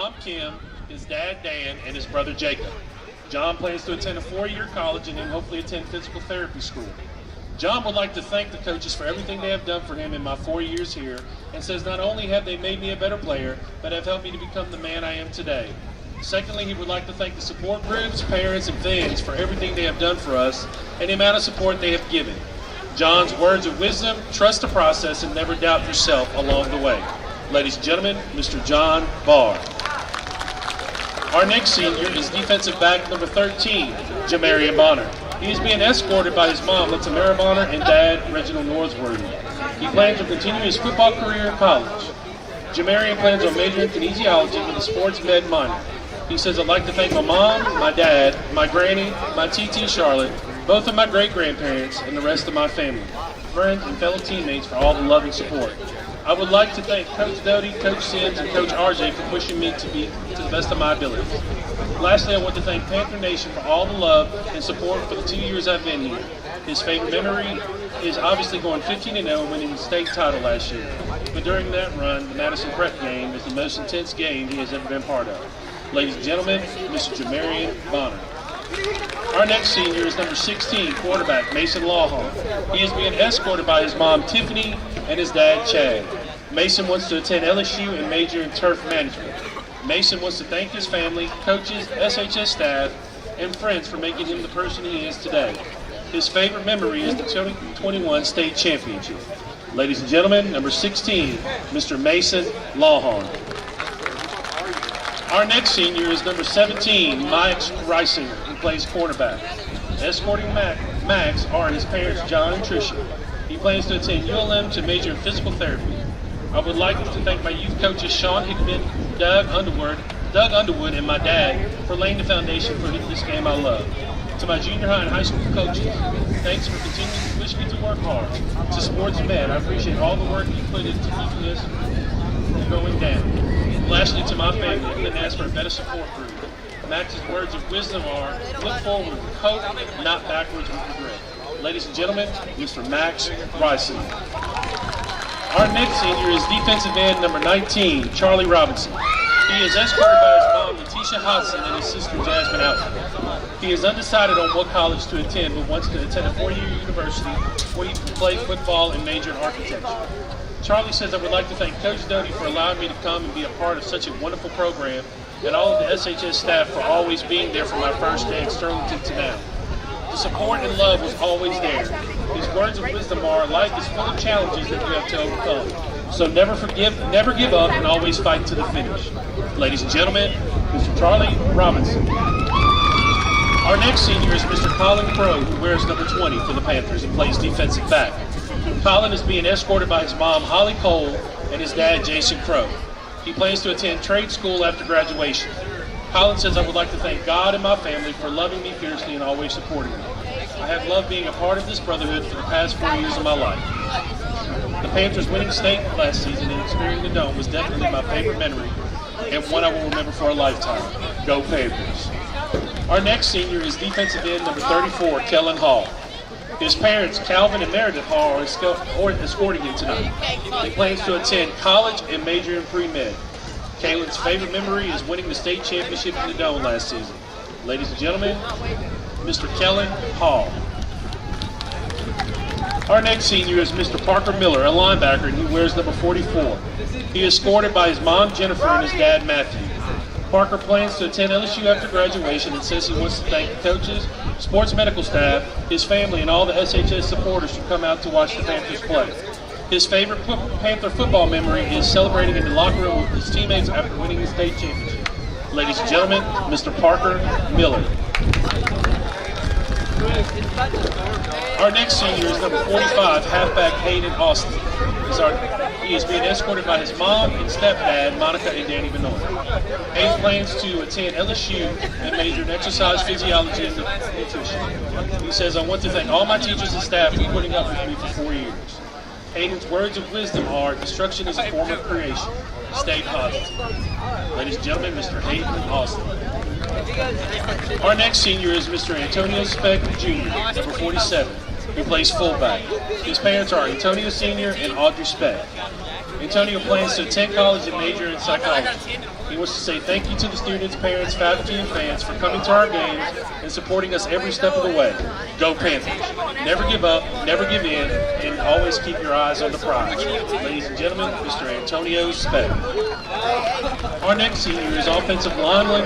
Mom Kim, his dad Dan, and his brother Jacob. John plans to attend a 4-year college and then hopefully attend physical therapy school. John would like to thank the coaches for everything they have done for him in my 4 years here, and says not only have they made me a better player, but have helped me to become the man I am today. Secondly, he would like to thank the support groups, parents, and fans for everything they have done for us and the amount of support they have given. John's words of wisdom: trust the process and never doubt yourself along the way. Ladies and gentlemen, Mr. John Barr. Our next senior is defensive back number 13, Jamarium Bonner. He is being escorted by his mom, Tamara Bonner, and dad, Reginald Northworthy. He plans to continue his football career in college. Jamarium plans on majoring in kinesiology with a sports med minor. He says, I'd like to thank my mom, my dad, my granny, my TT Charlotte, both of my great-grandparents, and the rest of my family, friends, and fellow teammates for all the love and support. I would like to thank Coach Doty, Coach Sims, and Coach RJ for pushing me to be to the best of my abilities. Lastly, I want to thank Panther Nation for all the love and support for the 2 years I've been here. His favorite memory is obviously going 15-0 and winning the state title last year. But during that run, the Madison Prep game is the most intense game he has ever been part of. Ladies and gentlemen, Mr. Jamarium Bonner. Our next senior is number 16, quarterback Mason Lawhorn. He is being escorted by his mom, Tiffany, and his dad, Chad. Mason wants to attend LSU and major in turf management. Mason wants to thank his family, coaches, SHS staff, and friends for making him the person he is today. His favorite memory is the 2021 state championship. Ladies and gentlemen, number 16, Mr. Mason Lawhorn. Our next senior is number 17, Max Reisinger, who plays quarterback. Escorting Max are his parents, John and Tricia. He plans to attend ULM to major in physical therapy. I would like to thank my youth coaches, Sean Hickman, Doug Underwood, and my dad for laying the foundation for this game I love. To my junior high and high school coaches, thanks for continuing to push me to work hard. To sports med, I appreciate all the work you put into keeping us from going down. Lastly, to my family, I couldn't ask for a better support group. Max's words of wisdom are, look forward with hope, not backwards with regret. Ladies and gentlemen, Mr. Max Reisinger. Our next senior is defensive end number 19, Charlie Robinson. He is escorted by his mom, Letitia Hodson, and his sister, Jasmine Alton. He is undecided on what college to attend, but wants to attend a 4-year university where he can play football and major in architecture. Charlie says, I would like to thank Coach Doty for allowing me to come and be a part of such a wonderful program, and all of the SHS staff for always being there from my first day at Sterlington to now. The support and love was always there. His words of wisdom are, life is full of challenges that you have to overcome. So never give up, and always fight to the finish. Ladies and gentlemen, Mr. Charlie Robinson. Our next senior is Mr. Colin Crowe, who wears number 20 for the Panthers and plays defensive back. Colin is being escorted by his mom, Holly Cole, and his dad, Jason Crowe. He plans to attend trade school after graduation. Colin says, I would like to thank God and my family for loving me fiercely and always supporting me. I have loved being a part of this brotherhood for the past 4 years of my life. The Panthers winning state last season and experiencing the Dome was definitely my favorite memory and one I will remember for a lifetime. Go Panthers. Our next senior is defensive end number 34, Kellen Hall. His parents, Calvin and Meredith Hall, are escorting him tonight. He plans to attend college and major in pre-med. Kalen's favorite memory is winning the state championship in the Dome last season. Ladies and gentlemen, Mr. Kellen Hall. Our next senior is Mr. Parker Miller, a linebacker, and he wears number 44. He is escorted by his mom, Jennifer, and his dad, Matthew. Parker plans to attend LSU after graduation and says he wants to thank the coaches, sports medical staff, his family, and all the SHS supporters who come out to watch the Panthers play. His favorite Panther football memory is celebrating in the locker room with his teammates after winning the state championship. Ladies and gentlemen, Mr. Parker Miller. Our next senior is number 45, halfback Hayden Austin. He is being escorted by his mom and stepdad, Monica and Danny Benoit. Hayden plans to attend LSU and major in exercise physiology and nutrition. He says, I want to thank all my teachers and staff for putting up with me for 4 years. Hayden's words of wisdom are, destruction is a form of creation. Stay positive. Ladies and gentlemen, Mr. Hayden Austin. Our next senior is Mr. Antonio Speck Jr., number 47, who plays fullback. His parents are Antonio Sr. and Audrey Speck. Antonio plans to attend college and major in psychology. He wants to say thank you to the students, parents, faculty, and fans for coming to our games and supporting us every step of the way. Go Panthers. Never give up, never give in, and always keep your eyes on the prize. Ladies and gentlemen, Mr. Antonio Speck. Our next senior is offensive lineman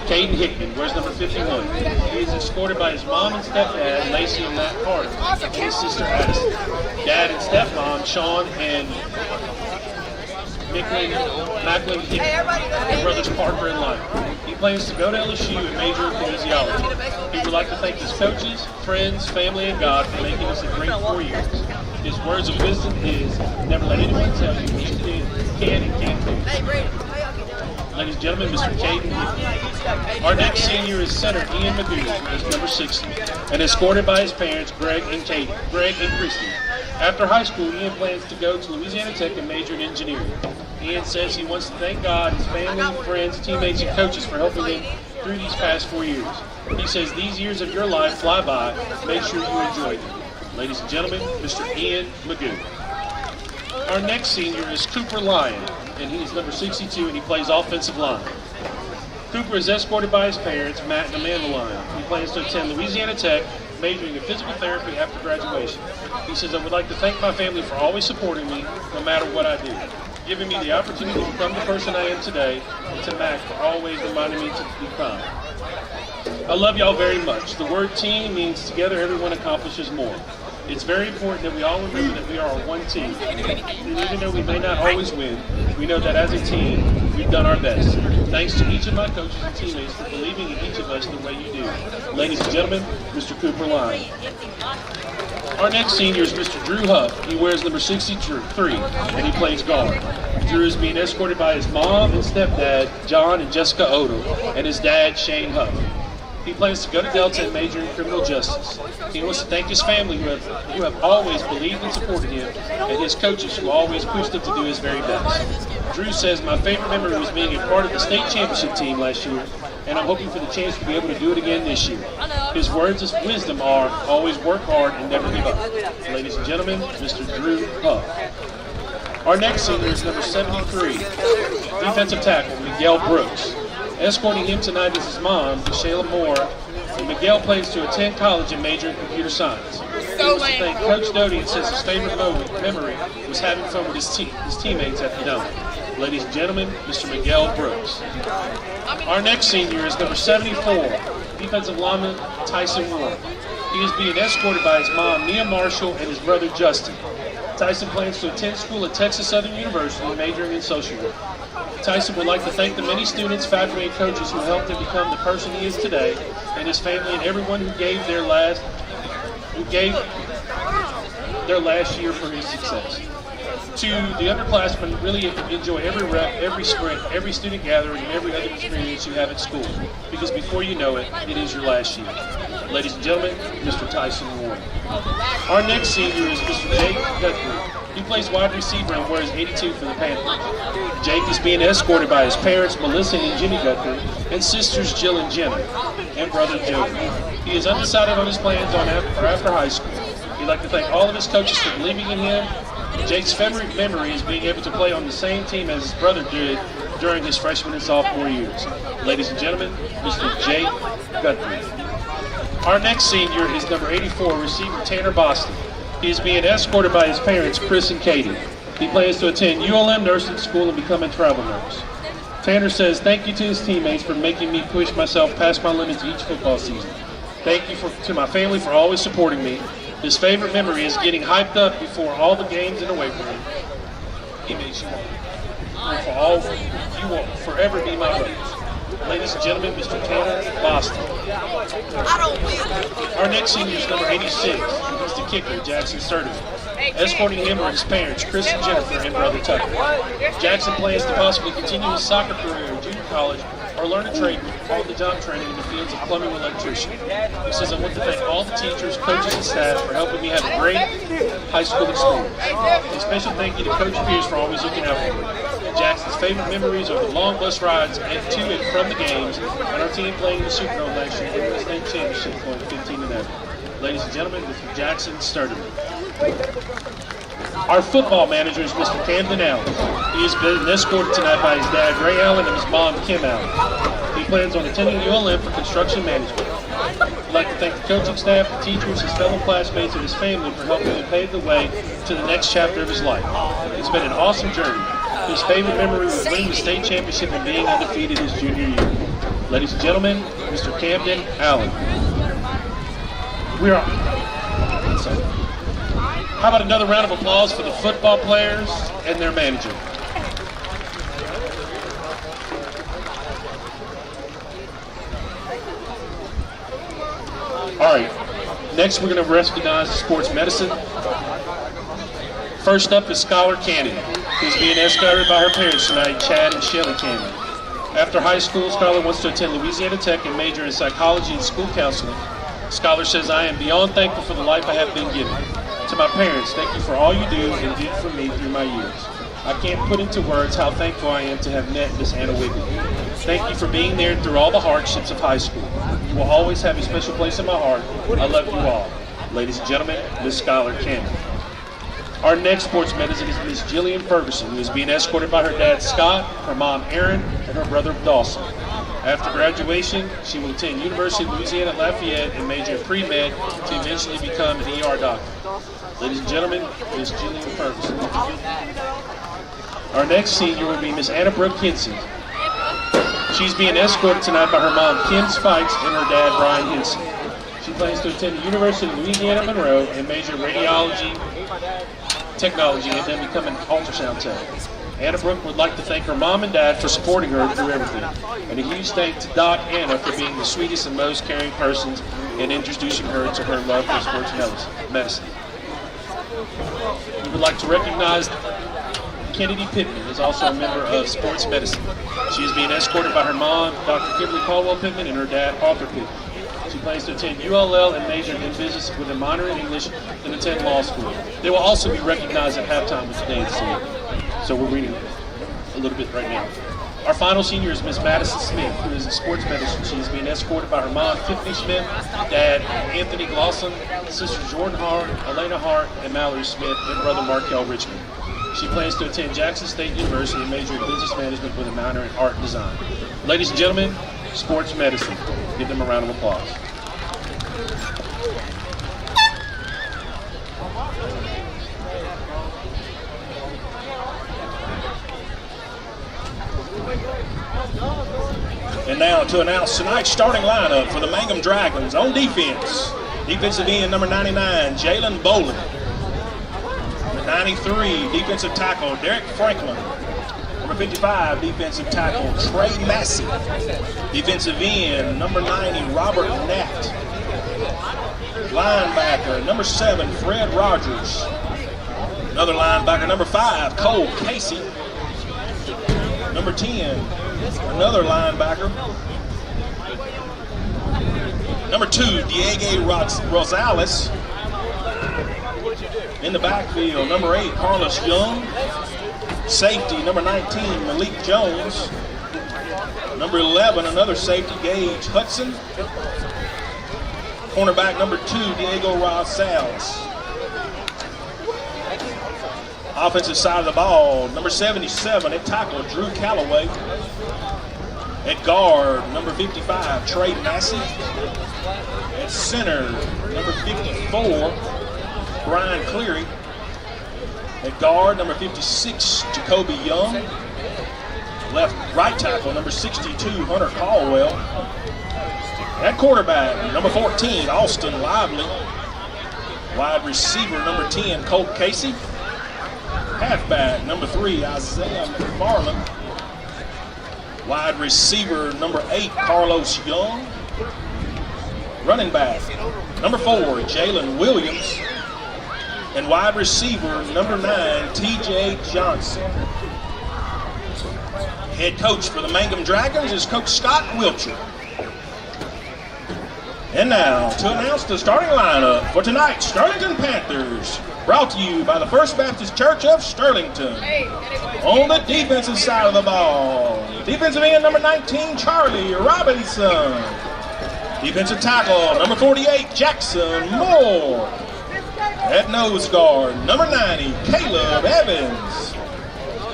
Caden Hickman, wears number 51. He is escorted by his mom and stepdad, Lacey and Matt Carter, and his sister Addison. Dad and stepmom, Sean and Macklin Hickman, and brothers Parker and Lyon. He plans to go to LSU and major in kinesiology. He would like to thank his coaches, friends, family, and God for making us a great 4 years. His words of wisdom is, never let anyone tell you what you can and can't do. Ladies and gentlemen, Mr. Caden Hickman. Our next senior is center Ian McGoo, is number 60, and escorted by his parents, Greg and Christy. After high school, Ian plans to go to Louisiana Tech and major in engineering. Ian says he wants to thank God, his family, friends, teammates, and coaches for helping him through these past 4 years. He says these years of your life fly by. Make sure you enjoy them. Ladies and gentlemen, Mr. Ian McGoo. Our next senior is Cooper Lyon, and he's number 62, and he plays offensive line. Cooper is escorted by his parents, Matt and Amanda Lyon. He plans to attend Louisiana Tech, majoring in physical therapy after graduation. He says, I would like to thank my family for always supporting me, no matter what I do, giving me the opportunity to become the person I am today, and to Mac for always reminding me to be kind. I love y'all very much. The word team means together everyone accomplishes more. It's very important that we all remember that we are one team. And even though we may not always win, we know that as a team, we've done our best. Thanks to each of my coaches and teammates for believing in each of us the way you do. Ladies and gentlemen, Mr. Cooper Lyon. Our next senior is Mr. Drew Huff. He wears number 63, and he plays guard. Drew is being escorted by his mom and stepdad, John and Jessica Odom, and his dad, Shane Huff. He plans to go to Delta and major in criminal justice. He wants to thank his family who have always believed and supported him, and his coaches who always pushed him to do his very best. Drew says, my favorite memory was being a part of the state championship team last year, and I'm hoping for the chance to be able to do it again this year. His words of wisdom are, always work hard and never give up. Ladies and gentlemen, Mr. Drew Huff. Our next senior is number 73, defensive tackle, Miguel Brooks. Escorting him tonight is his mom, Shayla Moore, and Miguel plans to attend college and major in computer science. He wants to thank Coach Doty and says his favorite memory was having fun with his teammates at the Dome. Ladies and gentlemen, Mr. Miguel Brooks. Our next senior is number 74, defensive lineman Tyson Miller. He is being escorted by his mom, Mia Marshall, and his brother, Justin. Tyson plans to attend school at Texas Southern University, majoring in social work. Tyson would like to thank the many students, faculty, and coaches who helped him become the person he is today, and his family and everyone who gave their last year for his success. To the underclassmen, really enjoy every rep, every sprint, every student gathering, and every other experience you have at school, because before you know it, it is your last year. Ladies and gentlemen, Mr. Tyson Warren. Our next senior is Mr. Jake Guthrie. He plays wide receiver and wears 82 for the Panthers. Jake is being escorted by his parents, Melissa and Jimmy Guthrie, and sisters Jill and Jenna, and brother Joe. He is undecided on his plans for after high school. He'd like to thank all of his coaches for believing in him. Jake's favorite memory is being able to play on the same team as his brother did during his freshman and sophomore years. Ladies and gentlemen, Mr. Jake Guthrie. Our next senior is number 84, receiver Tanner Boston. He is being escorted by his parents, Chris and Katie. He plans to attend ULM nursing school and become a travel nurse. Tanner says thank you to his teammates for making me push myself past my limits each football season. Thank you to my family for always supporting me. His favorite memory is getting hyped up before all the games and away from him. He makes you will forever be my brothers. Ladies and gentlemen, Mr. Tanner Boston. Our next senior is number 86. He's the kicker, Jackson Sturdy. Escorting him are his parents, Chris and Jennifer, and brother Tucker. Jackson plans to possibly continue his soccer career in junior college or learn a trade with all the job training in the fields of plumbing and electrician. He says, I want to thank all the teachers, coaches, and staff for helping me have a great high school experience. A special thank you to Coach Pierce for always looking out for me. Jackson's favorite memories are the long bus rides to and from the games and our team playing in the Superdome last year in the state championship going 15-0. Ladies and gentlemen, Mr. Jackson Sturdy. Our football manager is Mr. Camden Allen. He has been escorted tonight by his dad, Ray Allen, and his mom, Kim Allen. He plans on attending ULM for construction management. I'd like to thank the coaching staff, the teachers, his fellow classmates, and his family for helping him pave the way to the next chapter of his life. It's been an awesome journey. His favorite memory was winning the state championship and being undefeated his junior year. Ladies and gentlemen, Mr. Camden Allen. How about another round of applause for the football players and their manager? All right, next we're going to recognize sports medicine. First up is Scholar Cannon, who's being escorted by her parents tonight, Chad and Shelly Cannon. After high school, Scholar wants to attend Louisiana Tech and major in psychology and school counseling. Scholar says, I am beyond thankful for the life I have been given. To my parents, thank you for all you do and did for me through my years. I can't put into words how thankful I am to have met Miss Anna Wiggin. Thank you for being there through all the hardships of high school. You will always have a special place in my heart. I love you all. Ladies and gentlemen, Miss Scholar Cannon. Our next sports medicine is Miss Jillian Ferguson, who is being escorted by her dad Scott, her mom Erin, and her brother Dawson. After graduation, she will attend University of Louisiana Lafayette and major in pre-med to eventually become an ER doctor. Ladies and gentlemen, Miss Jillian Ferguson. Our next senior will be Miss Anna Brooke Henson. She's being escorted tonight by her mom Kim Spikes and her dad Brian Henson. She plans to attend the University of Louisiana Monroe and major in radiology technology and then become an ultrasound tech. Anna Brooke would like to thank her mom and dad for supporting her through everything. And a huge thank to Doc Anna for being the sweetest and most caring persons and introducing her to her love for sports medicine. We would like to recognize Kennedy Pittman is also a member of sports medicine. She is being escorted by her mom, Dr. Kimberly Caldwell Pittman, and her dad, Arthur Pittman. She plans to attend ULL and major in business with a minor in English and attend law school. They will also be recognized at halftime with the dance scene. So we're reading a little bit right now. Our final senior is Miss Madison Smith, who is in sports medicine. She is being escorted by her mom, Tiffany Smith, dad, Anthony Glosson, sister Jordan Hart, Elena Hart, and Mallory Smith, and brother Markel Richmond. She plans to attend Jackson State University and major in business management with a minor in art and design. Ladies and gentlemen, sports medicine. Give them a round of applause. And now to announce tonight's starting lineup for the Mangham Dragons. On defense, defensive end number 99, Jalen Bolin. Number 93, defensive tackle, Derek Franklin. Number 55, defensive tackle, Trey Massey. Defensive end, number 90, Robert Knapp. Linebacker, number 7, Fred Rogers. Another linebacker, number 5, Cole Casey. Number 10, another linebacker. Number 2, Diego Rosales. In the backfield, number 8, Carlos Young. Safety, number 19, Malik Jones. Number 11, another safety, Gage Hudson. Cornerback, number 2, Diego Rosales. Offensive side of the ball, number 77 at tackle, Drew Calloway. At guard, number 55, Trey Massey. At center, number 54, Brian Cleary. At guard, number 56, Jacoby Young. Right tackle, number 62, Hunter Caldwell. At quarterback, number 14, Austin Lively. Wide receiver, number 10, Colt Casey. Halfback, number 3, Isaiah McFarland. Wide receiver, number 8, Carlos Young. Running back, number 4, Jalen Williams. And wide receiver, number 9, TJ Johnson. Head coach for the Mangham Dragons is Coach Scott Wiltshire. And now, to announce the starting lineup for tonight's Sterlington Panthers, brought to you by the First Baptist Church of Sterlington. On the defensive side of the ball, defensive end number 19, Charlie Robinson. Defensive tackle, number 48, Jackson Moore. At nose guard, number 90, Caleb Evans.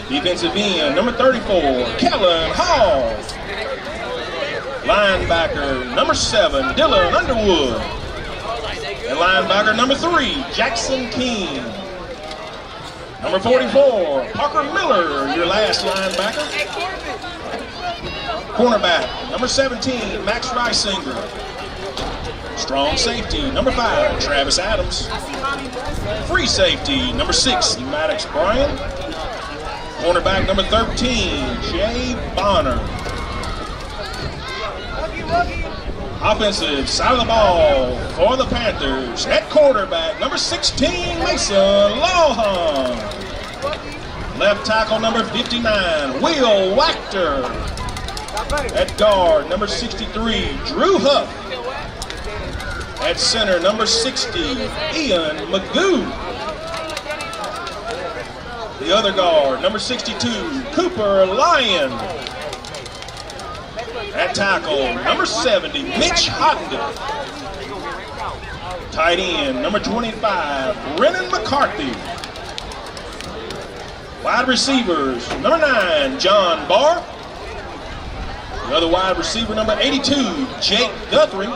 Defensive end, number 34, Kellen Hall. Linebacker, number 7, Dylan Underwood. And linebacker, number 3, Jackson King. Number 44, Parker Miller, your last linebacker. Cornerback, number 17, Max Reisinger. Strong safety, number 5, Travis Adams. Free safety, number 6, Maddox Bryant. Cornerback, number 13, Jay Bonner. Offensive side of the ball for the Panthers. At quarterback, number 16, Mason Lawhorn. Left tackle, number 59, Will Wachter. At guard, number 63, Drew Huff. At center, number 60, Ian Magoo. The other guard, number 62, Cooper Lyon. At tackle, number 70, Mitch Hockenden. Tight end, number 25, Brennan McCarthy. Wide receivers, number 9, John Barr. The other wide receiver, number 82, Jake Guthrie.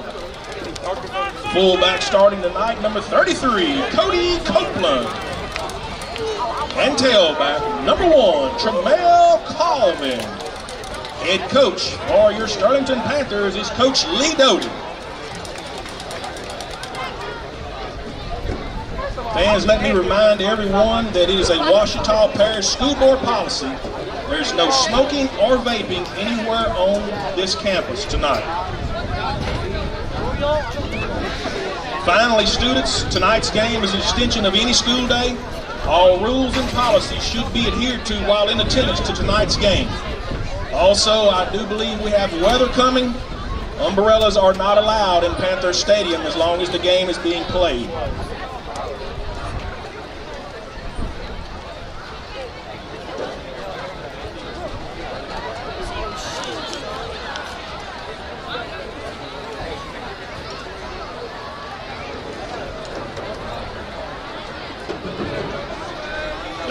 Fullback starting tonight, number 33, Cody Copeland. And tailback, number 1, Tremel Colvin. Head coach for your Sterlington Panthers is Coach Lee Doty. Fans, let me remind everyone that it is a Ouachita Parish School Board policy. There's no smoking or vaping anywhere on this campus tonight. Finally, students, tonight's game is an extension of any school day. All rules and policies should be adhered to while in attendance to tonight's game. Also, I do believe we have weather coming. Umbrellas are not allowed in Panther Stadium as long as the game is being played.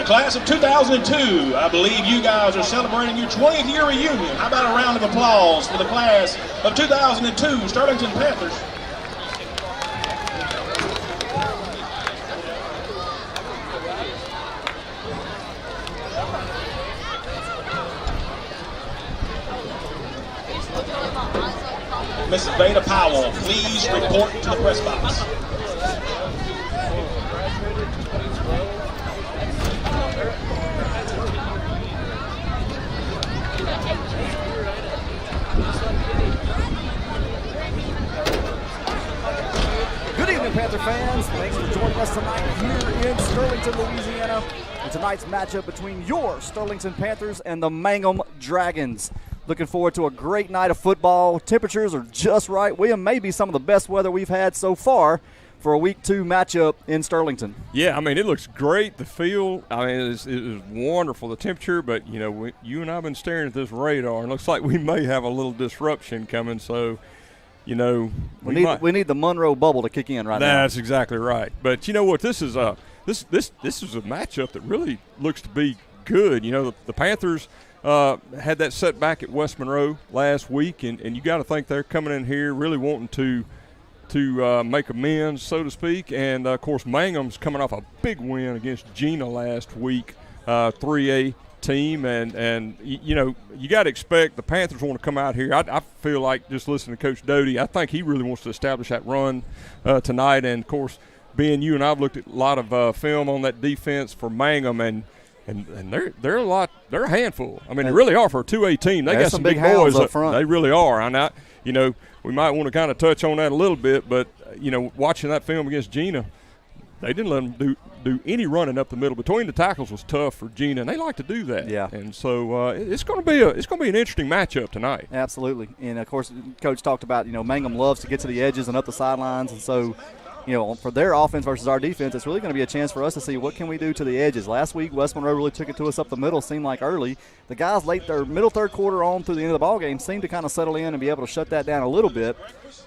Class of 2002, I believe you guys are celebrating your 20th year reunion. How about a round of applause for the class of 2002 Sterlington Panthers? Mrs. Beta Powell, please report to the press box. Panther fans, thanks for joining us tonight here in Sterlington, Louisiana. And tonight's matchup between your Sterlington Panthers and the Mangham Dragons. Looking forward to a great night of football. Temperatures are just right. William, may be some of the best weather we've had so far for a week 2 matchup in Sterlington. Yeah, I mean, it looks great. The field, I mean, it was wonderful, the temperature. But, you know, you and I have been staring at this radar, and it looks like we may have a little disruption coming. So, you know, we need the Monroe bubble to kick in right now. That's exactly right. But you know what? This is a matchup that really looks to be good. You know, the Panthers had that setback at West Monroe last week, and you got to think they're coming in here really wanting to make amends, so to speak. And of course, Mangham's coming off a big win against Gina last week, 3A team, and you know, you got to expect the Panthers want to come out here. I feel like, just listening to Coach Doty, I think he really wants to establish that run tonight. And of course, being you and I've looked at a lot of film on that defense for Mangham, and they're a handful. I mean, they really are for a 2A team. They got some big boys up front. They really are. And you know, we might want to kind of touch on that a little bit, but you know, watching that film against Gina, they didn't let them do any running up the middle. Between the tackles was tough for Gina, and they like to do that. Yeah. And so it's going to be an interesting matchup tonight. Absolutely. And of course, Coach talked about, you know, Mangham loves to get to the edges and up the sidelines, and so, you know, for their offense versus our defense, it's really going to be a chance for us to see what can we do to the edges. Last week, West Monroe really took it to us up the middle, seemed like early. The guys late their middle third quarter on through the end of the ball game seemed to kind of settle in and be able to shut that down a little bit.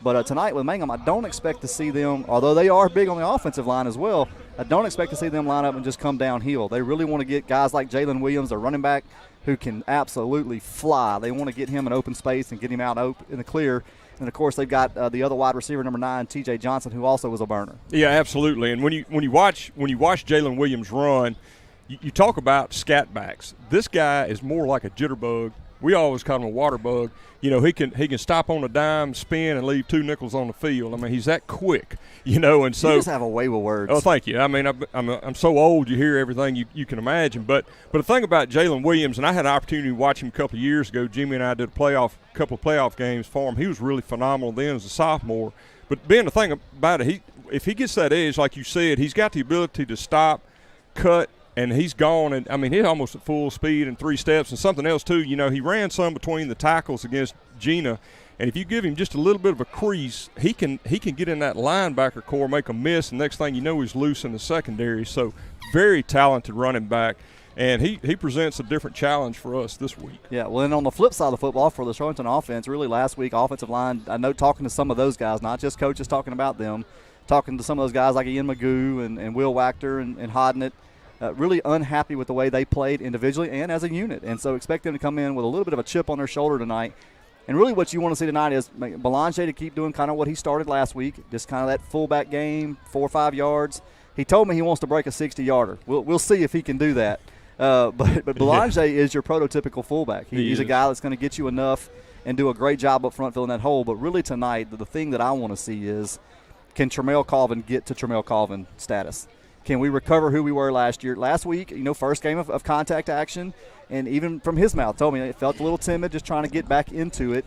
But tonight with Mangham, I don't expect to see them, although they are big on the offensive line as well, I don't expect to see them line up and just come downhill. They really want to get guys like Jalen Williams, their running back, who can absolutely fly. They want to get him in open space and get him out in the clear. And, of course, they've got the other wide receiver, number 9, T.J. Johnson, who also was a burner. Yeah, absolutely. And when you watch Jalen Williams run, you talk about scat backs. This guy is more like a jitterbug. We always call him a water bug. You know, he can stop on a dime, spin, and leave 2 nickels on the field. I mean, he's that quick. You know, and so you just have a way with words. Oh, thank you. I mean, I'm so old. You hear everything you can imagine. But the thing about Jalen Williams, and I had an opportunity to watch him a couple of years ago. Jimmy and I did a couple of playoff games for him. He was really phenomenal then as a sophomore. But Ben, the thing about it, if he gets that edge, like you said, he's got the ability to stop, cut, and he's gone. And I mean, he's almost at full speed in 3 steps. And something else too, you know, he ran some between the tackles against Gina. And if you give him just a little bit of a crease, he can get in that linebacker core, make a miss, and next thing you know, he's loose in the secondary. So very talented running back, and he presents a different challenge for us this week. Yeah, well, and on the flip side of the football for the Sterlington offense, really last week, offensive line, I know talking to some of those guys, not just coaches talking about them, talking to some of those guys like Ian Magoo and Will Wachter and Hodnett, really unhappy with the way they played individually and as a unit. And so expect them to come in with a little bit of a chip on their shoulder tonight. And really what you want to see tonight is Belanger to keep doing kind of what he started last week, just kind of that fullback game, 4 or 5 yards. He told me he wants to break a 60-yarder. We'll see if he can do that. But Belanger is your prototypical fullback. He's a guy that's going to get you enough and do a great job up front filling that hole. But really tonight, the thing that I want to see is, can Tremel Colvin get to Tremel Colvin status? Can we recover who we were last year? Last week, you know, first game of contact action, and even from his mouth told me it felt a little timid, just trying to get back into it.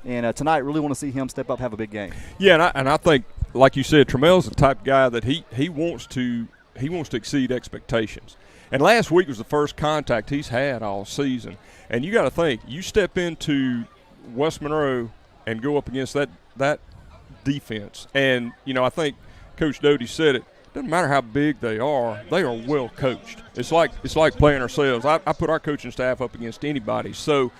And tonight, really want to see him step up, have a big game. Yeah, and I think, like you said, Tremel's the type of guy that he wants to exceed expectations. And last week was the first contact he's had all season. And you got to think, you step into West Monroe and go up against that defense. And, you know, I think Coach Doty said it. Doesn't matter how big they are well coached. It's like playing ourselves. I put our coaching staff up against anybody. So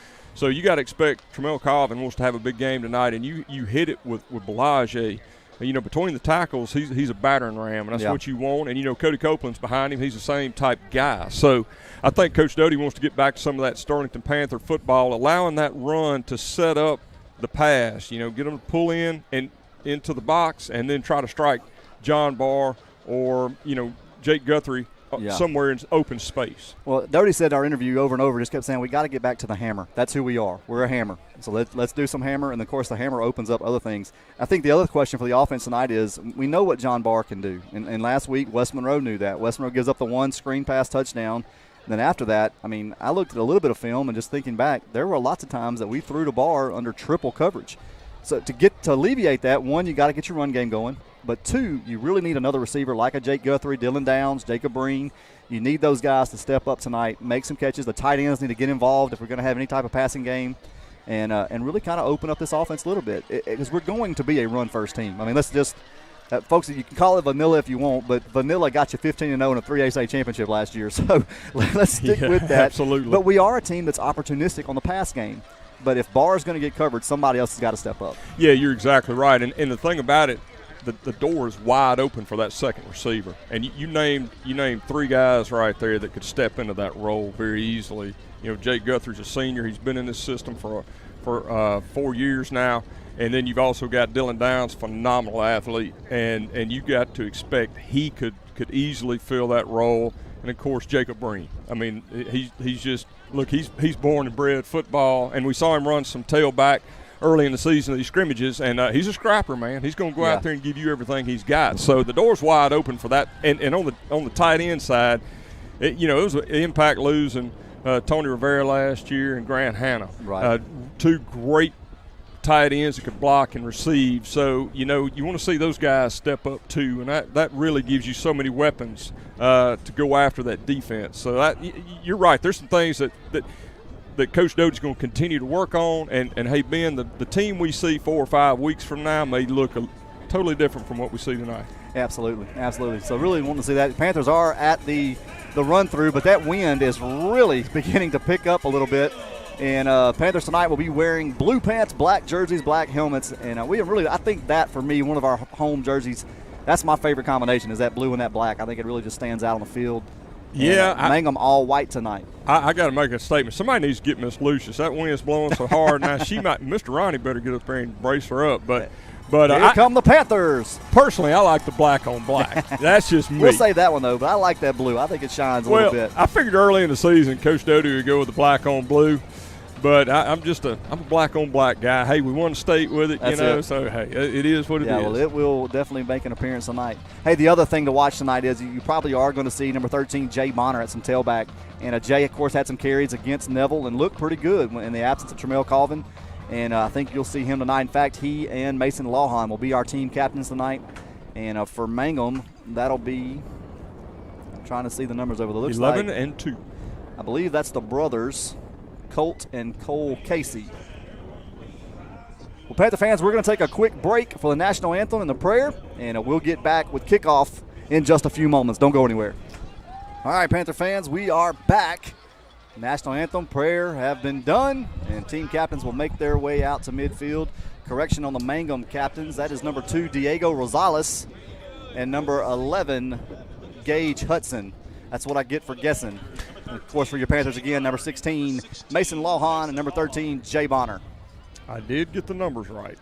you got to expect Tremel Colvin wants to have a big game tonight, and you hit it with Belanger. You know, between the tackles, he's a battering ram, and that's what you want. And, you know, Cody Copeland's behind him. He's the same type guy. So I think Coach Doty wants to get back to some of that Sterlington Panther football, allowing that run to set up the pass, you know, get them to pull in and into the box and then try to strike John Barr or, you know, Jake Guthrie somewhere in open space. Well, Doty said in our interview over and over, just kept saying, we got to get back to the hammer. That's who we are. We're a hammer. So let's do some hammer, and, of course, the hammer opens up other things. I think the other question for the offense tonight is we know what John Barr can do. And last week, West Monroe knew that. West Monroe gives up the 1 screen pass touchdown. And then after that, I mean, I looked at a little bit of film and just thinking back, there were lots of times that we threw to Barr under triple coverage. So to alleviate that, 1, you got to get your run game going. But 2, you really need another receiver like a Jake Guthrie, Dylan Downs, Jacob Breen. You need those guys to step up tonight, make some catches. The tight ends need to get involved if we're going to have any type of passing game, and really kind of open up this offense a little bit, because we're going to be a run-first team. I mean, let's just folks, you can call it vanilla if you want, but vanilla got you 15-0 in a 3A championship last year. So let's stick with that. Absolutely. But we are a team that's opportunistic on the pass game. But if Barr is going to get covered, somebody else has got to step up. Yeah, you're exactly right. And the thing about it, the door is wide open for that second receiver. And you named 3 guys right there that could step into that role very easily. You know, Jake Guthrie's a senior. He's been in this system for 4 years now. And then you've also got Dylan Downs, phenomenal athlete. And you got to expect he could easily fill that role. And, of course, Jacob Breen. I mean, he's just – look, he's born and bred football. And we saw him run some tailback early in the season of these scrimmages. And he's a scrapper, man. He's going to go out there and give you everything he's got. So the door's wide open for that. And on the tight end side, it was an impact losing Tony Rivera last year and Grant Hanna. Right. 2 great tight ends that could block and receive. So, you want to see those guys step up too, and that really gives you so many weapons to go after that defense. So you're right. There's some things that Coach Doty's going to continue to work on, and hey, Ben, the team we see 4 or 5 weeks from now may look totally different from what we see tonight. Absolutely. So really want to see that. Panthers are at the run-through, but that wind is really beginning to pick up a little bit. And Panthers tonight will be wearing blue pants, black jerseys, black helmets. And I think that, for me, one of our home jerseys That's my favorite combination is that blue and that black. I think it really just stands out on the field. Yeah. Mangham all white tonight. I got to make a statement. Somebody needs to get Miss Lucius. That wind's blowing so hard now. Mr. Ronnie better get up there and brace her up. But here come the Panthers. Personally, I like the black on black. That's just me. We'll save that one, though, but I like that blue. I think it shines a little bit. I figured early in the season Coach Doty would go with the black on blue. But I'm a black on black guy. Hey, we won the state with it, so hey, it is what it is. Yeah, well, it will definitely make an appearance tonight. Hey, the other thing to watch tonight is you probably are going to see number 13, Jay Bonner, at some tailback. And Jay, of course, had some carries against Neville and looked pretty good in the absence of Tramel Colvin. And I think you'll see him tonight. In fact, he and Mason Lawhorn will be our team captains tonight. And for Mangham, that'll be – I'm trying to see the numbers over there. 11 and 2. I believe that's the brothers, Colt and Cole Casey. Well, Panther fans, we're going to take a quick break for the national anthem and the prayer, and we'll get back with kickoff in just a few moments. Don't go anywhere. All right, Panther fans, we are back. National anthem, prayer have been done, and team captains will make their way out to midfield. Correction on the Mangham captains. That is number 2, Diego Rosales, and number 11, Gage Hudson. That's what I get for guessing. And of course, for your Panthers again, number 16, Mason Lawhorn, and number 13, Jay Bonner. I did get the numbers right.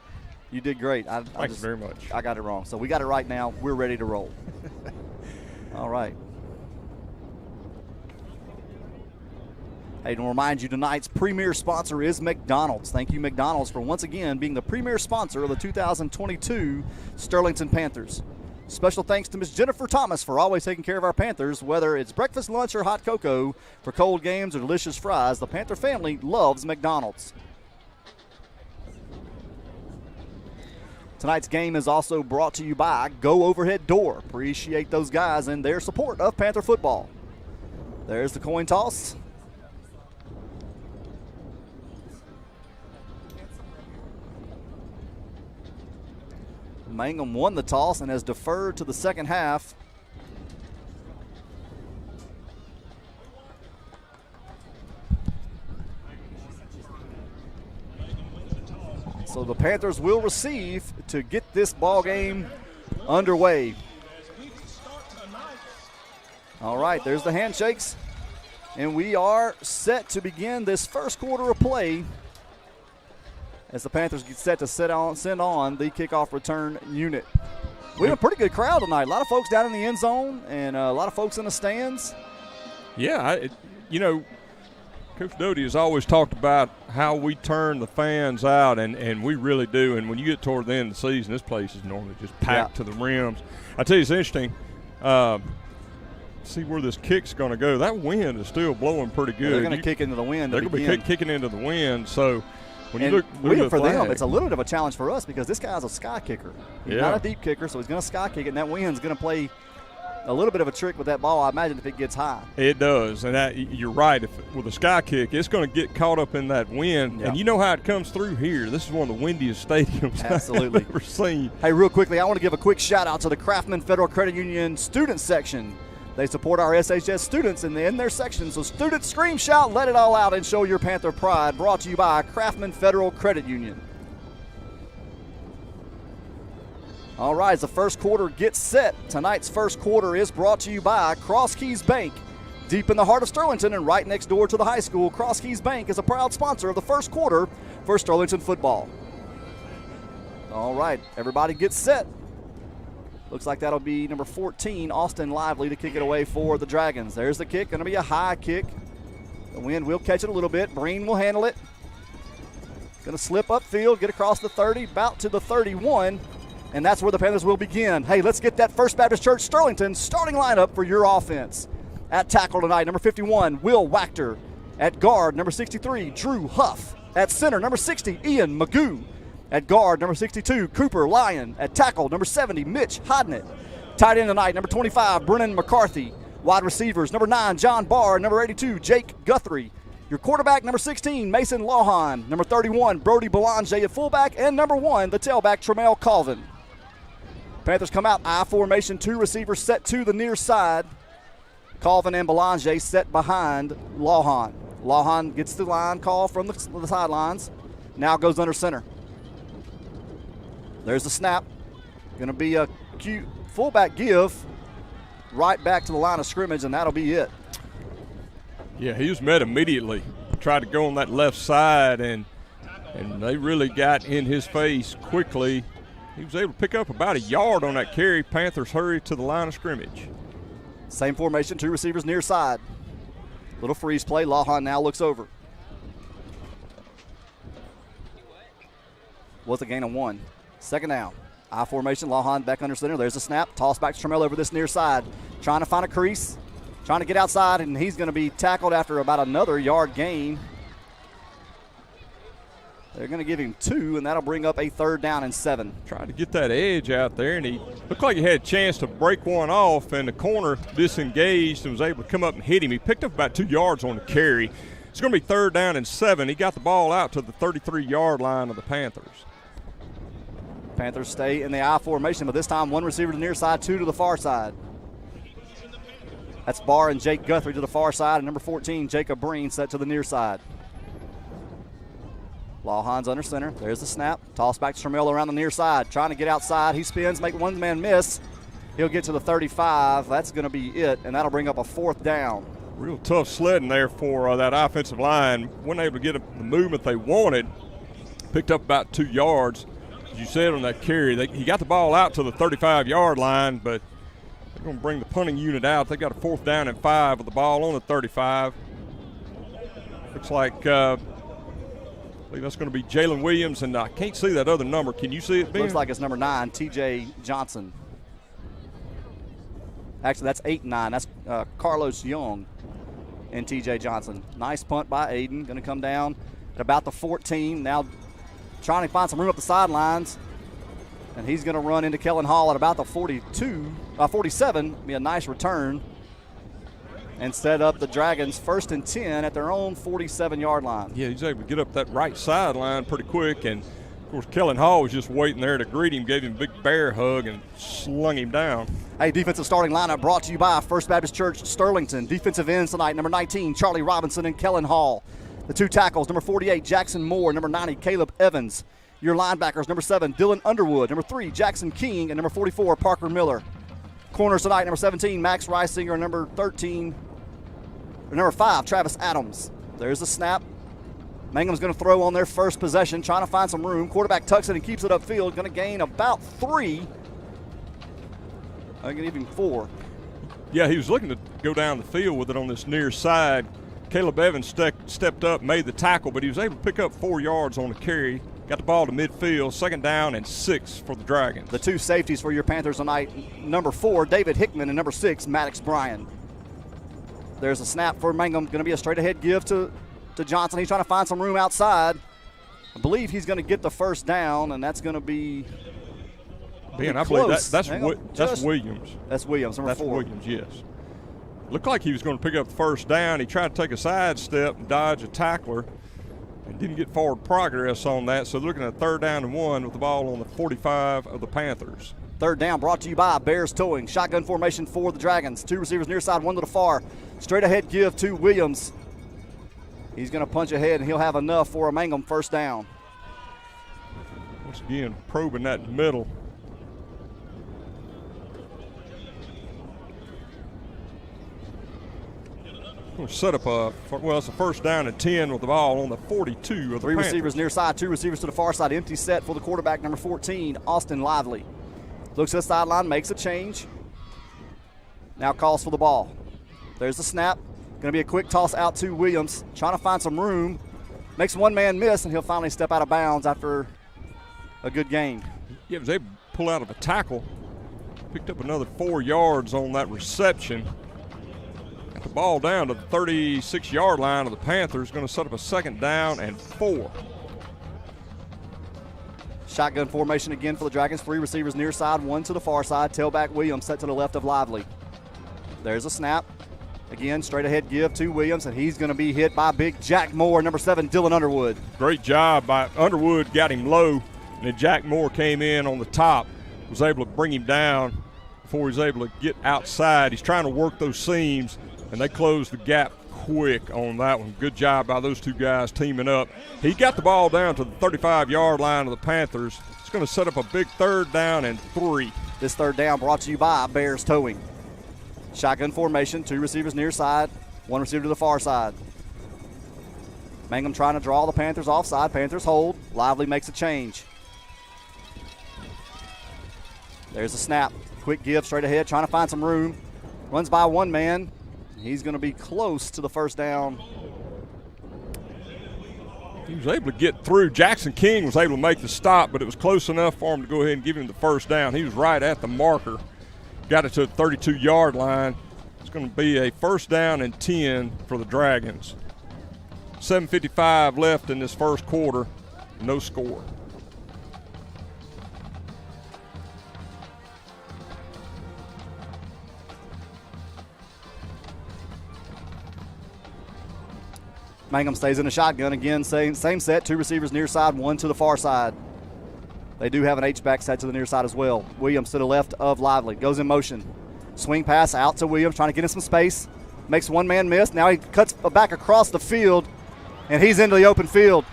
You did great. Thanks very much. I got it wrong. So we got it right now. We're ready to roll. All right. Hey, to remind you, tonight's premier sponsor is McDonald's. Thank you, McDonald's, for once again being the premier sponsor of the 2022 Sterlington Panthers. Special thanks to Miss Jennifer Thomas for always taking care of our Panthers, whether it's breakfast, lunch, or hot cocoa. For cold games or delicious fries, the Panther family loves McDonald's. Tonight's game is also brought to you by Go Overhead Door. Appreciate those guys and their support of Panther football. There's the coin toss. Mangham won the toss and has deferred to the second half. So the Panthers will receive to get this ball game underway. All right, there's the handshakes. And we are set to begin this first quarter of play as the Panthers get set to send on the kickoff return unit. We have a pretty good crowd tonight. A lot of folks down in the end zone and a lot of folks in the stands. Yeah, Coach Doty has always talked about how we turn the fans out, and we really do. And when you get toward the end of the season, this place is normally just packed to the rims. I tell you, it's interesting. See where this kick's going to go. That wind is still blowing pretty good. They're going to kick into the wind. They're going to be kicking into the wind. So when you look for them, it's a little bit of a challenge for us because this guy's a sky kicker. He's not a deep kicker, so he's going to sky kick it, and that wind's going to play a little bit of a trick with that ball, I imagine, if it gets high. It does, and you're right. With a sky kick, it's going to get caught up in that wind, and you know how it comes through here. This is one of the windiest stadiums I've ever seen. Hey, real quickly, I want to give a quick shout-out to the Kraftman Federal Credit Union student section. They support our SHS students in their section, so students scream, shout, let it all out, and show your Panther pride. Brought to you by Kraftman Federal Credit Union. All right, as the first quarter gets set, tonight's first quarter is brought to you by Cross Keys Bank. Deep in the heart of Sterlington and right next door to the high school, Cross Keys Bank is a proud sponsor of the first quarter for Sterlington football. All right, everybody gets set. Looks like that'll be number 14, Austin Lively, to kick it away for the Dragons. There's the kick, going to be a high kick. The wind will catch it a little bit. Breen will handle it. Going to slip upfield, get across the 30, about to the 31, and that's where the Panthers will begin. Hey, let's get that First Baptist Church Sterlington starting lineup for your offense. At tackle tonight, number 51, Will Wachter. At guard, number 63, Drew Huff. At center, number 60, Ian Magoo. At guard, number 62, Cooper Lyon. At tackle, number 70, Mitch Hodnett. Tight end tonight, number 25, Brennan McCarthy. Wide receivers, number 9, John Barr. Number 82, Jake Guthrie. Your quarterback, number 16, Mason Lawhorn. Number 31, Brody Belanger at fullback. And number 1, the tailback, Tramel Colvin. Panthers come out, I formation, 2 receivers set to the near side. Colvin and Belanger set behind Lawhorn. Lawhorn gets the line call from the sidelines. Now goes under center. There's the snap. Going to be a fullback give right back to the line of scrimmage, and that'll be it. Yeah, he was met immediately. Tried to go on that left side, and they really got in his face quickly. He was able to pick up about a yard on that carry. Panthers hurry to the line of scrimmage. Same formation, 2 receivers near side. Little freeze play. Lawhorn now looks over. Was a gain of 1. Second down. I formation. Lawhorn back under center. There's a snap. Toss back to Trammell over this near side. Trying to find a crease. Trying to get outside, and he's going to be tackled after about another yard gain. They're going to give him 2, and that'll bring up a 3rd down and 7. Tried to get that edge out there, and he looked like he had a chance to break one off, and the corner disengaged and was able to come up and hit him. He picked up about 2 yards on the carry. It's going to be 3rd down and 7. He got the ball out to the 33-yard line of the Panthers. Panthers stay in the I formation, but this time 1 receiver to the near side, 2 to the far side. That's Barr and Jake Guthrie to the far side, and number 14, Jacob Breen, set to the near side. Lawhorn's under center. There's the snap. Toss back to Trammell around the near side. Trying to get outside. He spins, make one man miss. He'll get to the 35. That's going to be it, and that'll bring up a 4th down. Real tough sledding there for that offensive line. Wasn't able to get the movement they wanted. Picked up about 2 yards. As you said on that carry, he got the ball out to the 35-yard line, but they're going to bring the punting unit out. They got a 4th down and 5 with the ball on the 35. Looks like I believe that's going to be Jalen Williams, and I can't see that other number. Can you see it, Ben? Looks like it's number 9, T.J. Johnson. Actually, that's 8 and 9. That's Carlos Young and T.J. Johnson. Nice punt by Aiden. Going to come down at about the 14. Now trying to find some room up the sidelines. And he's going to run into Kellen Hall at about the 47. Be a nice return. And set up the Dragons 1st and 10 at their own 47-yard line. Yeah, he's able to get up that right sideline pretty quick. And, of course, Kellen Hall was just waiting there to greet him, gave him a big bear hug, and slung him down. Hey, defensive starting lineup brought to you by First Baptist Church Sterlington. Defensive ends tonight, number 19, Charlie Robinson and Kellen Hall. The 2 tackles, number 48, Jackson Moore, number 90, Caleb Evans. Your linebackers, number 7, Dylan Underwood, number 3, Jackson King, and number 44, Parker Miller. Corners tonight, number 17, Max Reisinger, number 5, Travis Adams. There's the snap. Mangham's going to throw on their first possession, trying to find some room. Quarterback tucks it and keeps it upfield. Going to gain about 3. I can even 4. Yeah, he was looking to go down the field with it on this near side. Caleb Evans stepped up, made the tackle, but he was able to pick up 4 yards on the carry. Got the ball to midfield, 2nd down and 6 for the Dragons. The 2 safeties for your Panthers tonight, number 4, David Hickman, and number 6, Maddox Bryant. There's a snap for Mangham. Going to be a straight-ahead give to Johnson. He's trying to find some room outside. I believe he's going to get the 1st down, and that's going to be Ben, I believe that's Williams. That's Williams, number 4. That's Williams, yes. Looked like he was going to pick up the 1st down. He tried to take a sidestep and dodge a tackler and didn't get forward progress on that. So looking at 3rd down and 1 with the ball on the 45 of the Panthers. 3rd down brought to you by Bears Towing. Shotgun formation for the Dragons. 2 receivers near side, 1 to the far. Straight ahead give to Williams. He's going to punch ahead, and he'll have enough for a Mangham 1st down. Once again, probing that middle. We'll set up it's a 1st down and 10 with the ball on the 42 of the 3 Panthers. receivers near side, 2 receivers to the far side. Empty set for the quarterback, number 14, Austin Lively. Looks at the sideline, makes a change. Now calls for the ball. There's the snap. Going to be a quick toss out to Williams. Trying to find some room. Makes one man miss, and he'll finally step out of bounds after a good gain. Yeah, was able to pull out of a tackle. Picked up another 4 yards on that reception. Got the ball down to the 36-yard line of the Panthers. Going to set up a 2nd down and 4. Shotgun formation again for the Dragons. 3 receivers near side, 1 to the far side. Tailback Williams set to the left of Lively. There's a snap. Again, straight ahead give to Williams, and he's going to be hit by big Jack Moore, number 7, Dylan Underwood. Great job by Underwood, got him low, and then Jack Moore came in on the top, was able to bring him down before he was able to get outside. He's trying to work those seams, and they closed the gap quick on that one. Good job by those two guys teaming up. He got the ball down to the 35-yard line of the Panthers. It's going to set up a big 3rd down and 3. This 3rd down brought to you by Bears Towing. Shotgun formation, 2 receivers near side, 1 receiver to the far side. Mangham trying to draw the Panthers offside. Panthers hold. Lively makes a change. There's a snap. Quick give straight ahead, trying to find some room. Runs by one man. He's going to be close to the 1st down. He was able to get through. Jackson King was able to make the stop, but it was close enough for him to go ahead and give him the 1st down. He was right at the marker. Got it to the 32-yard line. It's going to be a 1st down and 10 for the Dragons. 7:55 left in this 1st quarter. No score. Mangham stays in the shotgun again. Same set, 2 receivers near side, 1 to the far side. They do have an H-back set to the near side as well. Williams to the left of Lively. Goes in motion. Swing pass out to Williams, trying to get in some space. Makes one man miss. Now he cuts back across the field, and he's into the open field.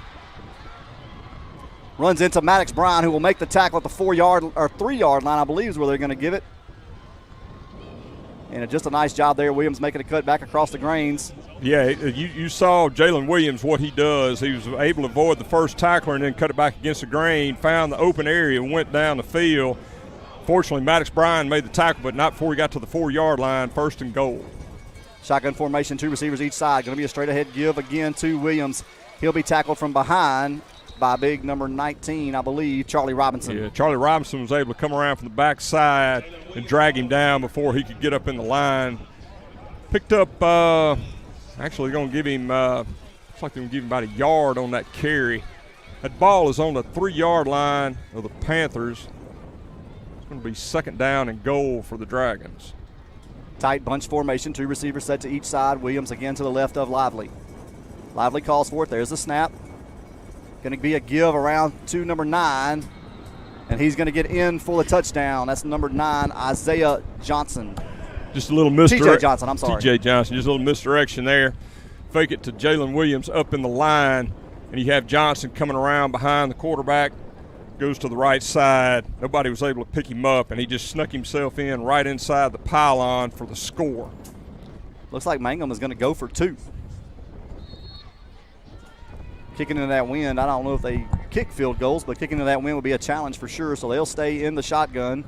Runs into Maddox Brown, who will make the tackle at the 4-yard or 3-yard line, I believe is where they're going to give it. And just a nice job there. Williams making a cut back across the grains. Yeah, you saw Jalen Williams, what he does. He was able to avoid the first tackler and then cut it back against the grain, found the open area, and went down the field. Fortunately, Maddox Bryan made the tackle, but not before he got to the 4-yard line, 1st and goal. Shotgun formation, 2 receivers each side. Going to be a straight-ahead give again to Williams. He'll be tackled from behind by big number 19, I believe, Charlie Robinson. Yeah, Charlie Robinson was able to come around from the backside and drag him down before he could get up in the line. Picked up, actually going to give him, looks like they're going to give him about a yard on that carry. That ball is on the 3-yard line of the Panthers. It's going to be 2nd down and goal for the Dragons. Tight bunch formation, 2 receivers set to each side. Williams again to the left of Lively. Lively calls for it. There's the snap. Going to be a give around to number 9, and he's going to get in for the touchdown. That's number 9, Isaiah Johnson. Just a little misdirection. TJ Johnson, I'm sorry. TJ Johnson, just a little misdirection there. Fake it to Jalen Williams up in the line, and you have Johnson coming around behind the quarterback. Goes to the right side. Nobody was able to pick him up, and he just snuck himself in right inside the pylon for the score. Looks like Mangham is going to go for 2. Kicking into that wind, I don't know if they kick field goals, but kicking into that wind would be a challenge for sure, so they'll stay in the shotgun.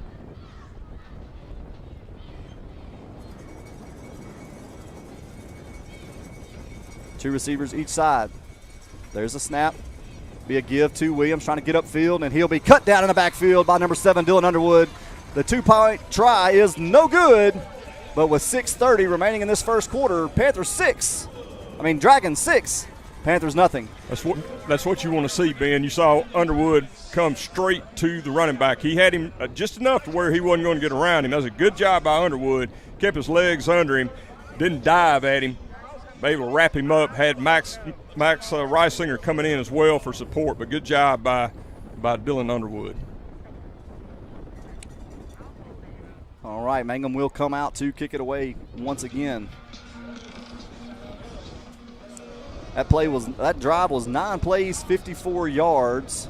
Two receivers each side. There's a snap. Be a give to Williams, trying to get upfield, and he'll be cut down in the backfield by number 7, Dylan Underwood. The 2-point try is no good, but with 6:30 remaining in this 1st quarter, Dragons 6, Panthers nothing. That's what you want to see, Ben. You saw Underwood come straight to the running back. He had him just enough to where he wasn't going to get around him. That was a good job by Underwood. Kept his legs under him, didn't dive at him. Able to wrap him up. Had Max Reisinger coming in as well for support, but good job by Dylan Underwood. All right, Mangham will come out to kick it away once again. That drive was 9 plays, 54 yards.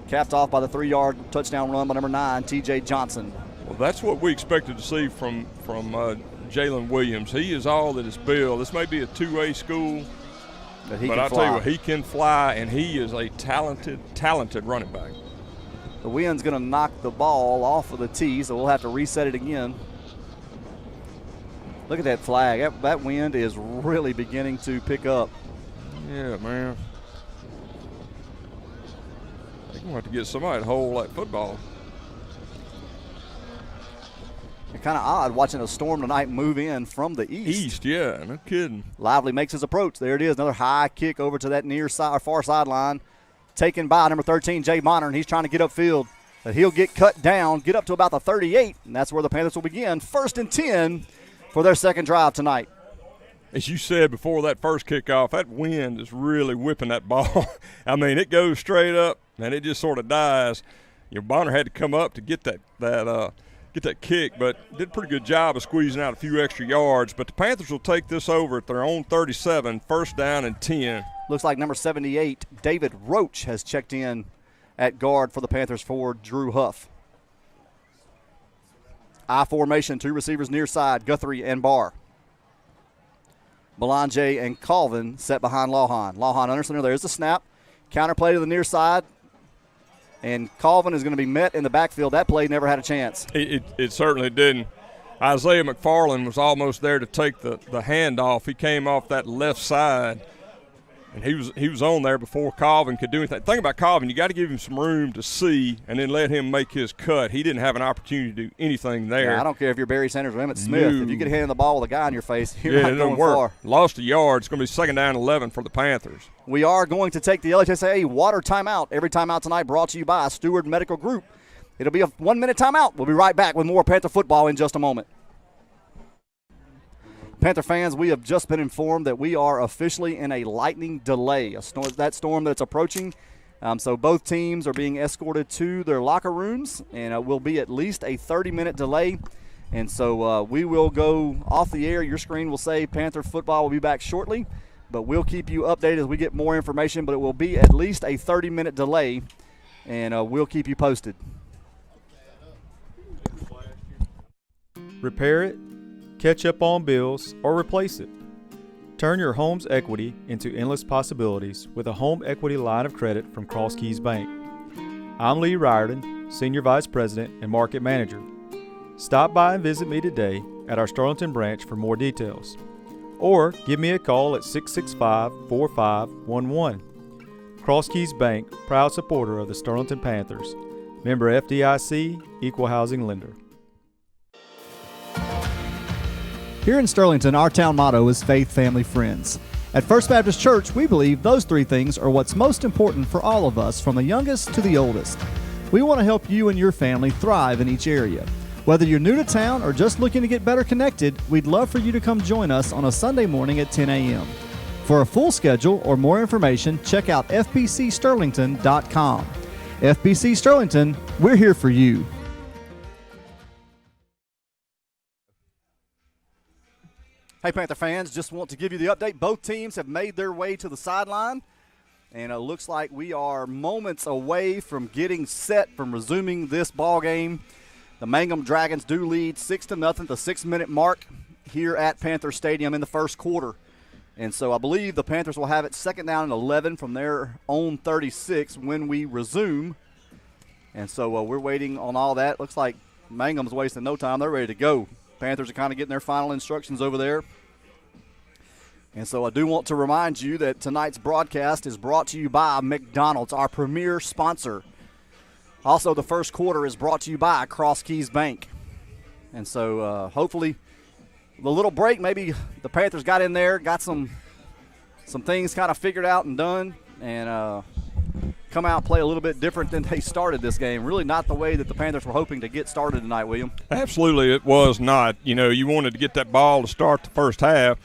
Capped off by the 3-yard touchdown run by number 9, T.J. Johnson. Well, that's what we expected to see from Jalen Williams. He is all that is billed. This may be a 2A school, but I'll tell you what, he can fly, and he is a talented running back. The wind's going to knock the ball off of the tee, so we'll have to reset it again. Look at that flag. That wind is really beginning to pick up. Yeah, man. They're going to have to get somebody to hold that football. It's kind of odd watching a storm tonight move in from the east. Yeah, no kidding. Lively makes his approach. There it is, another high kick over to that near side or far sideline. Taken by number 13, Jay Bonner, and he's trying to get upfield. But he'll get cut down, get up to about the 38, and that's where the Panthers will begin. 1st and 10 for their 2nd drive tonight. As you said before that first kickoff, that wind is really whipping that ball. I mean, it goes straight up, and it just sort of dies. Bonner had to come up to get that kick, but did a pretty good job of squeezing out a few extra yards. But the Panthers will take this over at their own 37, first down and 10. Looks like number 78, David Roach, has checked in at guard for the Panthers for Drew Huff. I formation, 2 receivers near side, Guthrie and Barr. Belanger and Colvin set behind Lawhorn. Lawhorn under center, there's the snap. Counterplay to the near side. And Colvin is going to be met in the backfield. That play never had a chance. It certainly didn't. Isaiah McFarland was almost there to take the handoff. He came off that left side, and he was on there before Colvin could do anything. The thing about Colvin, you got to give him some room to see and then let him make his cut. He didn't have an opportunity to do anything there. Yeah, I don't care if you're Barry Sanders or Emmett Smith. No. If you get handed the ball with a guy in your face, you're not going far. Lost a yard. It's going to be second down 11 for the Panthers. We are going to take the LHSAA water timeout. Every timeout tonight brought to you by Steward Medical Group. It'll be a 1-minute timeout. We'll be right back with more Panther football in just a moment. Panther fans, we have just been informed that we are officially in a lightning delay, that storm that's approaching. So both teams are being escorted to their locker rooms, and it will be at least a 30-minute delay. And so we will go off the air. Your screen will say Panther football will be back shortly, but we'll keep you updated as we get more information. But it will be at least a 30-minute delay, and we'll keep you posted. Repair it, catch up on bills, or replace it. Turn your home's equity into endless possibilities with a home equity line of credit from Cross Keys Bank. I'm Lee Riordan, Senior Vice President and Market Manager. Stop by and visit me today at our Sterlington branch for more details. Or give me a call at 665-4511. Cross Keys Bank, proud supporter of the Sterlington Panthers. Member FDIC, Equal Housing Lender. Here in Sterlington, our town motto is Faith, Family, Friends. At First Baptist Church, we believe those 3 things are what's most important for all of us, from the youngest to the oldest. We want to help you and your family thrive in each area. Whether you're new to town or just looking to get better connected, we'd love for you to come join us on a Sunday morning at 10 a.m. For a full schedule or more information, check out fbcsterlington.com. FBC Sterlington, we're here for you. Hey, Panther fans, just want to give you the update. Both teams have made their way to the sideline, and it looks like we are moments away from getting set from resuming this ball game. The Mangham Dragons do lead 6-0, the 6-minute mark here at Panther Stadium in the first quarter. And so I believe the Panthers will have it second down and 11 from their own 36 when we resume. And so we're waiting on all that. Looks like Mangham's wasting no time. They're ready to go. Panthers are kind of getting their final instructions over there. And so I do want to remind you that tonight's broadcast is brought to you by McDonald's, our premier sponsor. Also, the first quarter is brought to you by Cross Keys Bank. And so hopefully the little break, maybe the Panthers got in there, got some things kind of figured out and done, and come out and play a little bit different than they started this game. Really not the way that the Panthers were hoping to get started tonight, William. Absolutely, it was not. You know, you wanted to get that ball to start the first half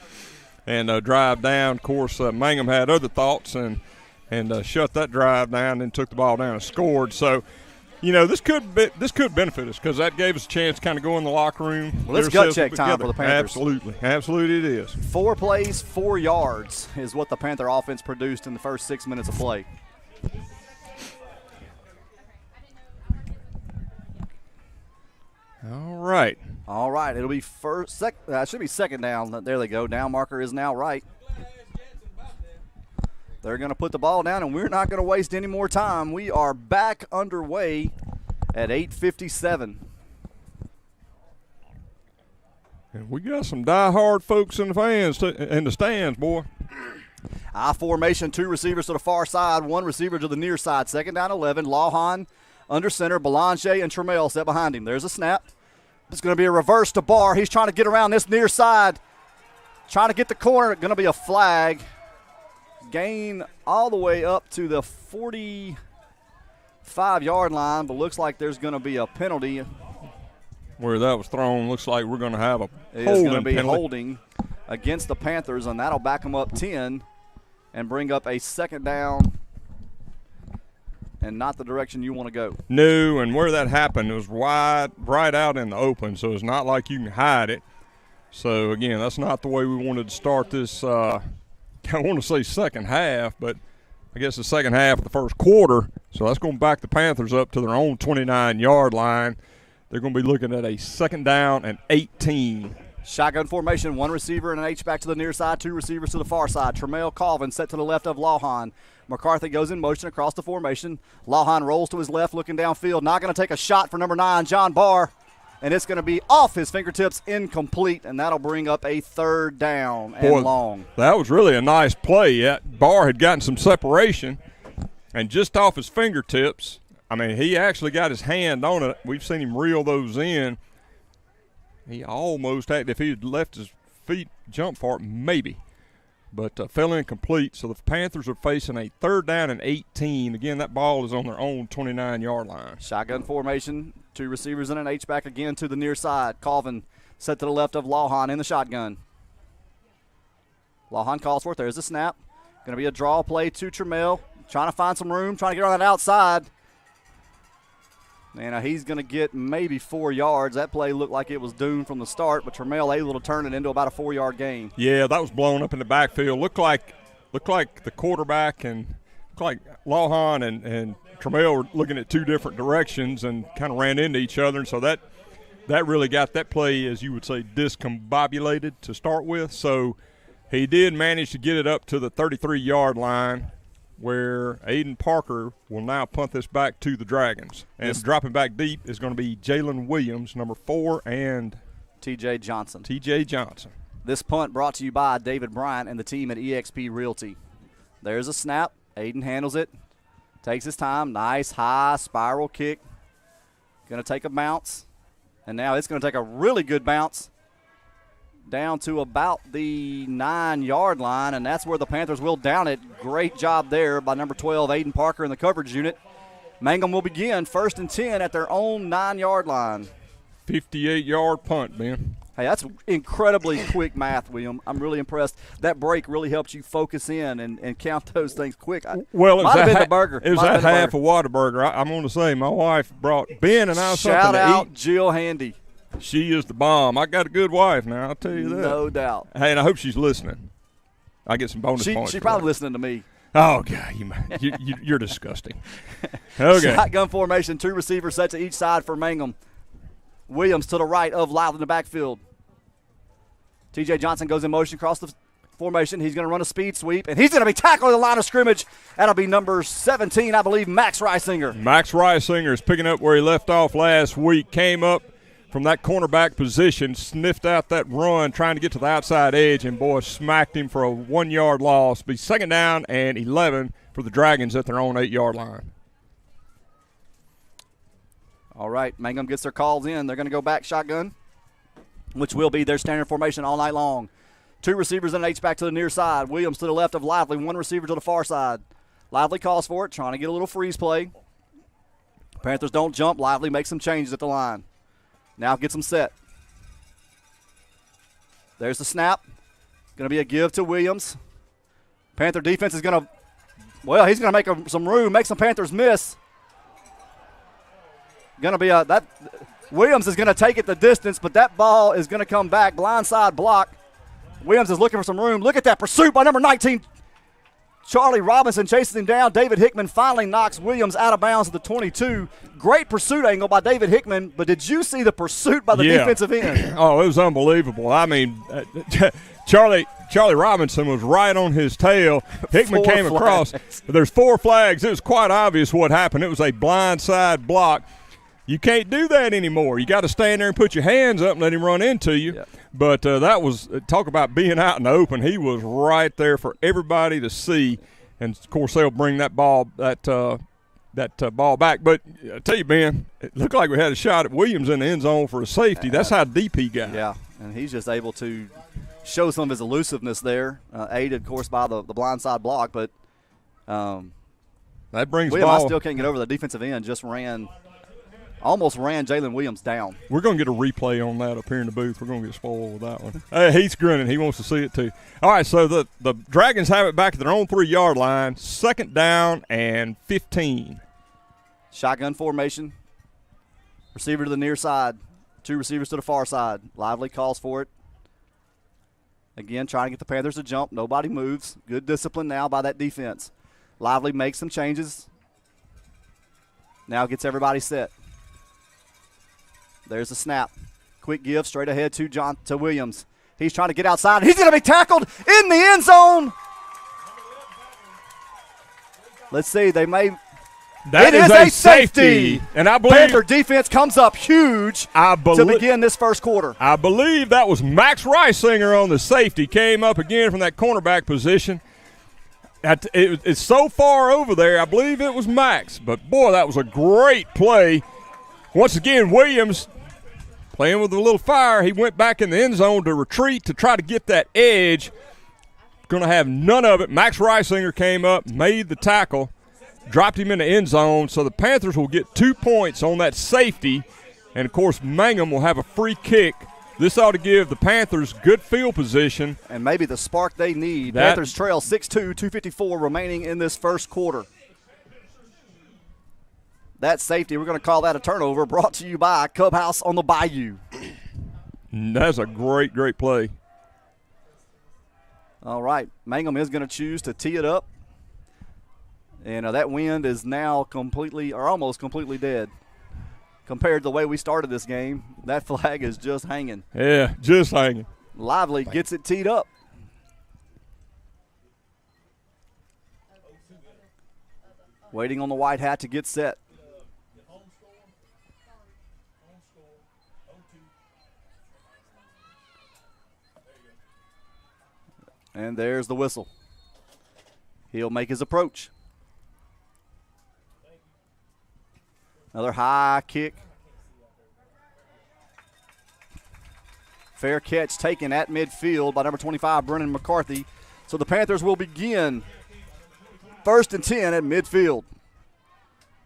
and drive down. Of course, Mangham had other thoughts and shut that drive down and took the ball down and scored. So, you know, this could benefit us because that gave us a chance to kind of go in the locker room. Well, it's gut check time for the Panthers. Absolutely it is. 4 plays, 4 yards is what the Panther offense produced in the first 6 minutes of play. All right. It'll be should be second down. There they go. Down marker is now right. They're going to put the ball down, and we're not going to waste any more time. We are back underway at 8:57. And we got some diehard folks in the stands, boy. I formation, 2 receivers to the far side, 1 receiver to the near side. Second down 11. Lawhorn under center. Belanger and Trammell set behind him. There's a snap. It's going to be a reverse to Barr. He's trying to get around this near side. Trying to get the corner. Going to be a flag. Gain all the way up to the 45-yard line, but looks like there's going to be a penalty. Where that was thrown, looks like we're going to have a It's going to be holding against the Panthers, and that'll back them up 10 and bring up a second down and not the direction you want to go. No, and where that happened, it was wide, right out in the open, so it's not like you can hide it. So, again, that's not the way we wanted to start this, I want to say second half, but I guess the second half of the first quarter. So that's going to back the Panthers up to their own 29-yard line. They're going to be looking at a 2nd down and 18. Shotgun formation, 1 receiver and an H-back to the near side, 2 receivers to the far side. Tremel Colvin set to the left of Lawhorn. McCarthy goes in motion across the formation. Lawhorn rolls to his left, looking downfield. Not going to take a shot for number 9, John Barr. And it's going to be off his fingertips, incomplete, and that'll bring up a 3rd down and long. That was really a nice play. Barr had gotten some separation, and just off his fingertips, I mean, he actually got his hand on it. We've seen him reel those in. He almost had, if he had left his feet jump for it, maybe. But fell incomplete. So the Panthers are facing a 3rd down and 18. Again, that ball is on their own 29-yard line. Shotgun formation, 2 receivers and an H-back again to the near side. Colvin set to the left of Lawhorn in the shotgun. Lawhorn calls for it. There's a snap. Going to be a draw play to Tremel. Trying to find some room, trying to get on that outside. And he's going to get maybe 4 yards. That play looked like it was doomed from the start, but Tremel able to turn it into about a 4-yard gain. Yeah, that was blown up in the backfield. Looked like the quarterback and looked like Lawhorn and Tremel were looking at 2 different directions and kind of ran into each other. And so that really got that play, as you would say, discombobulated to start with. So he did manage to get it up to the 33-yard line, where Aiden Parker will now punt this back to the Dragons. And dropping back deep is going to be Jalen Williams, number 4, and T.J. Johnson. T.J. Johnson. This punt brought to you by David Bryant and the team at eXp Realty. There's a snap. Aiden handles it. Takes his time. Nice high spiral kick. Going to take a bounce. And now it's going to take a really good bounce down to about the 9-yard line, and that's where the Panthers will down it. Great job there by number 12, Aiden Parker, in the coverage unit. Mangham will begin 1st and 10 at their own 9-yard line. 58-yard punt, Ben. Hey, that's incredibly quick math, William. I'm really impressed. That break really helps you focus in and count those things quick. Well, it might have been the burger. It was that half a Whataburger. I'm going to say my wife brought Ben and I something to eat. Shout out Jill Handy. She is the bomb. I got a good wife now, I'll tell you that. No doubt. Hey, and I hope she's listening. I get some bonus points. She's probably listening to me. Oh, God, you're disgusting. Okay. Shotgun formation, 2 receivers set to each side for Mangham. Williams to the right of Lyle in the backfield. T.J. Johnson goes in motion across the formation. He's going to run a speed sweep, and he's going to be tackled at the line of scrimmage. That'll be number 17, I believe, Max Reisinger. Max Reisinger is picking up where he left off last week. Came up from that cornerback position, sniffed out that run, trying to get to the outside edge, and, boy, smacked him for a 1-yard loss. Be 2nd down and 11 for the Dragons at their own 8-yard line. All right, Mangham gets their calls in. They're going to go back shotgun, which will be their standard formation all night long. 2 receivers and an H-back to the near side. Williams to the left of Lively, 1 receiver to the far side. Lively calls for it, trying to get a little freeze play. Panthers don't jump. Lively makes some changes at the line. Now gets them set. There's the snap. Going to be a give to Williams. Panther defense is going to, well, he's going to make some room, make some Panthers miss. Going to be Williams is going to take it the distance, but that ball is going to come back. Blindside block. Williams is looking for some room. Look at that pursuit by number 19. Charlie Robinson chases him down. David Hickman finally knocks Williams out of bounds at the 22. Great pursuit angle by David Hickman, but did you see the pursuit by the defensive end? Oh, it was unbelievable. I mean, Charlie Robinson was right on his tail. Hickman came across. There's 4 flags. It was quite obvious what happened. It was a blindside block. You can't do that anymore. You got to stand there and put your hands up and let him run into you. Yep. But that was talk about being out in the open. He was right there for everybody to see, and of course they'll bring that ball ball back. But I tell you, Ben, it looked like we had a shot at Williams in the end zone for a safety. That's how deep he got. Yeah, and he's just able to show some of his elusiveness there, aided, of course, by the blindside block. But that brings Williams, ball. I still can't get over the defensive end. Almost ran Jalen Williams down. We're going to get a replay on that up here in the booth. We're going to get spoiled with that one. Hey, he's grinning. He wants to see it too. All right, so the Dragons have it back at their own 3-yard line, 2nd down and 15. Shotgun formation. Receiver to the near side. 2 receivers to the far side. Lively calls for it. Again, trying to get the Panthers to jump. Nobody moves. Good discipline now by that defense. Lively makes some changes. Now gets everybody set. There's the snap. Quick give straight ahead to Williams. He's trying to get outside. He's going to be tackled in the end zone. Let's see. They may. That is a safety. And I believe Panther defense comes up huge to begin this first quarter. I believe that was Max Reisinger on the safety. Came up again from that cornerback position. It's so far over there. I believe it was Max. But, boy, that was a great play. Once again, Williams playing with a little fire. He went back in the end zone to retreat to try to get that edge. Going to have none of it. Max Reisinger came up, made the tackle, dropped him in the end zone. So the Panthers will get 2 points on that safety. And, of course, Mangham will have a free kick. This ought to give the Panthers good field position. And maybe the spark they need. Panthers trail 6-2, 2:54 remaining in this first quarter. That safety, we're going to call that a turnover, brought to you by Cub House on the Bayou. That's a great, great play. All right, Mangham is going to choose to tee it up. And that wind is now completely or almost completely dead. Compared to the way we started this game, that flag is just hanging. Yeah, just hanging. Lively gets it teed up. Waiting on the white hat to get set. And there's the whistle. He'll make his approach. Another high kick. Fair catch taken at midfield by number 25, Brennan McCarthy. So the Panthers will begin 1st and 10 at midfield.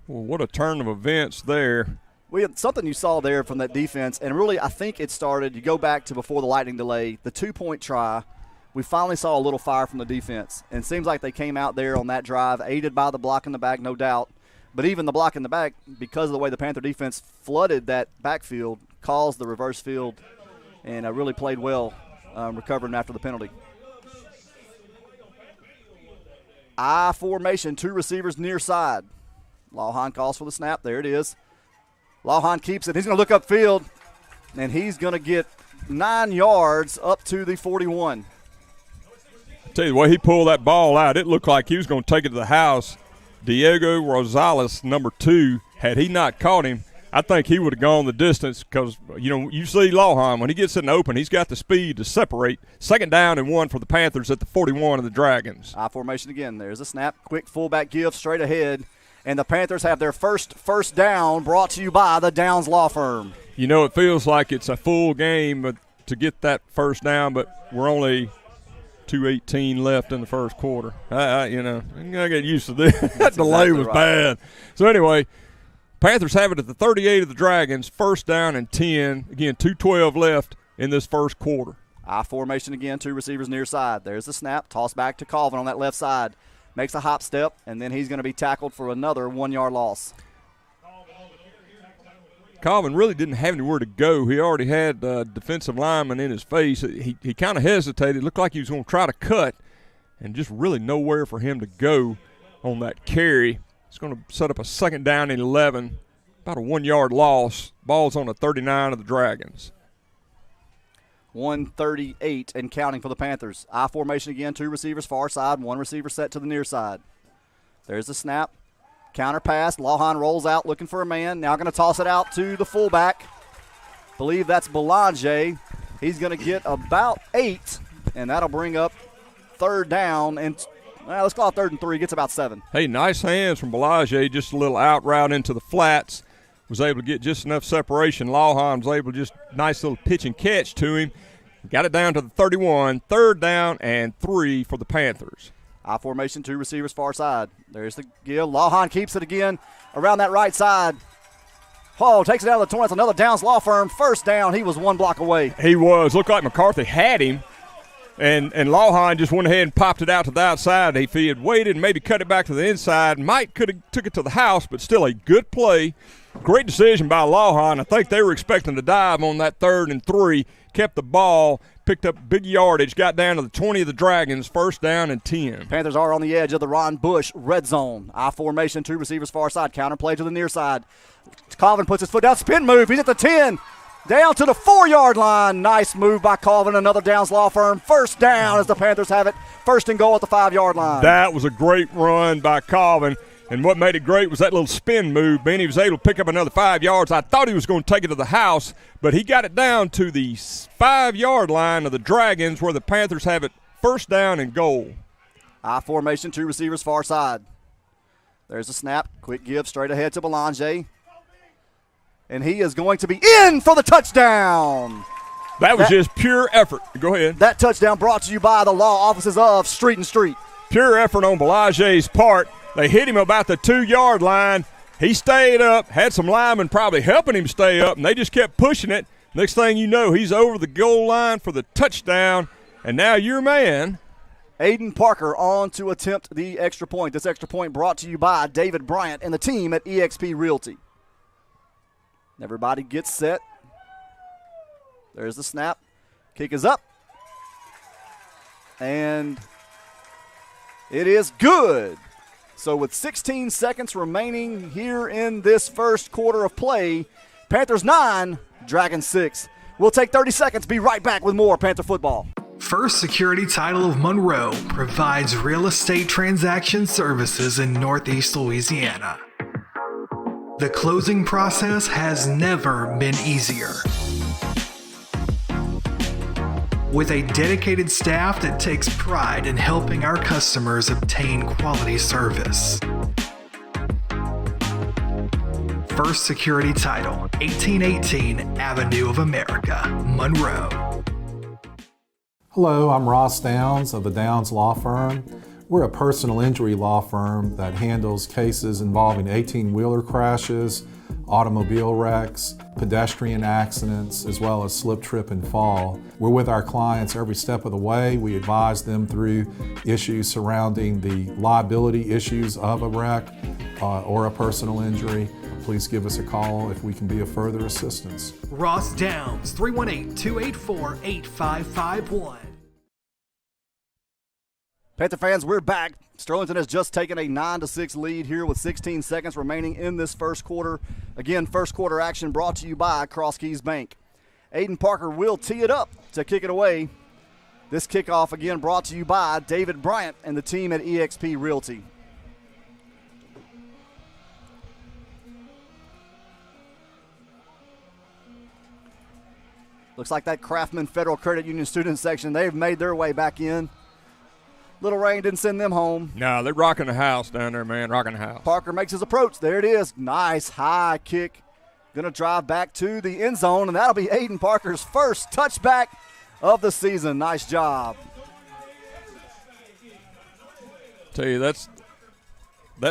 Well, what a turn of events there. We had something you saw there from that defense, and really I think it started, you go back to before the lightning delay, the 2-point try. We finally saw a little fire from the defense, and it seems like they came out there on that drive, aided by the block in the back, no doubt. But even the block in the back, because of the way the Panther defense flooded that backfield, caused the reverse field, and really played well recovering after the penalty. I formation, 2 receivers near side. Lawhorn calls for the snap. There it is. Lawhorn keeps it. He's going to look upfield, and he's going to get 9 yards up to the 41. I tell you the way he pulled that ball out, it looked like he was going to take it to the house. Diego Rosales, number 2, had he not caught him, I think he would have gone the distance because, you see Lawhorn, when he gets in the open, he's got the speed to separate. 2nd down and 1 for the Panthers at the 41 of the Dragons. I formation again. There's a snap. Quick fullback give straight ahead. And the Panthers have their first down brought to you by the Downs Law Firm. It feels like it's a full game but to get that first down, but we're only 2:18 left in the first quarter. I get used to this. That delay was bad. So anyway, Panthers have it at the 38 of the Dragons, 1st down and 10. Again, 2:12 left in this first quarter. I formation again, 2 receivers near side. There's the snap. Toss back to Colvin on that left side. Makes a hop step, and then he's going to be tackled for another 1-yard loss. Colvin really didn't have anywhere to go. He already had defensive lineman in his face. He kind of hesitated. Looked like he was going to try to cut, and just really nowhere for him to go on that carry. It's going to set up a 2nd down and 11, about a 1-yard loss. Ball's on the 39 of the Dragons. 1:38 and counting for the Panthers. I formation again, 2 receivers far side, 1 receiver set to the near side. There's the snap. Counter pass. Lawhorn rolls out looking for a man. Now going to toss it out to the fullback. Believe that's Belanger. He's going to get about 8, and that'll bring up 3rd down. And let's call it 3rd and 3. Gets about 7. Hey, nice hands from Belanger. Just a little out route into the flats. Was able to get just enough separation. Lawhorn was able to just nice little pitch and catch to him. Got it down to the 31. 3rd down and 3 for the Panthers. I formation, 2 receivers far side. There's the give. Lawhorn keeps it again around that right side. Oh, takes it out of the 20. It's another Downs Law Firm. 1st down. He was 1 block away. He was. Looked like McCarthy had him. And Lawhorn just went ahead and popped it out to the outside. If he had waited and maybe cut it back to the inside, Mike could have took it to the house, but still a good play. Great decision by Lawhorn. I think they were expecting to dive on that 3rd and 3. Kept the ball, picked up big yardage, got down to the 20 of the Dragons, 1st down and 10. Panthers are on the edge of the Ron Bush red zone. I formation, 2 receivers far side. Counter play to the near side. Colvin puts his foot down, spin move. He's at the 10. Down to the 4-yard line. Nice move by Colvin. Another Downs Law Firm. 1st down as the Panthers have it. 1st and goal at the 5-yard line. That was a great run by Colvin. And what made it great was that little spin move. Benny was able to pick up another 5 yards. I thought he was going to take it to the house, but he got it down to the 5-yard line of the Dragons where the Panthers have it 1st down and goal. I formation, 2 receivers far side. There's a snap. Quick give straight ahead to Belanger. And he is going to be in for the touchdown. That was just pure effort. Go ahead. That touchdown brought to you by the law offices of Street and Street. Pure effort on Belanger's part. They hit him about the 2-yard line. He stayed up, had some linemen probably helping him stay up, and they just kept pushing it. Next thing you know, he's over the goal line for the touchdown, and now your man. Aiden Parker on to attempt the extra point. This extra point brought to you by David Bryant and the team at eXp Realty. Everybody gets set. There's the snap. Kick is up. And it is good. So with 16 seconds remaining here in this first quarter of play, Panthers 9, Dragons 6. We'll take 30 seconds, be right back with more Panther football. First Security Title of Monroe provides real estate transaction services in Northeast Louisiana. The closing process has never been easier. With a dedicated staff that takes pride in helping our customers obtain quality service. First Security Title, 1818 Avenue of America, Monroe. Hello, I'm Ross Downs of the Downs Law Firm. We're a personal injury law firm that handles cases involving 18-wheeler crashes, automobile wrecks, pedestrian accidents, as well as slip, trip, and fall. We're with our clients every step of the way. We advise them through issues surrounding the liability issues of a wreck or a personal injury. Please give us a call if we can be of further assistance. Ross Downs, 318-284-8551. Panther fans, we're back. Sterlington has just taken a 9-6 lead here with 16 seconds remaining in this first quarter. Again, first quarter action brought to you by Cross Keys Bank. Aiden Parker will tee it up to kick it away. This kickoff again brought to you by David Bryant and the team at eXp Realty. Looks like that Kraftman Federal Credit Union student section, they've made their way back in. Little rain didn't send them home. No, they're rocking the house down there, man, rocking the house. Parker makes his approach. There it is. Nice high kick. Going to drive back to the end zone, and that'll be Aiden Parker's first touchback of the season. Nice job. Tell you, that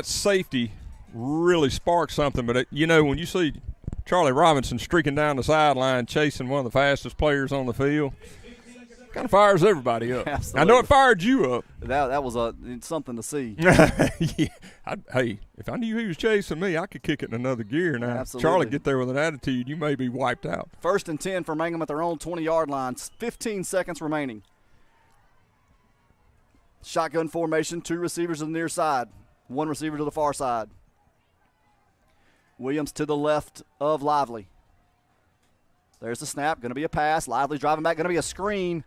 safety really sparked something. But, you know, when you see Charlie Robinson streaking down the sideline chasing one of the fastest players on the field, kind of fires everybody up. Absolutely. I know it fired you up. That was something to see. Yeah. Hey, if I knew he was chasing me, I could kick it in another gear. Now, Absolutely. Charlie get there with an attitude, you may be wiped out. 1st and 10 for Mangham at their own 20-yard line. 15 seconds remaining. Shotgun formation, 2 receivers to the near side, 1 receiver to the far side. Williams to the left of Lively. There's the snap, going to be a pass. Lively's driving back, going to be a screen.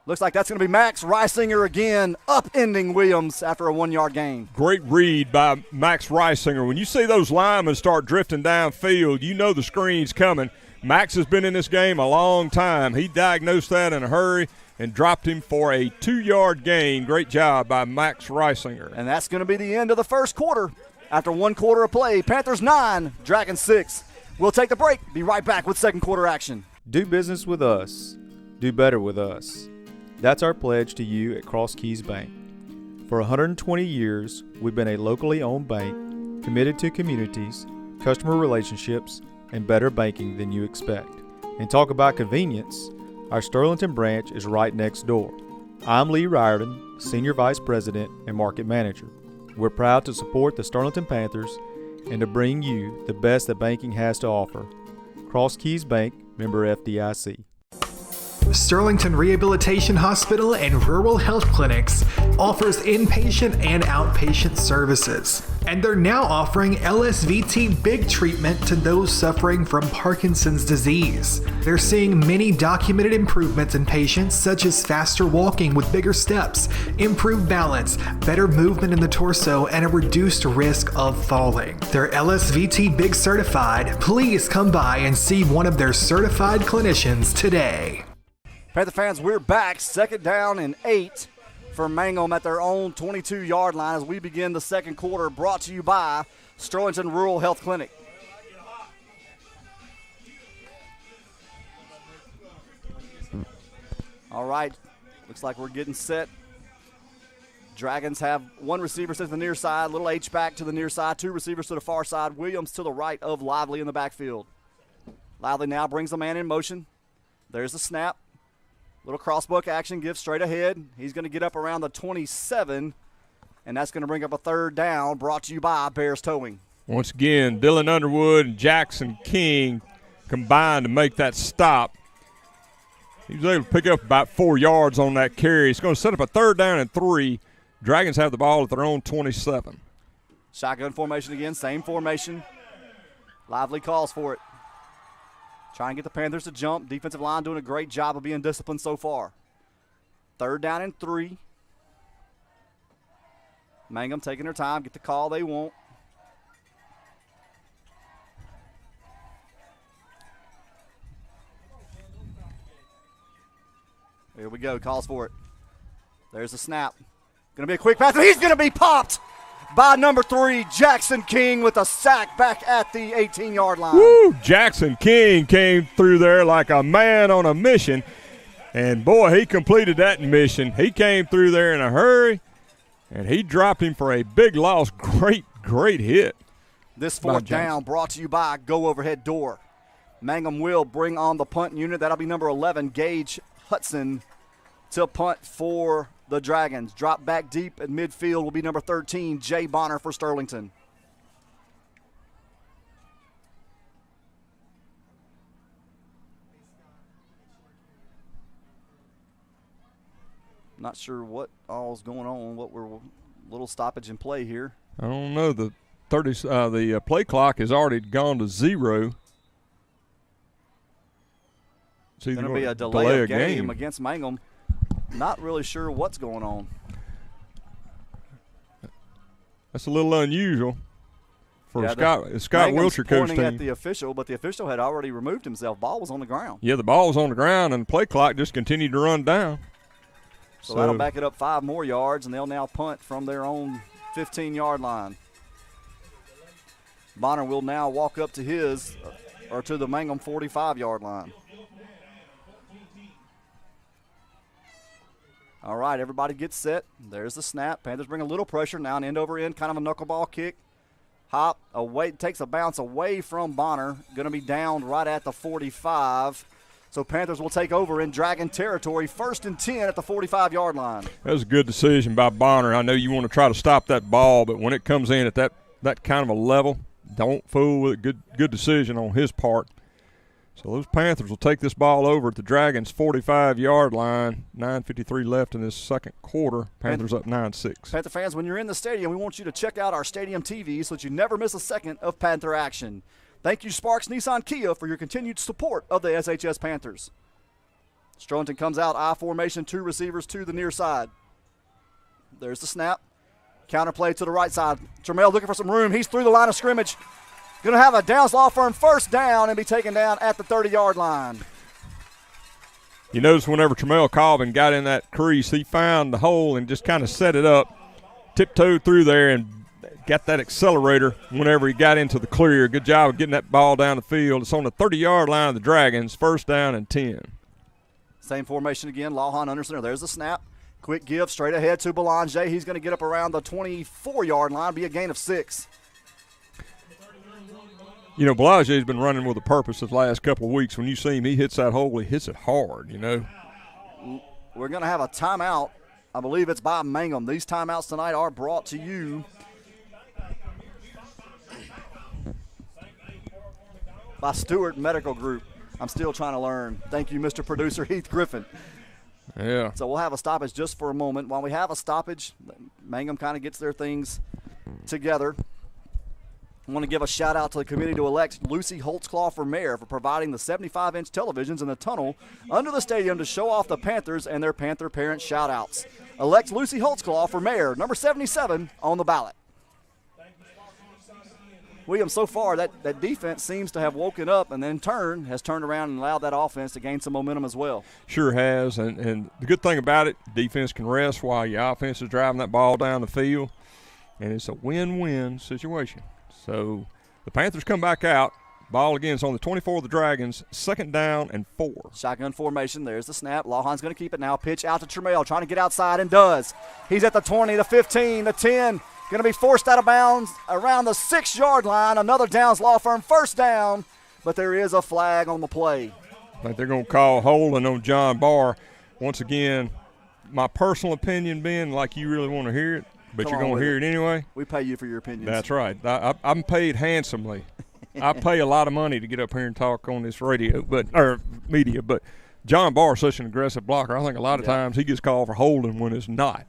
Looks like that's going to be Max Reisinger again, upending Williams after a 1-yard gain. Great read by Max Reisinger. When you see those linemen start drifting downfield, you know the screen's coming. Max has been in this game a long time. He diagnosed that in a hurry and dropped him for a 2-yard gain. Great job by Max Reisinger. And that's going to be the end of the first quarter. After 1 quarter of play, Panthers 9, Dragons 6. We'll take a break. Be right back with second quarter action. Do business with us. Do better with us. That's our pledge to you at Cross Keys Bank. For 120 years, we've been a locally owned bank committed to communities, customer relationships, and better banking than you expect. And talk about convenience. Our Sterlington branch is right next door. I'm Lee Riordan, Senior Vice President and Market Manager. We're proud to support the Sterlington Panthers and to bring you the best that banking has to offer. Cross Keys Bank, member FDIC. Sterlington Rehabilitation Hospital and Rural Health Clinics offers inpatient and outpatient services. And they're now offering LSVT big treatment to those suffering from Parkinson's disease. They're seeing many documented improvements in patients, such as faster walking with bigger steps, improved balance, better movement in the torso, and a reduced risk of falling. They're LSVT big certified. Please come by and see one of their certified clinicians today. Panther fans, we're back. 2nd down and 8 for Mangham at their own 22-yard line as we begin the second quarter, brought to you by Sterlington Rural Health Clinic. All right, looks like we're getting set. Dragons have one receiver to the near side, little H back to the near side, 2 receivers to the far side, Williams to the right of Lively in the backfield. Lively now brings the man in motion. There's the snap. Little crossbuck action, gives straight ahead. He's going to get up around the 27, and that's going to bring up a 3rd down, brought to you by Bears Towing. Once again, Dylan Underwood and Jackson King combined to make that stop. He was able to pick up about 4 yards on that carry. It's going to set up a 3rd down and 3. Dragons have the ball at their own 27. Shotgun formation again, same formation. Lively calls for it. Trying to get the Panthers to jump. Defensive line doing a great job of being disciplined so far. 3rd down and 3. Mangham taking their time, get the call they want. Here we go, calls for it. There's the snap. Going to be a quick pass, and he's going to be popped by number 3, Jackson King, with a sack back at the 18-yard line. Woo! Jackson King came through there like a man on a mission, and boy, he completed that mission. He came through there in a hurry, and he dropped him for a big loss. Great hit. This 4th down brought to you by Go Overhead Door. Mangham will bring on the punt unit. That'll be number 11, Gage Hudson, to punt for the Dragons. Drop back deep at midfield will be number 13, Jay Bonner for Sterlington. Not sure what all's going on, what we're a little stoppage in play here. I don't know. The play clock has already gone to 0. It's going to be a delay of game against Mangham. Not really sure what's going on. That's a little unusual for Scott Mangham's Wiltshire coach pointing team. at the official, but the official had already removed himself. Ball was on the ground. Yeah, the ball was on the ground, and the play clock just continued to run down. So that'll back it up 5 more yards, and they'll now punt from their own 15-yard line. Bonner will now walk up to to the Mangham 45-yard line. All right, everybody gets set. There's the snap. Panthers bring a little pressure now, an end over end, kind of a knuckleball kick. Hop away, takes a bounce away from Bonner. Going to be down right at the 45. So Panthers will take over in Dragon territory, 1st and 10 at the 45-yard line. That was a good decision by Bonner. I know you want to try to stop that ball, but when it comes in at that kind of a level, don't fool with it. Good decision on his part. So those Panthers will take this ball over at the Dragons' 45-yard line. 9:53 left in this second quarter. Panthers up 9-6. Panther fans, when you're in the stadium, we want you to check out our stadium TV so that you never miss a second of Panther action. Thank you, Sparks Nissan Kia, for your continued support of the SHS Panthers. Sterlington comes out, I formation, 2 receivers to the near side. There's the snap. Counterplay to the right side. Trammell looking for some room. He's through the line of scrimmage. Going to have a Downs Lawhorn 1st down and be taken down at the 30-yard line. You notice whenever Trammell Colvin got in that crease, he found the hole and just kind of set it up, tiptoed through there, and got that accelerator whenever he got into the clear. Good job of getting that ball down the field. It's on the 30-yard line of the Dragons, 1st down and 10. Same formation again, Lawhorn under center. There's the snap. Quick give straight ahead to Belanger. He's going to get up around the 24-yard line, be a gain of 6. You know, Bellagier's been running with a purpose the last couple of weeks. When you see him, he hits that hole, he hits it hard, you know. We're going to have a timeout. I believe it's by Mangham. These timeouts tonight are brought to you by Steward Medical Group. I'm still trying to learn. Thank you, Mr. Producer Heath Griffin. Yeah. So we'll have a stoppage just for a moment. While we have a stoppage, Mangham kind of gets their things together. I want to give a shout out to the committee to elect Lucy Holtzclaw for mayor for providing the 75-inch televisions in the tunnel under the stadium to show off the Panthers and their Panther parent shout outs. Elect Lucy Holtzclaw for mayor, number 77 on the ballot. William, so far that defense seems to have woken up and then has turned around and allowed that offense to gain some momentum as well. Sure has, and the good thing about it, defense can rest while your offense is driving that ball down the field, and it's a win-win situation. So the Panthers come back out. Ball again is on the 24 of the Dragons, 2nd down and 4. Shotgun formation. There's the snap. Lawhorn's going to keep it now. Pitch out to Tramiel, trying to get outside, and does. He's at the 20, the 15, the 10. Going to be forced out of bounds around the 6-yard line. Another Downs Law Firm first down, but there is a flag on the play. I think they're going to call holding on John Barr. Once again, my personal opinion being like you really want to hear it, but you're going to hear it anyway. We pay you for your opinions. That's right. I'm paid handsomely. I pay a lot of money to get up here and talk on this radio, or media. But John Barr is such an aggressive blocker. I think a lot of times he gets called for holding when it's not.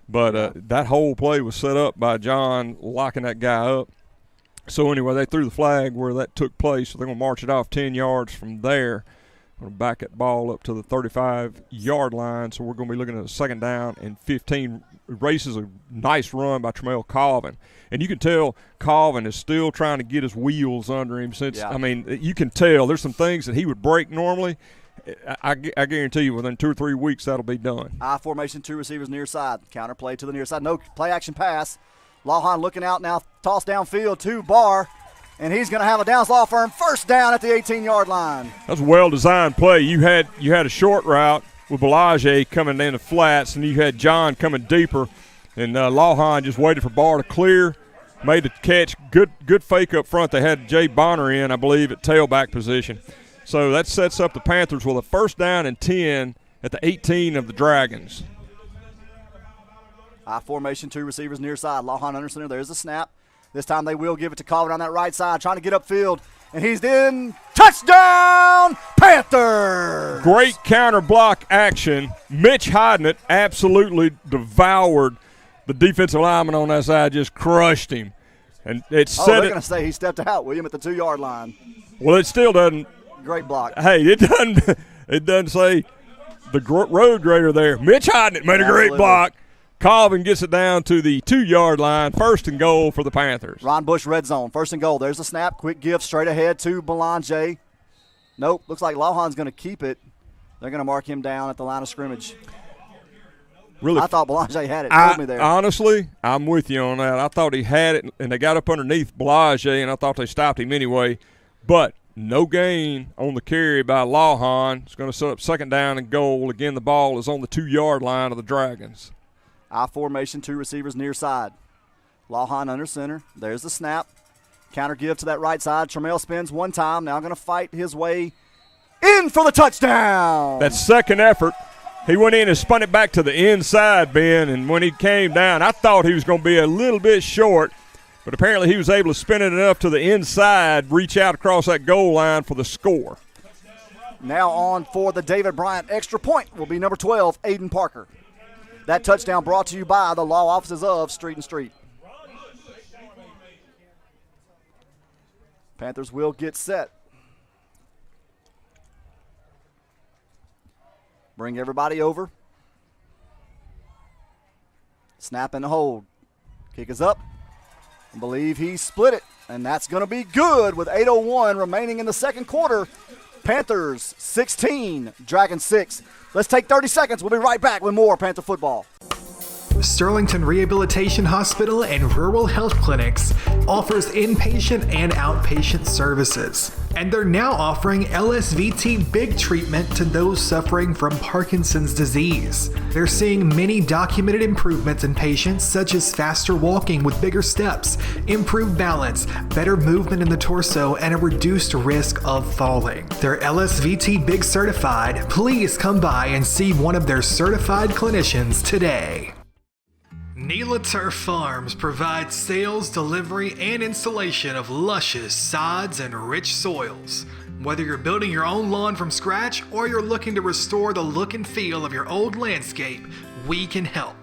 But that whole play was set up by John locking that guy up. So anyway, they threw the flag where that took place. So they're going to march it off 10 yards from there. Going to back that ball up to the 35-yard line. So we're going to be looking at a 2nd down and 15. Races a nice run by Tramiel Colvin. And you can tell Colvin is still trying to get his wheels under him. I mean, you can tell there's some things that he would break normally. I guarantee you within 2 or 3 weeks that'll be done. I formation, 2 receivers near side. Counter play to the near side. No play action pass. Lawhorn looking out now. Toss downfield to Barr. And he's going to have a Downs Law Firm first down at the 18-yard line. That's a well-designed play. You had a short route with Bellagio coming in the flats, and you had John coming deeper. And Lawhorn just waited for Barr to clear, made the catch. Good fake up front. They had Jay Bonner in, I believe, at tailback position. So that sets up the Panthers with a 1st down and 10 at the 18 of the Dragons. I formation, 2 receivers near side. Lawhorn under center. There's the snap. This time they will give it to Colvin on that right side, trying to get upfield. And he's in. Touchdown, Panthers! Great counter block action. Mitch Hodnett absolutely devoured the defensive lineman on that side, just crushed him. And they're going to say he stepped out, William, at the 2-yard line. Well, it still doesn't. Great block. Hey, it doesn't say the road grader there. Mitch Hodnett made a great block. Colvin gets it down to the 2-yard line, 1st and goal for the Panthers. Ron Bush red zone, 1st and goal. There's the snap, quick give straight ahead to Belanger. Nope, looks like Lawhorn's going to keep it. They're going to mark him down at the line of scrimmage. Really, I thought Belanger had it. Told me there. Honestly, I'm with you on that. I thought he had it, and they got up underneath Belanger, and I thought they stopped him anyway. But no gain on the carry by Lawhorn. It's going to set up 2nd down and goal. Again, the ball is on the 2-yard line of the Dragons. I formation, 2 receivers near side. Lawhorn under center. There's the snap. Counter give to that right side. Tramiel spins one time. Now going to fight his way in for the touchdown. That second effort, he went in and spun it back to the inside, Ben, and when he came down, I thought he was going to be a little bit short, but apparently he was able to spin it enough to the inside, reach out across that goal line for the score. Now on for the David Bryant extra point will be number 12, Aiden Parker. That touchdown brought to you by the law offices of Street and Street. Panthers will get set. Bring everybody over. Snap and hold. Kick is up. I believe he split it, and that's going to be good with 8:01 remaining in the 2nd quarter. Panthers 16, Dragons 6. Let's take 30 seconds. We'll be right back with more Panther football. Sterlington Rehabilitation Hospital and Rural Health Clinics offers inpatient and outpatient services. And they're now offering LSVT big treatment to those suffering from Parkinson's disease. They're seeing many documented improvements in patients, such as faster walking with bigger steps, improved balance, better movement in the torso, and a reduced risk of falling. They're LSVT big certified. Please come by and see one of their certified clinicians today. NELA Turf Farms provides sales, delivery, and installation of luscious sods and rich soils. Whether you're building your own lawn from scratch or you're looking to restore the look and feel of your old landscape, we can help.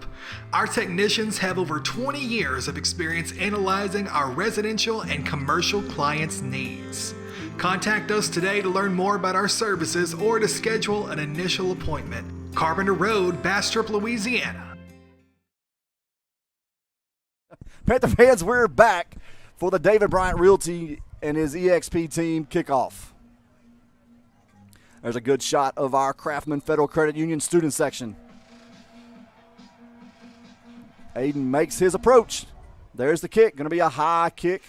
Our technicians have over 20 years of experience analyzing our residential and commercial clients' needs. Contact us today to learn more about our services or to schedule an initial appointment. Carpenter Road, Bastrop, Louisiana. Panther fans, we're back for the David Bryant Realty and his EXP team kickoff. There's a good shot of our Kraftman Federal Credit Union student section. Aiden makes his approach. There's the kick. Going to be a high kick.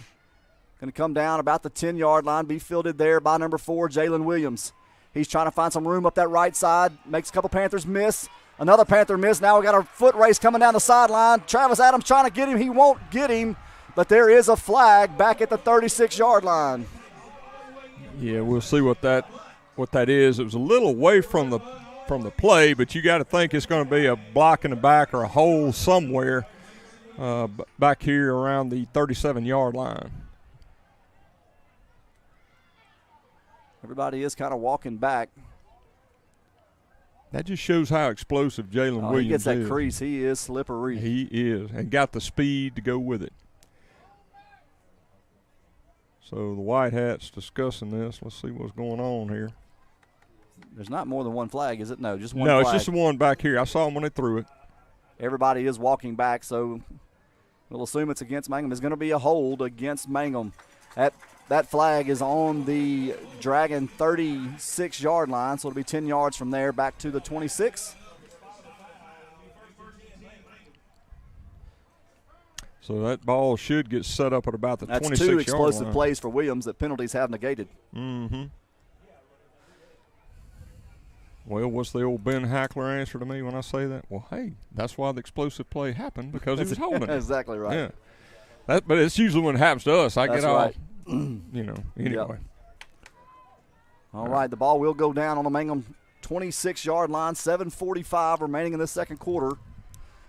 Going to come down about the 10-yard line. Be fielded there by number 4, Jalen Williams. He's trying to find some room up that right side. Makes a couple Panthers miss. Another Panther miss. Now we got a foot race coming down the sideline. Travis Adams trying to get him. He won't get him, but there is a flag back at the 36-yard line. Yeah, we'll see what that is. It was a little away from the play, but you got to think it's going to be a block in the back or a hole somewhere back here around the 37-yard line. Everybody is kind of walking back. That just shows how explosive Jalen Williams is. He gets that crease. He is slippery. He is, and got the speed to go with it. So the White Hats discussing this. Let's see what's going on here. There's not more than one flag, is it? No, just one flag. No, it's just the one back here. I saw him when they threw it. Everybody is walking back, so we'll assume it's against Mangham. It's going to be a hold against Mangham. That flag is on the Dragon 36-yard line, so it'll be 10 yards from there back to the 26. So that ball should get set up at about the 26-yard line. That's two explosive plays for Williams that penalties have negated. Mm-hmm. Well, what's the old Ben Hackler answer to me when I say that? Well, hey, that's why the explosive play happened, because he was holding it. Exactly right. Yeah. But it's usually when it happens to us. I That's get all, right. Anyway. Yep. All right, the ball will go down on the Mangham 26-yard line. 7:45 remaining in the second quarter.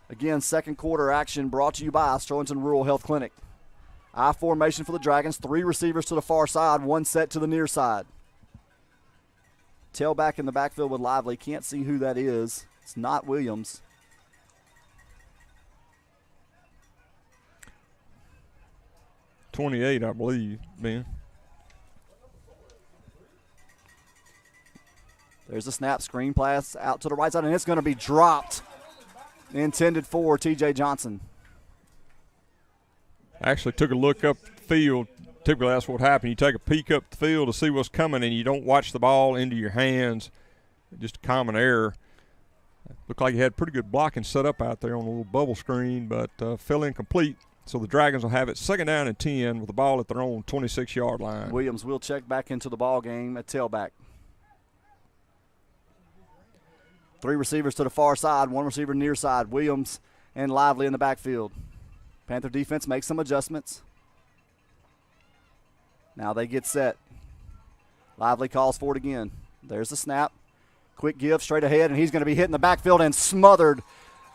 Again, second quarter action brought to you by Sterlington Rural Health Clinic. I formation for the Dragons. 3 receivers to the far side, 1 set to the near side. Tailback in the backfield with Lively. Can't see who that is. It's not Williams. .28, I believe, Ben. There's a snap, screen pass out to the right side, and it's going to be dropped. Intended for T.J. Johnson. Actually took a look up the field. Typically that's what happens. You take a peek up the field to see what's coming, and you don't watch the ball into your hands. Just a common error. Looked like he had pretty good blocking set up out there on a little bubble screen, but fell incomplete. So the Dragons will have it 2nd down and 10 with the ball at their own 26-yard line. Williams will check back into the ball game at tailback. 3 receivers to the far side, 1 receiver near side. Williams and Lively in the backfield. Panther defense makes some adjustments. Now they get set. Lively calls for it again. There's the snap. Quick give straight ahead, and he's going to be hit in the backfield and smothered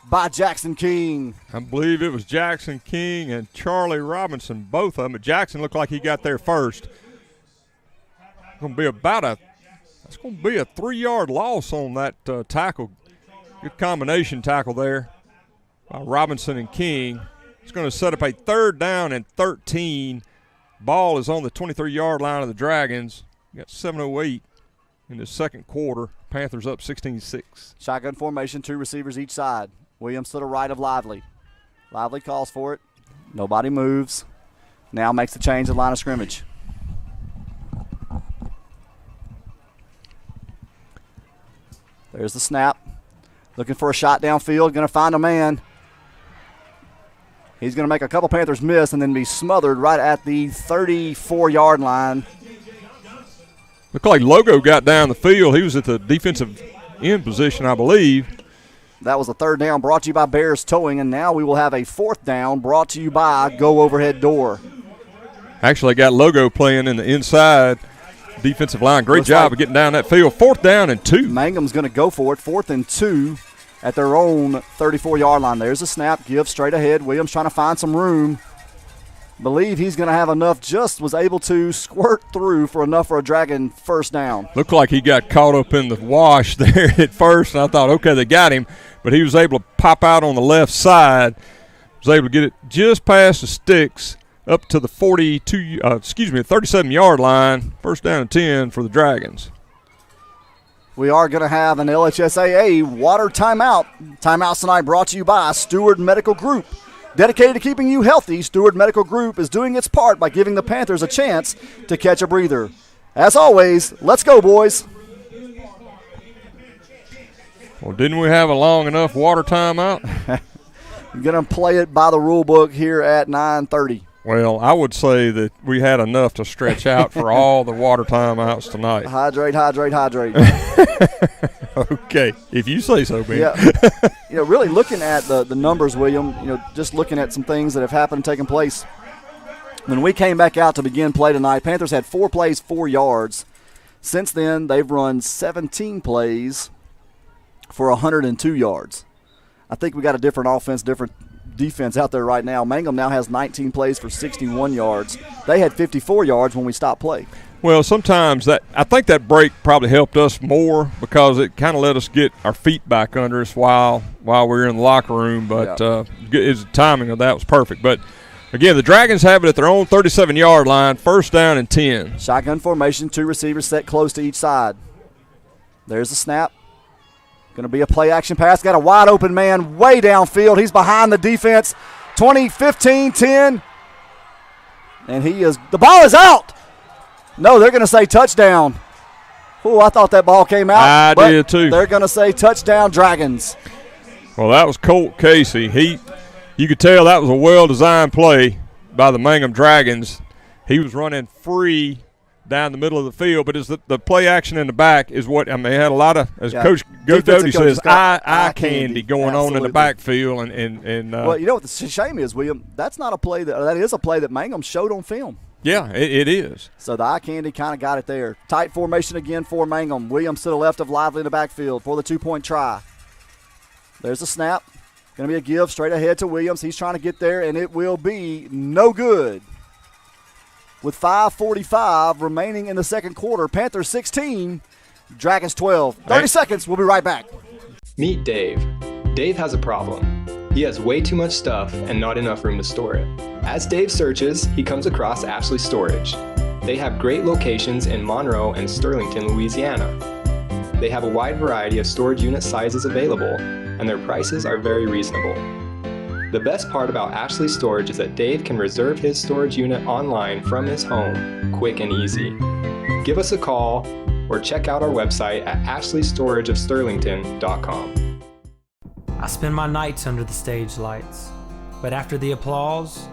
by Jackson King. I believe it was Jackson King and Charlie Robinson, both of them. But Jackson looked like he got there first. It's going to be it's going to be a 3-yard loss on that tackle. Good combination tackle there by Robinson and King. It's going to set up a 3rd down and 13. Ball is on the 23-yard line of the Dragons. You got 7:08 in the second quarter. Panthers up 16-6. Shotgun formation, 2 receivers each side. Williams to the right of Lively. Lively calls for it. Nobody moves. Now makes the change at line of scrimmage. There's the snap. Looking for a shot downfield. Going to find a man. He's going to make a couple Panthers miss and then be smothered right at the 34-yard line. Looked like Logo got down the field. He was at the defensive end position, I believe. That was a third down brought to you by Bears Towing, and now we will have a fourth down brought to you by Go Overhead Door. Actually got Logo playing in the inside defensive line. Great Looks job like of getting down that field. 4th down and 2. Mangham's going to go for it. 4th and 2 at their own 34-yard line. There's a snap. Give straight ahead. Williams trying to find some room. Believe he's going to have enough. Just was able to squirt through for enough for a Dragon first down. Looked like he got caught up in the wash there at first, and I thought, okay, they got him. But he was able to pop out on the left side. Was able to get it just past the sticks up to the 37-yard line. First down and 10 for the Dragons. We are going to have an LHSAA water timeout. Timeouts tonight brought to you by Steward Medical Group. Dedicated to keeping you healthy, Steward Medical Group is doing its part by giving the Panthers a chance to catch a breather. As always, let's go, boys. Well, didn't we have a long enough water timeout? I'm going to play it by the rule book here at 9:30. Well, I would say that we had enough to stretch out for all the water timeouts tonight. Hydrate, hydrate, hydrate. Okay, if you say so, Ben. Yeah. Really looking at the numbers, William, just looking at some things that have happened and taken place. When we came back out to begin play tonight, Panthers had 4 plays, 4 yards. Since then, they've run 17 plays for 102 yards. I think we got a different offense, different defense out there right now. Mangham now has 19 plays for 61 yards. They had 54 yards when we stopped play. Well, sometimes I think that break probably helped us more because it kind of let us get our feet back under us while we were in the locker room. But the timing of that was perfect. But again, the Dragons have it at their own 37-yard line, first down and 10. Shotgun formation, 2 receivers set close to each side. There's the snap. Going to be a play-action pass. Got a wide-open man way downfield. He's behind the defense. 20, 15, 10. And the ball is out. No, they're going to say touchdown. Oh, I thought that ball came out. I did too. They're going to say touchdown Dragons. Well, that was Colt Casey. You could tell that was a well-designed play by the Mangham Dragons. He was running free down the middle of the field, but the play action in the back is what, they had a lot of, as Coach Godody says, eye candy going on in the backfield. Well, you know what the shame is, William? That's not a play that is a play that Mangham showed on film. Yeah, it is. So the eye candy kind of got it there. Tight formation again for Mangham. Williams to the left of Lively in the backfield for the 2-point try. There's a snap. Going to be a give straight ahead to Williams. He's trying to get there, and it will be no good. With 5:45 remaining in the second quarter, Panthers 16, Dragons 12. 30 seconds. We'll be right back. Meet Dave. Dave has a problem. He has way too much stuff and not enough room to store it. As Dave searches, he comes across Ashley Storage. They have great locations in Monroe and Sterlington, Louisiana. They have a wide variety of storage unit sizes available, and their prices are very reasonable. The best part about Ashley Storage is that Dave can reserve his storage unit online from his home, quick and easy. Give us a call or check out our website at ashleystorageofsterlington.com. I spend my nights under the stage lights, but after the applause,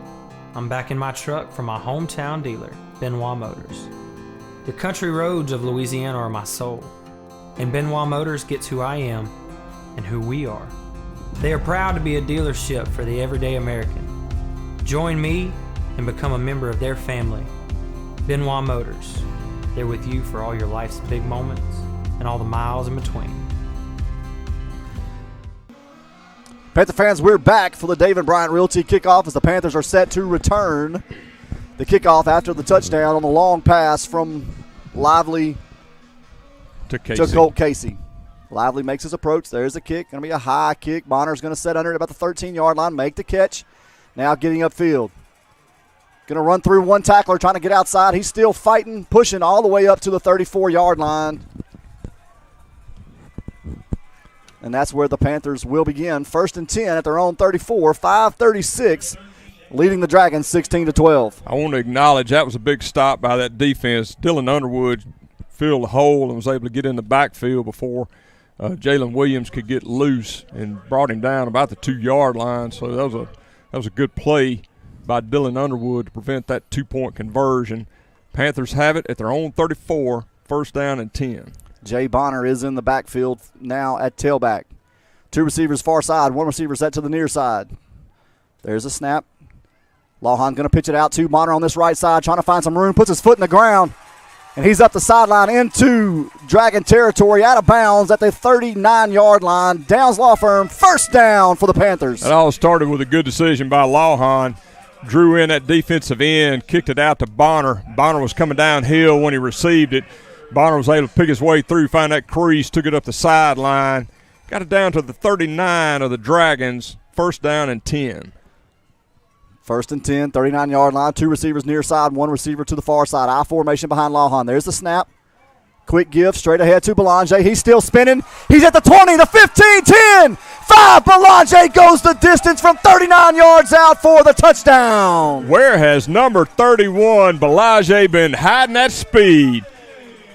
I'm back in my truck from my hometown dealer, Benoit Motors. The country roads of Louisiana are my soul, and Benoit Motors gets who I am and who we are. They are proud to be a dealership for the everyday American. Join me and become a member of their family. Benoit Motors. They're with you for all your life's big moments and all the miles in between. Panther fans, we're back for the Dave and Bryant Realty kickoff as the Panthers are set to return the kickoff after the touchdown on the long pass from Lively to Colt Casey. Lively makes his approach. There's the kick. Going to be a high kick. Bonner's going to set under it about the 13-yard line, make the catch. Now getting upfield. Going to run through one tackler trying to get outside. He's still fighting, pushing all the way up to the 34-yard line. And that's where the Panthers will begin. 1st and 10 at their own 34, 5:36, leading the Dragons 16-12. I want to acknowledge that was a big stop by that defense. Dylan Underwood filled the hole and was able to get in the backfield before Jalen Williams could get loose and brought him down about the 2-yard line. So that That was a good play by Dylan Underwood to prevent that 2-point conversion. Panthers have it at their own 34, first down and 10. Jay Bonner is in the backfield now at tailback. 2 receivers far side, 1 receiver set to the near side. There's a snap. Lawhorn going to pitch it out to Bonner on this right side, trying to find some room, puts his foot in the ground, and he's up the sideline into Dragon territory, out of bounds at the 39-yard line. Downs Law Firm, first down for the Panthers. It all started with a good decision by Lawhorn. Drew in that defensive end, kicked it out to Bonner. Bonner was coming downhill when he received it. Bonner was able to pick his way through, find that crease, took it up the sideline, got it down to the 39 of the Dragons, first down and 10. First and 10, 39-yard line, 2 receivers near side, 1 receiver to the far side. I formation behind Lawhorn. There's the snap. Quick give straight ahead to Belanger. He's still spinning. He's at the 20, the 15, 10, 5. Belanger goes the distance from 39 yards out for the touchdown. Where has number 31, Belanger, been hiding that speed?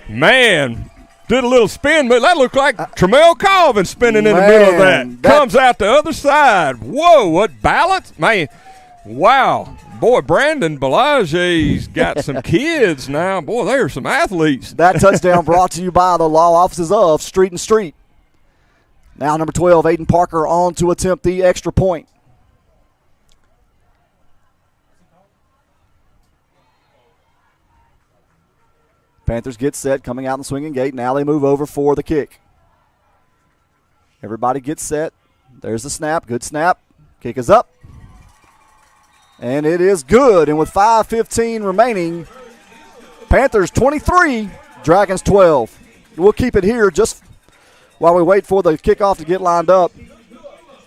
Man, did a little spin, but that looked like Tremel Colvin spinning in the middle of that. Comes out the other side. Whoa, what balance? Man, wow. Boy, Brandon Belanger's got some kids now. Boy, they are some athletes. That touchdown brought to you by the law offices of Street and Street. Now number 12, Aiden Parker, on to attempt the extra point. Panthers get set, coming out in the swinging gate. Now they move over for the kick. Everybody gets set. There's the snap. Good snap. Kick is up. And it is good. And with 5:15 remaining, Panthers 23, Dragons 12. We'll keep it here just while we wait for the kickoff to get lined up.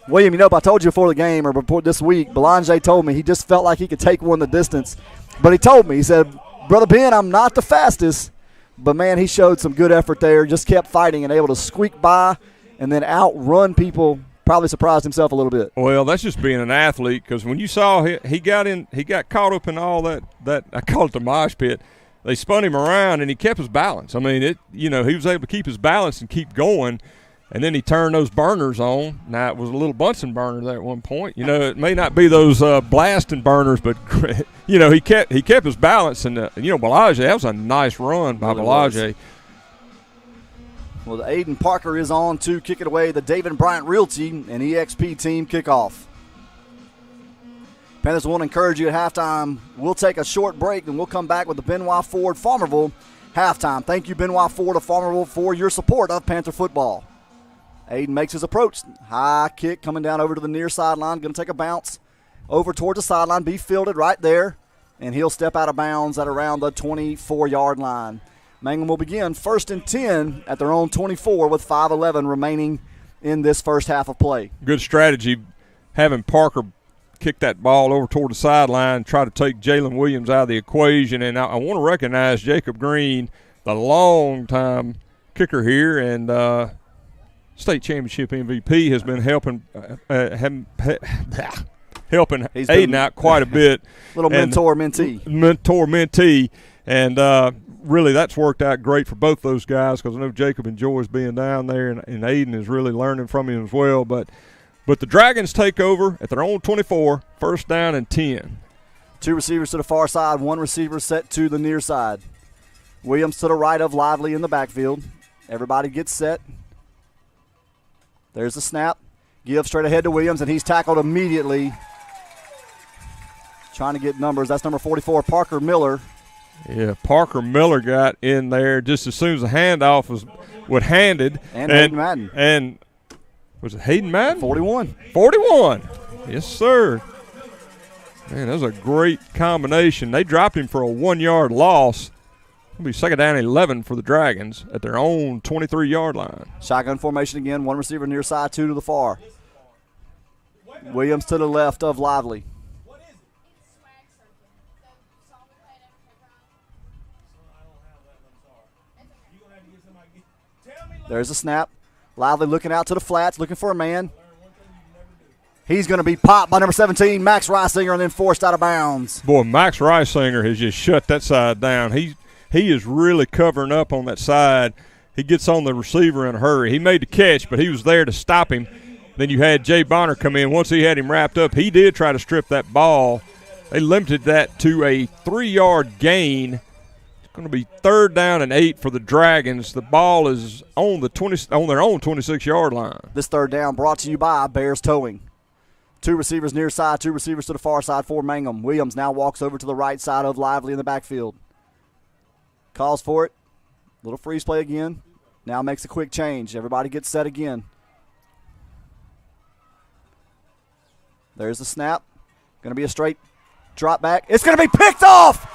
William, I told you before the game or before this week, Belanger told me he just felt like he could take one the distance. But he told me, he said, Brother Ben, I'm not the fastest. But, man, he showed some good effort there, just kept fighting and able to squeak by and then outrun people. Probably surprised himself a little bit. Well, that's just being an athlete, because when you saw he got caught up in all that I call it the mosh pit. They spun him around and he kept his balance. I mean, he was able to keep his balance and keep going, and then he turned those burners on. Now it was a little Bunsen burner there at one point. It may not be those blasting burners, but he kept his balance, and Belanger, that was a nice run by Belanger. Well, the Aiden Parker is on to kick it away. The David Bryant Realty and EXP team kickoff. Panthers want to encourage you at halftime. We'll take a short break, and we'll come back with the Benoit Ford Farmerville halftime. Thank you, Benoit Ford of Farmerville, for your support of Panther football. Aiden makes his approach. High kick coming down over to the near sideline. Going to take a bounce over towards the sideline. Be fielded right there, and he'll step out of bounds at around the 24-yard line. Mangham will begin first and 10 at their own 24 with 5:11 remaining in this first half of play. Good strategy having Parker kick that ball over toward the sideline, try to take Jalen Williams out of the equation. And I want to recognize Jacob Green, the long-time kicker here, and state championship MVP, has been helping Aiden out quite a bit. Little mentor-mentee. Mentor-mentee. And really, that's worked out great for both those guys, because I know Jacob enjoys being down there, and Aiden is really learning from him as well. But the Dragons take over at their own 24, first down and 10. 2 receivers to the far side, 1 receiver set to the near side. Williams to the right of Lively in the backfield. Everybody gets set. There's the snap. Give straight ahead to Williams, and he's tackled immediately. Trying to get numbers. That's number 44, Parker Miller. Yeah, Parker Miller got in there just as soon as the handoff was handed. And Hayden Madden. And was it Hayden Madden? 41. 41. Yes, sir. Man, that was a great combination. They dropped him for a 1-yard loss. It'll be second down 11 for the Dragons at their own 23-yard line. Shotgun formation again. 1 receiver near side, 2 to the far. Williams to the left of Lively. There's a snap. Lively looking out to the flats, looking for a man. He's going to be popped by number 17, Max Reisinger, and then forced out of bounds. Boy, Max Reisinger has just shut that side down. He is really covering up on that side. He gets on the receiver in a hurry. He made the catch, but he was there to stop him. Then you had Jay Bonner come in. Once he had him wrapped up, he did try to strip that ball. They limited that to a 3-yard gain. It's going to be 3rd down and 8 for the Dragons. The ball is on their own 26-yard line. This 3rd down brought to you by Bears Towing. 2 receivers near side, 2 receivers to the far side for Mangham. Williams now walks over to the right side of Lively in the backfield. Calls for it. Little freeze play again. Now makes a quick change. Everybody gets set again. There's the snap. Going to be a straight drop back. It's going to be picked off.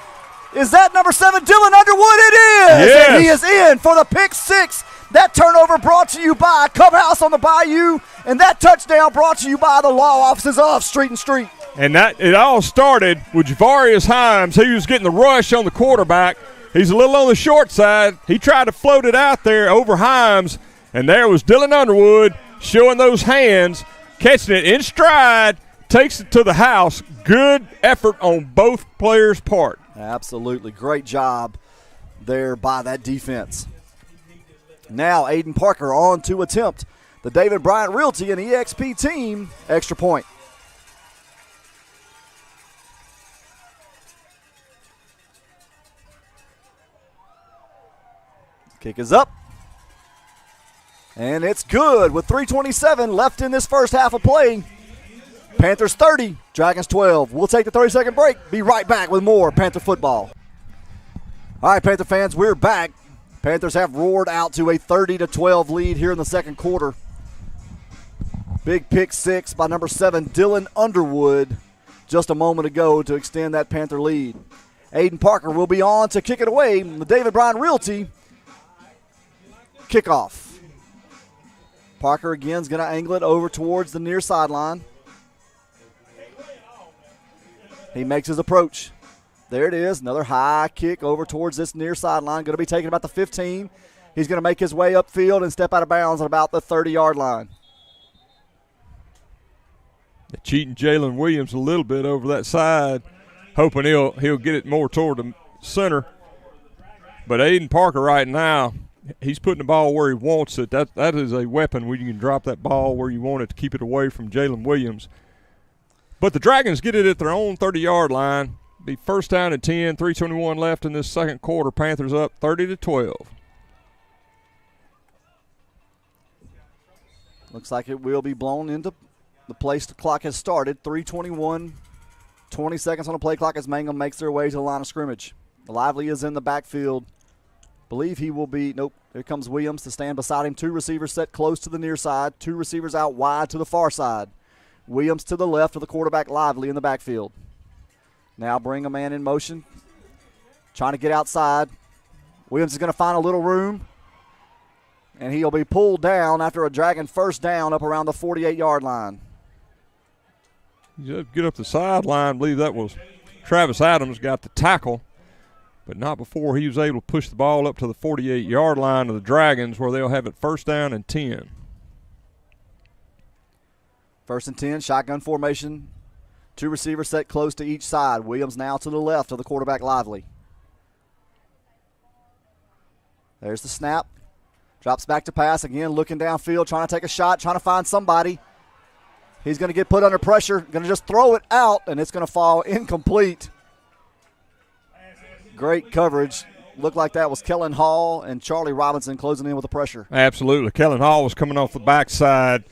Is that number 7, Dylan Underwood? It is. Yes. And he is in for the pick 6. That turnover brought to you by Cub House on the Bayou. And that touchdown brought to you by the law offices of Street and Street. And that it all started with Javarius Himes. He was getting the rush on the quarterback. He's a little on the short side. He tried to float it out there over Himes. And there was Dylan Underwood showing those hands, catching it in stride, takes it to the house. Good effort on both players' part. Absolutely. Great job there by that defense. Now Aiden Parker on to attempt the David Bryant Realty and EXP team extra point. Kick is up. And it's good with 3:27 left in this first half of play. Panthers 30, Dragons 12. We'll take the 30-second break. Be right back with more Panther football. All right, Panther fans, we're back. Panthers have roared out to a 30-12 lead here in the second quarter. Big pick 6 by number 7, Dylan Underwood, just a moment ago to extend that Panther lead. Aiden Parker will be on to kick it away. The David Bryant Realty kickoff. Parker again is going to angle it over towards the near sideline. He makes his approach. There it is, another high kick over towards this near sideline. Going to be taken about the 15. He's going to make his way upfield and step out of bounds at about the 30-yard line. They're cheating Jalen Williams a little bit over that side, hoping he'll get it more toward the center. But Aiden Parker right now, he's putting the ball where he wants it. That is a weapon where you can drop that ball where you want it to keep it away from Jalen Williams. But the Dragons get it at their own 30-yard line. Be 1st down and 10, 3:21 left in this second quarter. Panthers up 30-12. Looks like it will be blown into the place the clock has started. 3:21, 20 seconds on the play clock as Mangham makes their way to the line of scrimmage. Lively is in the backfield. Believe he will be, nope, here comes Williams to stand beside him. 2 receivers set close to the near side. 2 receivers out wide to the far side. Williams to the left of the quarterback, Lively in the backfield. Now bring a man in motion. Trying to get outside. Williams is going to find a little room. And he'll be pulled down after a Dragon 1st down up around the 48-yard line. Get up the sideline. I believe that was Travis Adams got the tackle, but not before he was able to push the ball up to the 48-yard line of the Dragons where they'll have it 1st down and 10. 1st and 10, shotgun formation. 2 receivers set close to each side. Williams now to the left of the quarterback, Lively. There's the snap. Drops back to pass again, looking downfield, trying to take a shot, trying to find somebody. He's going to get put under pressure, going to just throw it out, and it's going to fall incomplete. Great coverage. Looked like that was Kellen Hall and Charlie Robinson closing in with the pressure. Absolutely. Kellen Hall was coming off the backside,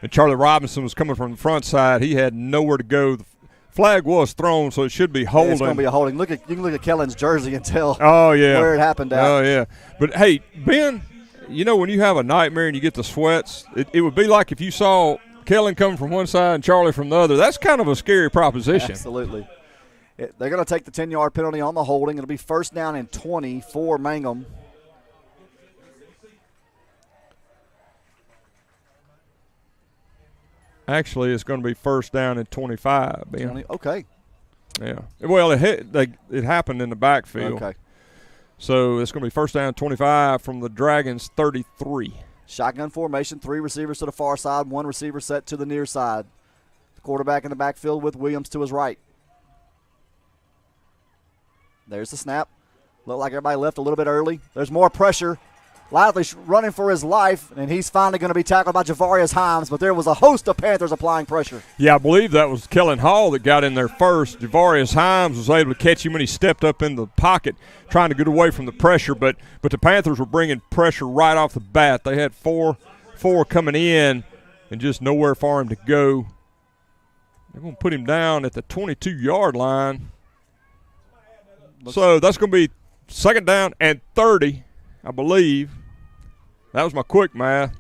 and Charlie Robinson was coming from the front side. He had nowhere to go. The flag was thrown, so it should be holding. It's going to be a holding. You can look at Kellen's jersey and tell where it happened at. Oh, yeah. But, hey, Ben, you know when you have a nightmare and you get the sweats, it would be like if you saw Kellen coming from one side and Charlie from the other. That's kind of a scary proposition. Absolutely. They're going to take the 10-yard penalty on the holding. It'll be 1st down and 20 for Mangham. Actually, it's going to be 1st down and 25, Ben. 20, okay. Yeah. Well, it happened in the backfield. Okay. So it's going to be 1st down and 25 from the Dragons' 33. Shotgun formation, 3 receivers to the far side, 1 receiver set to the near side. The quarterback in the backfield with Williams to his right. There's the snap. Looked like everybody left a little bit early. There's more pressure. Lively running for his life, and he's finally going to be tackled by Javarius Himes, but there was a host of Panthers applying pressure. Yeah, I believe that was Kellen Hall that got in there first. Javarius Himes was able to catch him when he stepped up in the pocket trying to get away from the pressure, but the Panthers were bringing pressure right off the bat. They had four coming in and just nowhere for him to go. They're going to put him down at the 22-yard line. So that's going to be second down and 30, I believe. That was my quick math.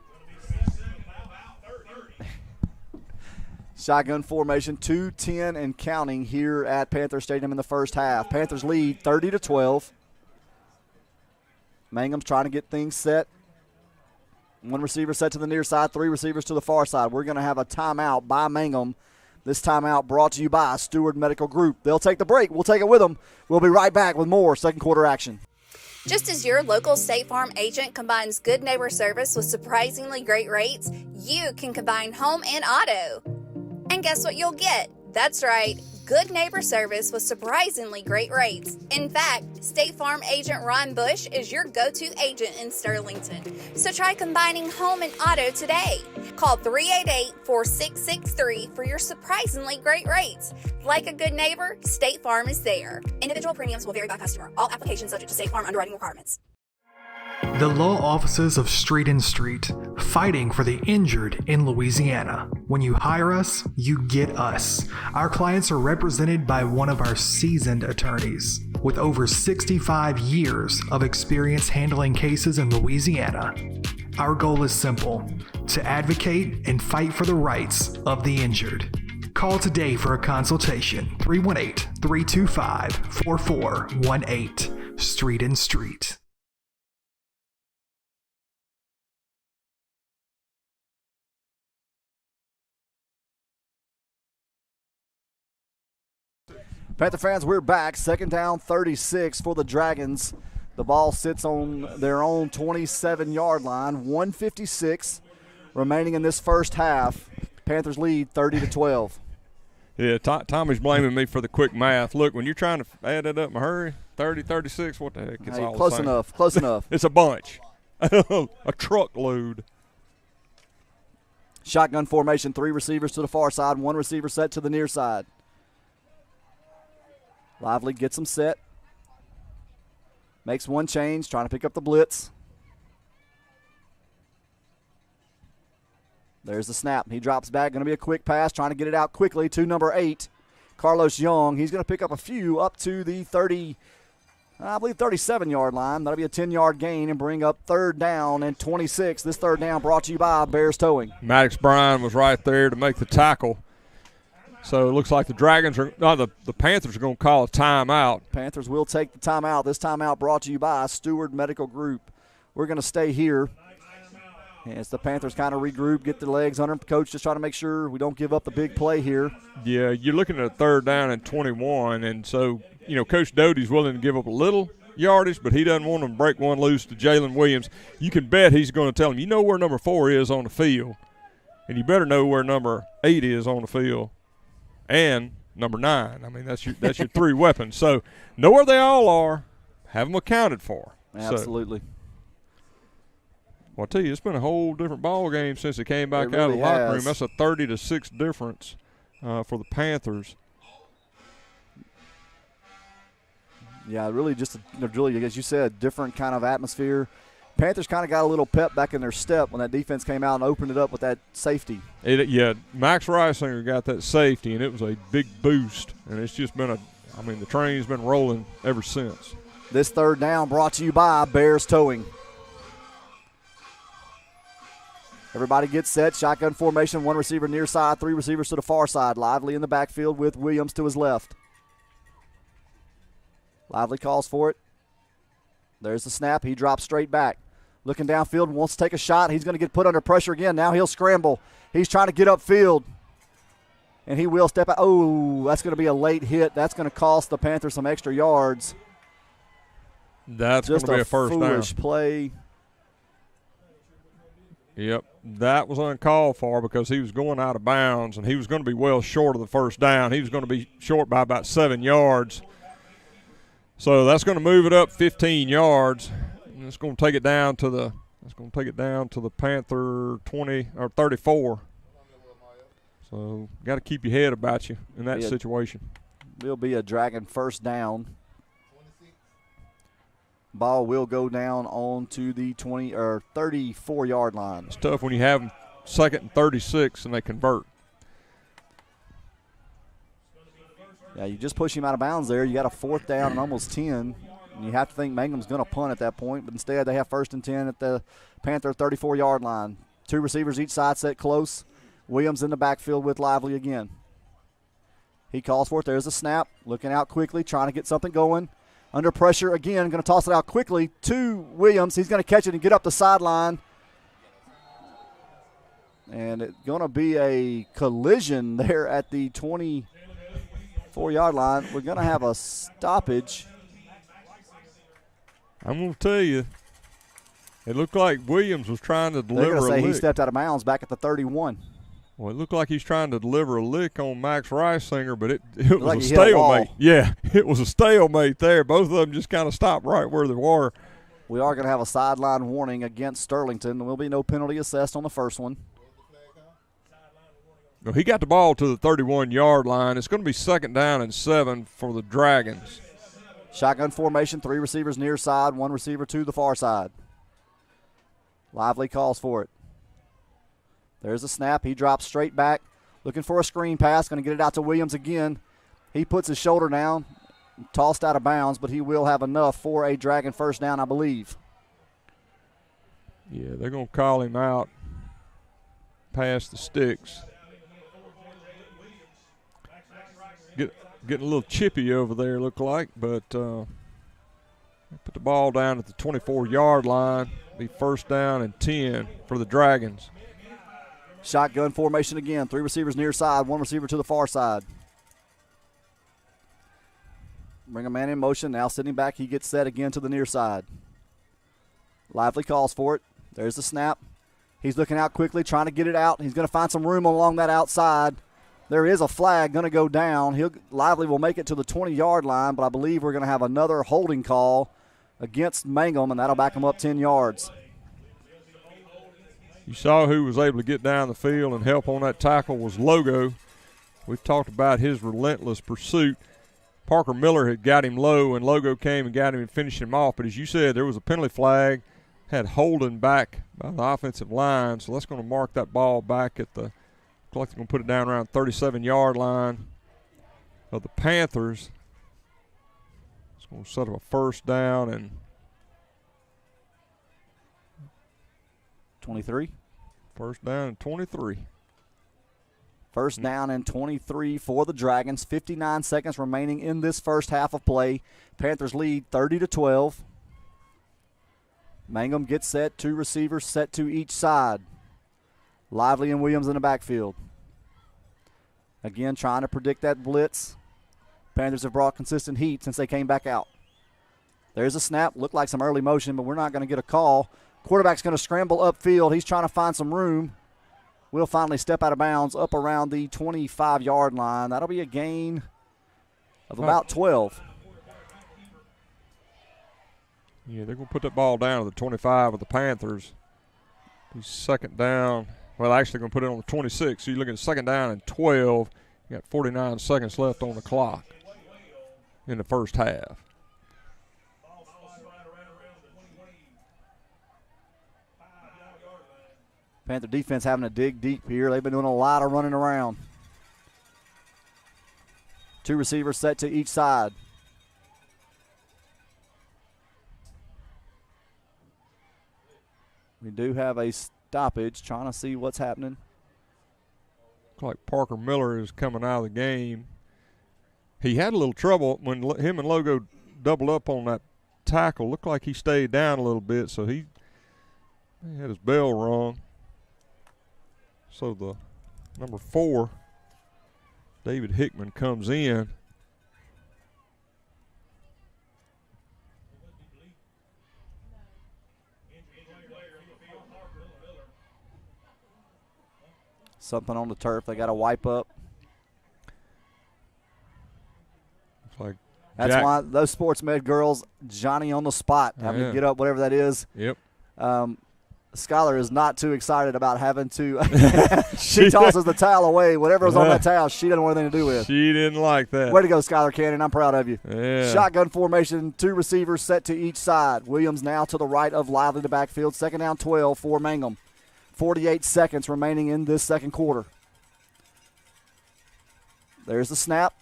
Shotgun formation, 2-10 and counting here at Panther Stadium in the first half. Panthers lead 30-12. Mangham's trying to get things set. One receiver set to the near side, 3 receivers to the far side. We're going to have a timeout by Mangham. This timeout brought to you by Steward Medical Group. They'll take the break. We'll take it with them. We'll be right back with more second quarter action. Just as your local State Farm agent combines good neighbor service with surprisingly great rates, you can combine home and auto. And guess what you'll get? That's right, good neighbor service with surprisingly great rates. In fact, State Farm agent Ron Bush is your go-to agent in Sterlington. So try combining home and auto today. Call 388-4663 for your surprisingly great rates. Like a good neighbor, State Farm is there. Individual premiums will vary by customer. All applications subject to State Farm underwriting requirements. The law offices of Street and Street, fighting for the injured in Louisiana. When you hire us, you get us. Our clients are represented by one of our seasoned attorneys with over 65 years of experience handling cases in Louisiana. Our goal is simple: to advocate and fight for the rights of the injured. Call today for a consultation, 318-325-4418, Street and Street. Panther fans, we're back. Second down, 36 for the Dragons. The ball sits on their own 27-yard line. 1:56 remaining in this first half. Panthers lead 30-12. Yeah, Tommy's blaming me for the quick math. Look, when you're trying to add it up in a hurry, 30, 36, what the heck? It's all close the same. enough. Close enough. It's a bunch. A truckload. Shotgun formation, 3 receivers to the far side, 1 receiver set to the near side. Lively gets them set. Makes one change, trying to pick up the blitz. There's the snap. He drops back. Going to be a quick pass, trying to get it out quickly to number 8, Carlos Young. He's going to pick up a few up to the 37-yard line. That'll be a 10-yard gain and bring up third down and 26. This third down brought to you by Bears Towing. Maddox Bryan was right there to make the tackle. So it looks like the Panthers are going to call a timeout. Panthers will take the timeout. This timeout brought to you by Steward Medical Group. We're going to stay here as the Panthers kind of regroup, get their legs under them. Coach just trying to make sure we don't give up the big play here. Yeah, you're looking at a third down and 21, and so, Coach Doty's willing to give up a little yardage, but he doesn't want to break one loose to Jalen Williams. You can bet he's going to tell him, you know where number 4 is on the field, and you better know where number 8 is on the field. And number 9. I mean, that's your 3 weapons. So know where they all are. Have them accounted for. Absolutely. Well, I'll tell you, it's been a whole different ball game since it came back It out really of the locker has. room. That's a 30-6 difference for the Panthers. Yeah, really just, really, as you said, different kind of atmosphere. Panthers kind of got a little pep back in their step when that defense came out and opened it up with that safety. Max Reisinger got that safety, and it was a big boost. And it's just been the train's been rolling ever since. This third down brought to you by Bears Towing. Everybody gets set. Shotgun formation, 1 receiver near side, 3 receivers to the far side. Lively in the backfield with Williams to his left. Lively calls for it. There's the snap. He drops straight back. Looking downfield, wants to take a shot. He's going to get put under pressure again. Now he'll scramble. He's trying to get upfield. And he will step out. Oh, that's going to be a late hit. That's going to cost the Panthers some extra yards. That's going to be a first down. Just a foolish play. Yep, that was uncalled for because he was going out of bounds, and he was going to be well short of the first down. He was going to be short by about 7 yards. So that's going to move it up 15 yards. it's going to take it down to the Panther 20 or 34. So got to keep your head about you in that situation. Will be a Dragon first down. Ball will go down on to the 20 or 34-yard line. It's tough when you have them 2nd and 36 and they convert. Yeah, you just push him out of bounds there. You got a 4th down and almost 10. And you have to think Mangham's going to punt at that point, but instead they have 1st and 10 at the Panther 34-yard line. 2 receivers each side set close. Williams in the backfield with Lively again. He calls for it. There's a snap. Looking out quickly, trying to get something going. Under pressure again, going to toss it out quickly to Williams. He's going to catch it and get up the sideline. And it's going to be a collision there at the 24-yard line. We're going to have a stoppage. I'm going to tell you, it looked like Williams was trying to deliver They're going to say a lick. he stepped out of bounds back at the 31. Well, it looked like he's trying to deliver a lick on Max Reisinger, but it was like a he hit a stalemate. wall. Yeah, it was a stalemate there. Both of them just kind of stopped right where they were. We are going to have a sideline warning against Sterlington. There will be no penalty assessed on the first one. Well, he got the ball to the 31-yard line. It's going to be 2nd down and 7 for the Dragons. Shotgun formation, 3 receivers near side, 1 receiver to the far side. Lively calls for it. There's a snap. He drops straight back, looking for a screen pass. Going to get it out to Williams again. He puts his shoulder down, tossed out of bounds, but he will have enough for a Dragon first down, I believe. Yeah, they're going to call him out past the sticks. Getting a little chippy over there, look like, but put the ball down at the 24-yard line. Be 1st down and 10 for the Dragons. Shotgun formation again. 3 receivers near side, 1 receiver to the far side. Bring a man in motion. Now sitting back, he gets set again to the near side. Lively calls for it. There's the snap. He's looking out quickly, trying to get it out. He's going to find some room along that outside. There is a flag going to go down. Lively will make it to the 20-yard line, but I believe we're going to have another holding call against Mangham, and that'll back him up 10 yards. You saw who was able to get down the field and help on that tackle was Logo. We've talked about his relentless pursuit. Parker Miller had got him low, and Logo came and got him and finished him off. But as you said, there was a penalty flag, had holding back by the offensive line, so that's going to mark that ball back at the, looks like they're going to put it down around 37-yard line of the Panthers. It's going to set up a 1st down and 23. 1st down and 23. 1st down and 23 for the Dragons. 59 seconds remaining in this first half of play. Panthers lead 30-12. Mangham gets set. 2 receivers set to each side. Lively and Williams in the backfield. Again, trying to predict that blitz. Panthers have brought consistent heat since they came back out. There's a snap. Looked like some early motion, but we're not going to get a call. Quarterback's going to scramble upfield. He's trying to find some room. Will finally step out of bounds up around the 25-yard line. That'll be a gain of about 12. Yeah, they're going to put that ball down to the 25 of the Panthers. He's 2nd down. Well, actually going to put it on the 26. So you're looking at 2nd down and 12. You got 49 seconds left on the clock in the first half. Panther defense having to dig deep here. They've been doing a lot of running around. 2 receivers set to each side. We do have a stoppage, trying to see what's happening. Looks like Parker Miller is coming out of the game. He had a little trouble when him and Logo doubled up on that tackle. Looked like he stayed down a little bit, so he had his bell rung. So the number 4, David Hickman, comes in. Something on the turf. They got to wipe up. Looks like That's why those sports med girls, Johnny on the spot, having to get up, whatever that is. Yep. Skylar is not too excited about having to. She tosses the towel away. Whatever was on that towel, she doesn't want anything to do with. She didn't like that. Way to go, Skylar Cannon. I'm proud of you. Yeah. Shotgun formation, 2 receivers set to each side. Williams now to the right of Lively to backfield. 2nd down 12 for Mangham. 48 seconds remaining in this second quarter. There's the snap.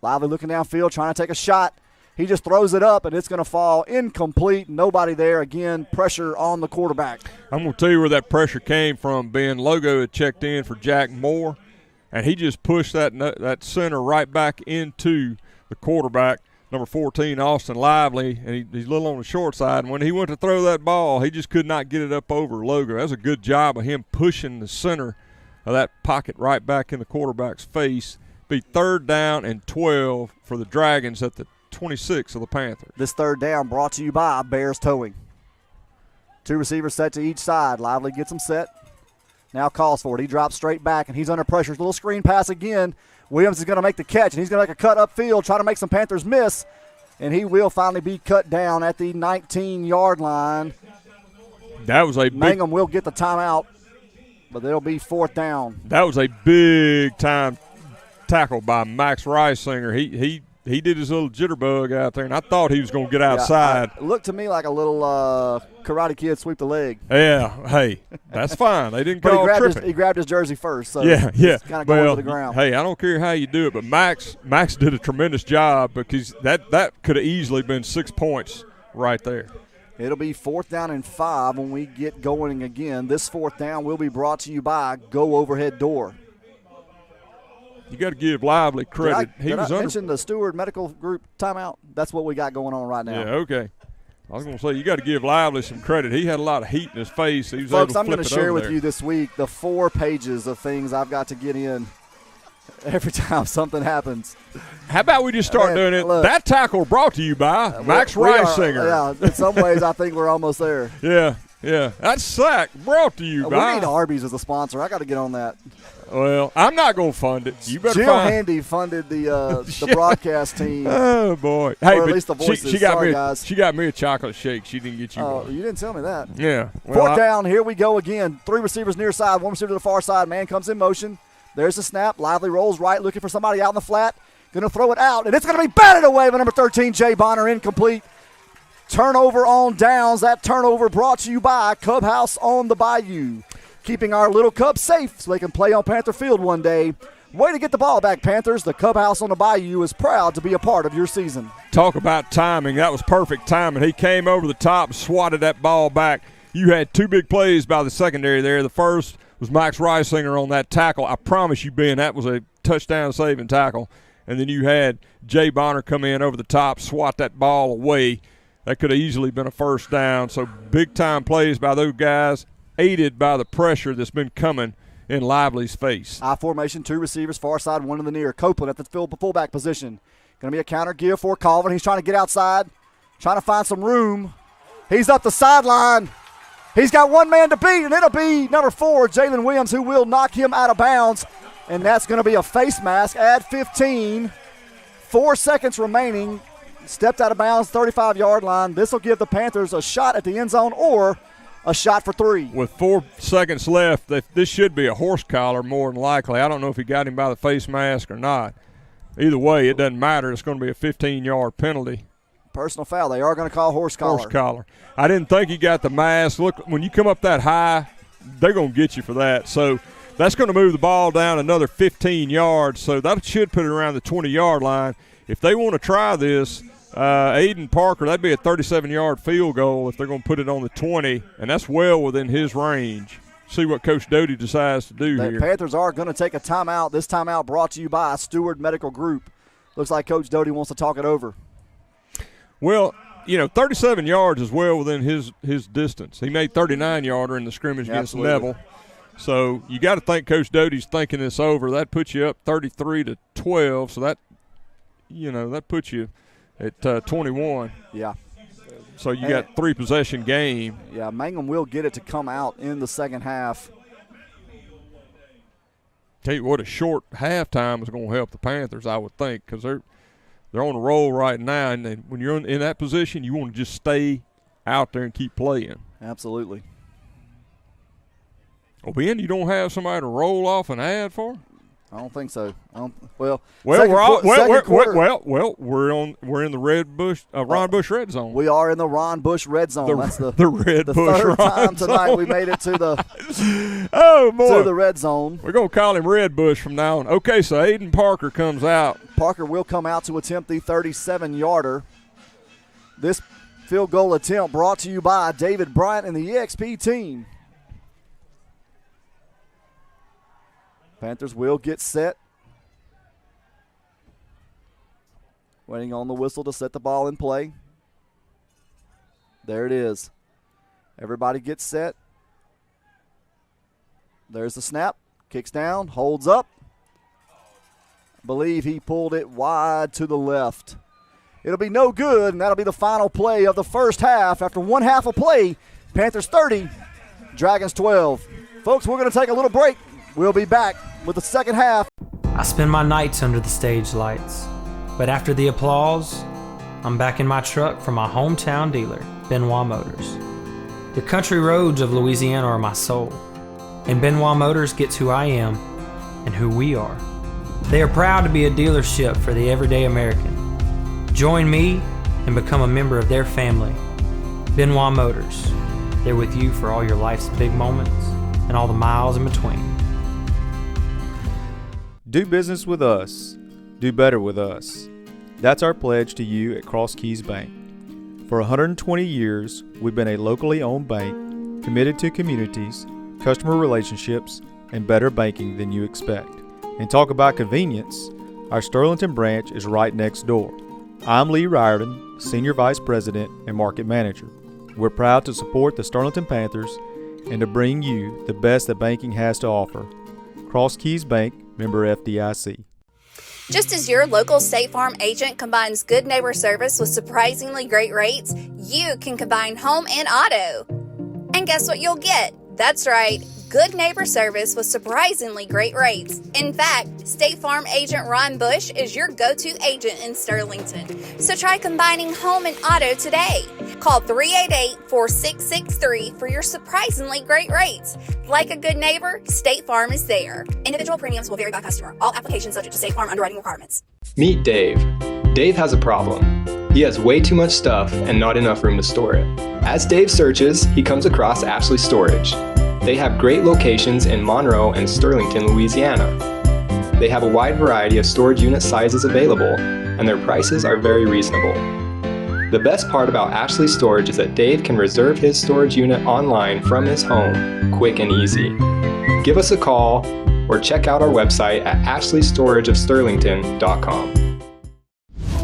Lively looking downfield, trying to take a shot. He just throws it up, and it's going to fall incomplete. Nobody there. Again, pressure on the quarterback. I'm going to tell you where that pressure came from. Ben Logo had checked in for Jack Moore, and he just pushed that center right back into the quarterback, number 14, Austin Lively, and he's a little on the short side. And when he went to throw that ball, he just could not get it up over Logo. That was a good job of him pushing the center of that pocket right back in the quarterback's face. Be 3rd down and 12 for the Dragons at the 26 of the Panthers. This 3rd down brought to you by Bears Towing. 2 receivers set to each side. Lively gets him set. Now calls for it. He drops straight back, and he's under pressure. Little screen pass again. Williams is going to make the catch, and he's going to make a cut upfield, try to make some Panthers miss, and he will finally be cut down at the 19-yard line. That was a Mangham will get the timeout, but they'll be 4th down. That was a big-time tackle by Max Reisinger. He did his little jitterbug out there, and I thought he was going to get outside. It looked to me like a little Karate Kid sweep the leg. Yeah, hey, that's fine. They didn't call tripping. He grabbed his jersey first, so yeah. kind of going to the ground. Hey, I don't care how you do it, but Max did a tremendous job because that could have easily been 6 points right there. It'll be 4th down and 5 when we get going again. This 4th down will be brought to you by Go Overhead Door. You got to give Lively credit. Did I mention the Steward Medical Group timeout? That's what we got going on right now. Yeah, okay. I was going to say, you got to give Lively some credit. He had a lot of heat in his face. He was Folks, able to I'm going to share with there. you this week the 4 pages of things I've got to get in every time something happens. How about we just start doing it? Look, that tackle brought to you by Max Reisinger. Yeah, in some ways I think we're almost there. Yeah. That sack brought to you by. We need Arby's as a sponsor. I got to get on that. Well, I'm not going to fund it. You better Jill Handy funded the broadcast team. Oh, boy. Hey, or at least the voices. Guys. She got me a chocolate shake. She didn't get you one. You didn't tell me that. Yeah. Well, 4th down. Here we go again. 3 receivers near side. 1 receiver to the far side. Man comes in motion. There's the snap. Lively rolls right, looking for somebody out in the flat. Going to throw it out, and it's going to be batted away by number 13, Jay Bonner, incomplete. Turnover on downs. That turnover brought to you by Cub House on the Bayou. Keeping our little Cubs safe so they can play on Panther Field one day. Way to get the ball back, Panthers. The Cub House on the Bayou is proud to be a part of your season. Talk about timing. That was perfect timing. He came over the top, swatted that ball back. You had 2 big plays by the secondary there. The first was Max Reisinger on that tackle. I promise you, Ben, that was a touchdown-saving tackle. And then you had Jay Bonner come in over the top, swat that ball away. That could have easily been a 1st down. So big-time plays by those guys, aided by the pressure that's been coming in Lively's face. I formation, 2 receivers, far side, 1 in the near. Copeland at the fullback position. Going to be a counter give for Colvin. He's trying to get outside, trying to find some room. He's up the sideline. He's got 1 man to beat, and it'll be number 4, Jalen Williams, who will knock him out of bounds. And that's going to be a face mask at 15. 4 seconds remaining. Stepped out of bounds, 35-yard line. This will give the Panthers a shot at the end zone or a shot for 3. With 4 seconds left, this should be a horse collar more than likely. I don't know if he got him by the face mask or not. Either way, it doesn't matter. It's going to be a 15-yard penalty. Personal foul. They are going to call horse collar. Horse collar. I didn't think he got the mask. Look, when you come up that high, they're going to get you for that. So that's going to move the ball down another 15 yards. So that should put it around the 20-yard line. If they want to try this, Aiden Parker, that'd be a 37-yard field goal if they're going to put it on the 20, and that's well within his range. See what Coach Doty decides to do here. The Panthers are going to take a timeout. This timeout brought to you by Steward Medical Group. Looks like Coach Doty wants to talk it over. Well, 37 yards is well within his distance. He made 39-yarder in the scrimmage against Neville. So you got to think Coach Doty's thinking this over. That puts you up 33-12, so that puts you at 21. Yeah. So you got 3 possession game. Yeah, Mangham will get it to come out in the second half. Tell you what, a short halftime is going to help the Panthers, I would think, because they're on a roll right now, and then when you're in that position, you want to just stay out there and keep playing. Absolutely. Oh, Ben, you don't have somebody to roll off an ad for? I don't think so. We're in the Red Bush, Ron Bush red zone. We are in the Ron Bush red zone. That's the Red the Bush third Ron time tonight zone. we made it to the boy, to the red zone. We're gonna call him Red Bush from now on. Okay, so Aiden Parker comes out. Parker will come out to attempt the 37-yarder. This field goal attempt brought to you by David Bryant and the EXP team. Panthers will get set. Waiting on the whistle to set the ball in play. There it is. Everybody gets set. There's the snap. Kicks down, holds up. I believe he pulled it wide to the left. It'll be no good, and that'll be the final play of the first half. After one half of play, Panthers 30, Dragons 12. Folks, we're going to take a little break. We'll be back with the second half. I spend my nights under the stage lights, but after the applause, I'm back in my truck from my hometown dealer, Benoit Motors. The country roads of Louisiana are my soul, and Benoit Motors gets who I am and who we are. They are proud to be a dealership for the everyday American. Join me and become a member of their family. Benoit Motors, they're with you for all your life's big moments and all the miles in between. Do business with us. Do better with us. That's our pledge to you at Cross Keys Bank. For 120 years, we've been a locally owned bank committed to communities, customer relationships, and better banking than you expect. And talk about convenience, our Sterlington branch is right next door. I'm Lee Riordan, Senior Vice President and Market Manager. We're proud to support the Sterlington Panthers and to bring you the best that banking has to offer. Cross Keys Bank, member FDIC. Just as your local State Farm agent combines good neighbor service with surprisingly great rates, you can combine home and auto. And guess what you'll get? That's right, good neighbor service with surprisingly great rates. In fact, State Farm agent Ron Bush is your go-to agent in Sterlington. So try combining home and auto today. Call 388-4663 for your surprisingly great rates. Like a good neighbor, State Farm is there. Individual premiums will vary by customer. All applications subject to State Farm underwriting requirements. Meet Dave. Dave has a problem. He has way too much stuff and not enough room to store it. As Dave searches, he comes across Ashley Storage. They have great locations in Monroe and Sterlington, Louisiana. They have a wide variety of storage unit sizes available, and their prices are very reasonable. The best part about Ashley Storage is that Dave can reserve his storage unit online from his home, quick and easy. Give us a call or check out our website at ashleystorageofsterlington.com.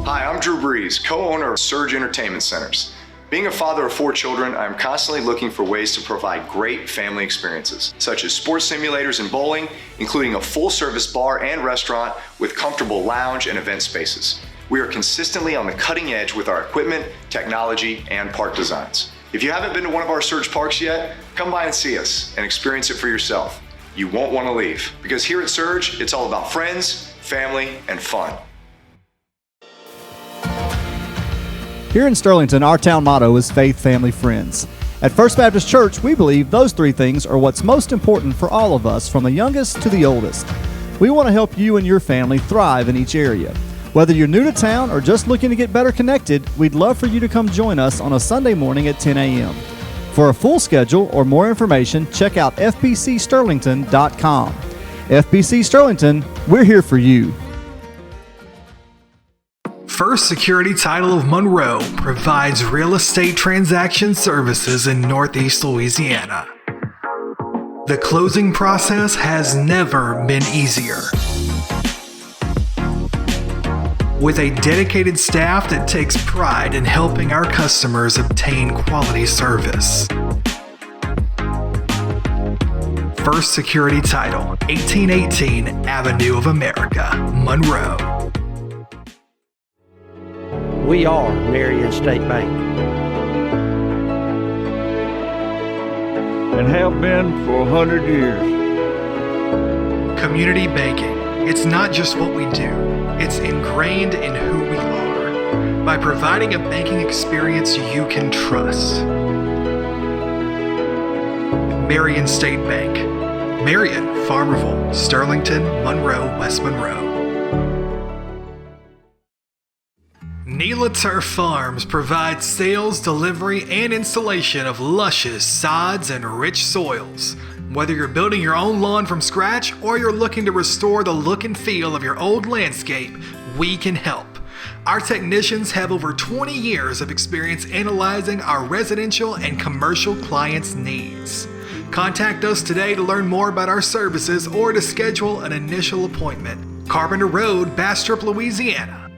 Hi, I'm Drew Breeze, co-owner of Surge Entertainment Centers. Being a father of 4 children, I am constantly looking for ways to provide great family experiences, such as sports simulators and bowling, including a full-service bar and restaurant with comfortable lounge and event spaces. We are consistently on the cutting edge with our equipment, technology, and park designs. If you haven't been to one of our Surge parks yet, come by and see us and experience it for yourself. You won't want to leave, because here at Surge, it's all about friends, family, and fun. Here in Sterlington, our town motto is Faith, Family, Friends. At First Baptist Church, we believe those 3 things are what's most important for all of us, from the youngest to the oldest. We want to help you and your family thrive in each area. Whether you're new to town or just looking to get better connected, we'd love for you to come join us on a Sunday morning at 10 a.m. For a full schedule or more information, check out fbcsterlington.com. FBC Sterlington, we're here for you. First Security Title of Monroe provides real estate transaction services in Northeast Louisiana. The closing process has never been easier. With a dedicated staff that takes pride in helping our customers obtain quality service. First Security Title, 1818 Avenue of America, Monroe. We are Marion State Bank. And have been for 100 years. Community banking. It's not just what we do, It's ingrained in who we are by providing a banking experience you can trust. Marion State Bank. Marion, Farmerville, Sterlington, Monroe, West Monroe. NELA Turf Farms provides sales, delivery, and installation of luscious sods and rich soils. Whether you're building your own lawn from scratch or you're looking to restore the look and feel of your old landscape, we can help. Our technicians have over 20 years of experience analyzing our residential and commercial clients' needs. Contact us today to learn more about our services or to schedule an initial appointment. Carpenter Road, Bastrop, Louisiana.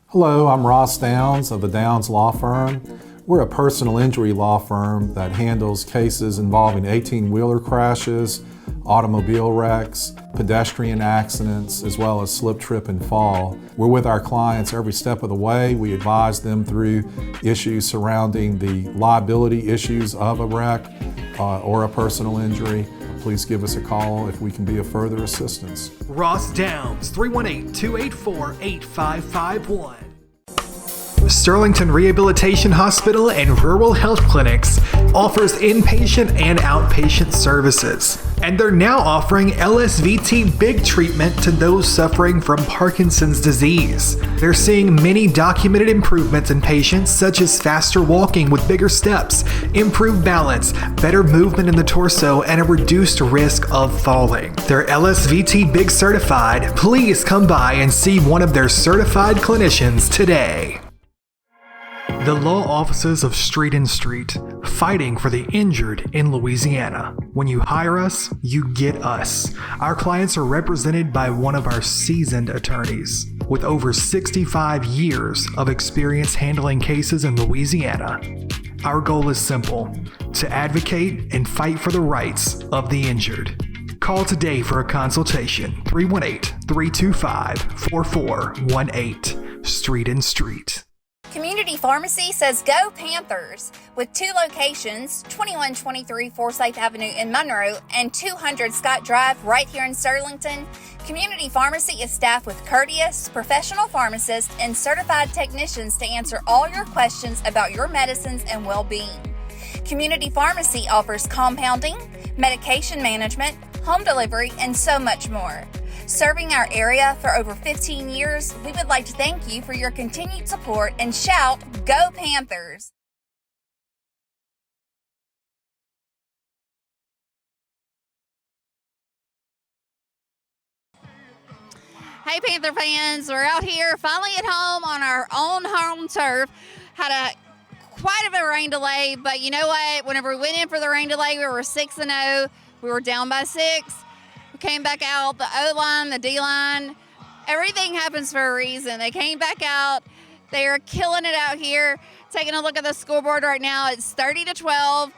Hello, I'm Ross Downs of the Downs Law Firm. We're a personal injury law firm that handles cases involving 18-wheeler crashes, automobile wrecks, pedestrian accidents, as well as slip, trip, and fall. We're with our clients every step of the way. We advise them through issues surrounding the liability issues of a wreck or a personal injury. Please give us a call if we can be of further assistance. Ross Downs, 318-284-8551. Sterlington Rehabilitation Hospital and Rural Health Clinics offers inpatient and outpatient services. And they're now offering LSVT big treatment to those suffering from Parkinson's disease. They're seeing many documented improvements in patients, such as faster walking with bigger steps, improved balance, better movement in the torso, and a reduced risk of falling. They're LSVT big certified. Please come by and see one of their certified clinicians today. The law offices of Street and Street, fighting for the injured in Louisiana. When you hire us, you get us. Our clients are represented by one of our seasoned attorneys with over 65 years of experience handling cases in Louisiana. Our goal is simple: to advocate and fight for the rights of the injured. Call today for a consultation, 318-325-4418, Street and Street. Community Pharmacy says go Panthers! With 2 locations, 2123 Forsyth Avenue in Monroe and 200 Scott Drive right here in Sterlington, Community Pharmacy is staffed with courteous, professional pharmacists and certified technicians to answer all your questions about your medicines and well-being. Community Pharmacy offers compounding, medication management, home delivery, and so much more. Serving our area for over 15 years, we would like to thank you for your continued support and shout, Go Panthers! Hey Panther fans, we're out here finally at home on our own home turf. Had quite a rain delay, but you know what? Whenever we went in for the rain delay, we were 6-0. We were down by 6. Came back out, the O-line, the D-line, everything happens for a reason. They came back out. They are killing it out here. Taking a look at the scoreboard right now, it's 30-12.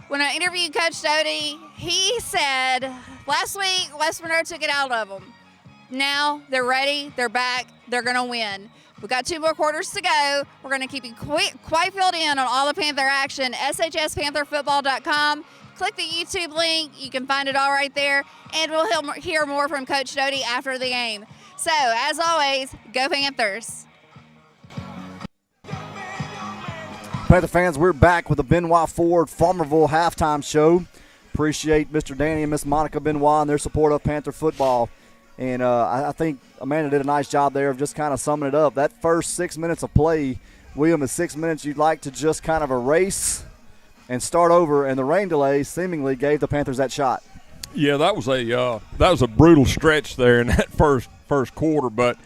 When I interviewed Coach Doty, he said last week West Monroe took it out of them. Now they're ready, they're back, they're going to win. We've got 2 more quarters to go. We're going to keep you quite filled in on all the Panther action. shspantherfootball.com. Click the YouTube link. You can find it all right there. And we'll hear more from Coach Doty after the game. So, as always, go Panthers. Panther fans, we're back with the Benoit Ford Farmerville halftime show. Appreciate Mr. Danny and Miss Monica Benoit and their support of Panther football. And I think Amanda did a nice job there of just kind of summing it up. That first 6 minutes of play, William, is 6 minutes you'd like to just kind of erase and start over, and the rain delay seemingly gave the Panthers that shot. Yeah, that was a brutal stretch there in that first quarter. But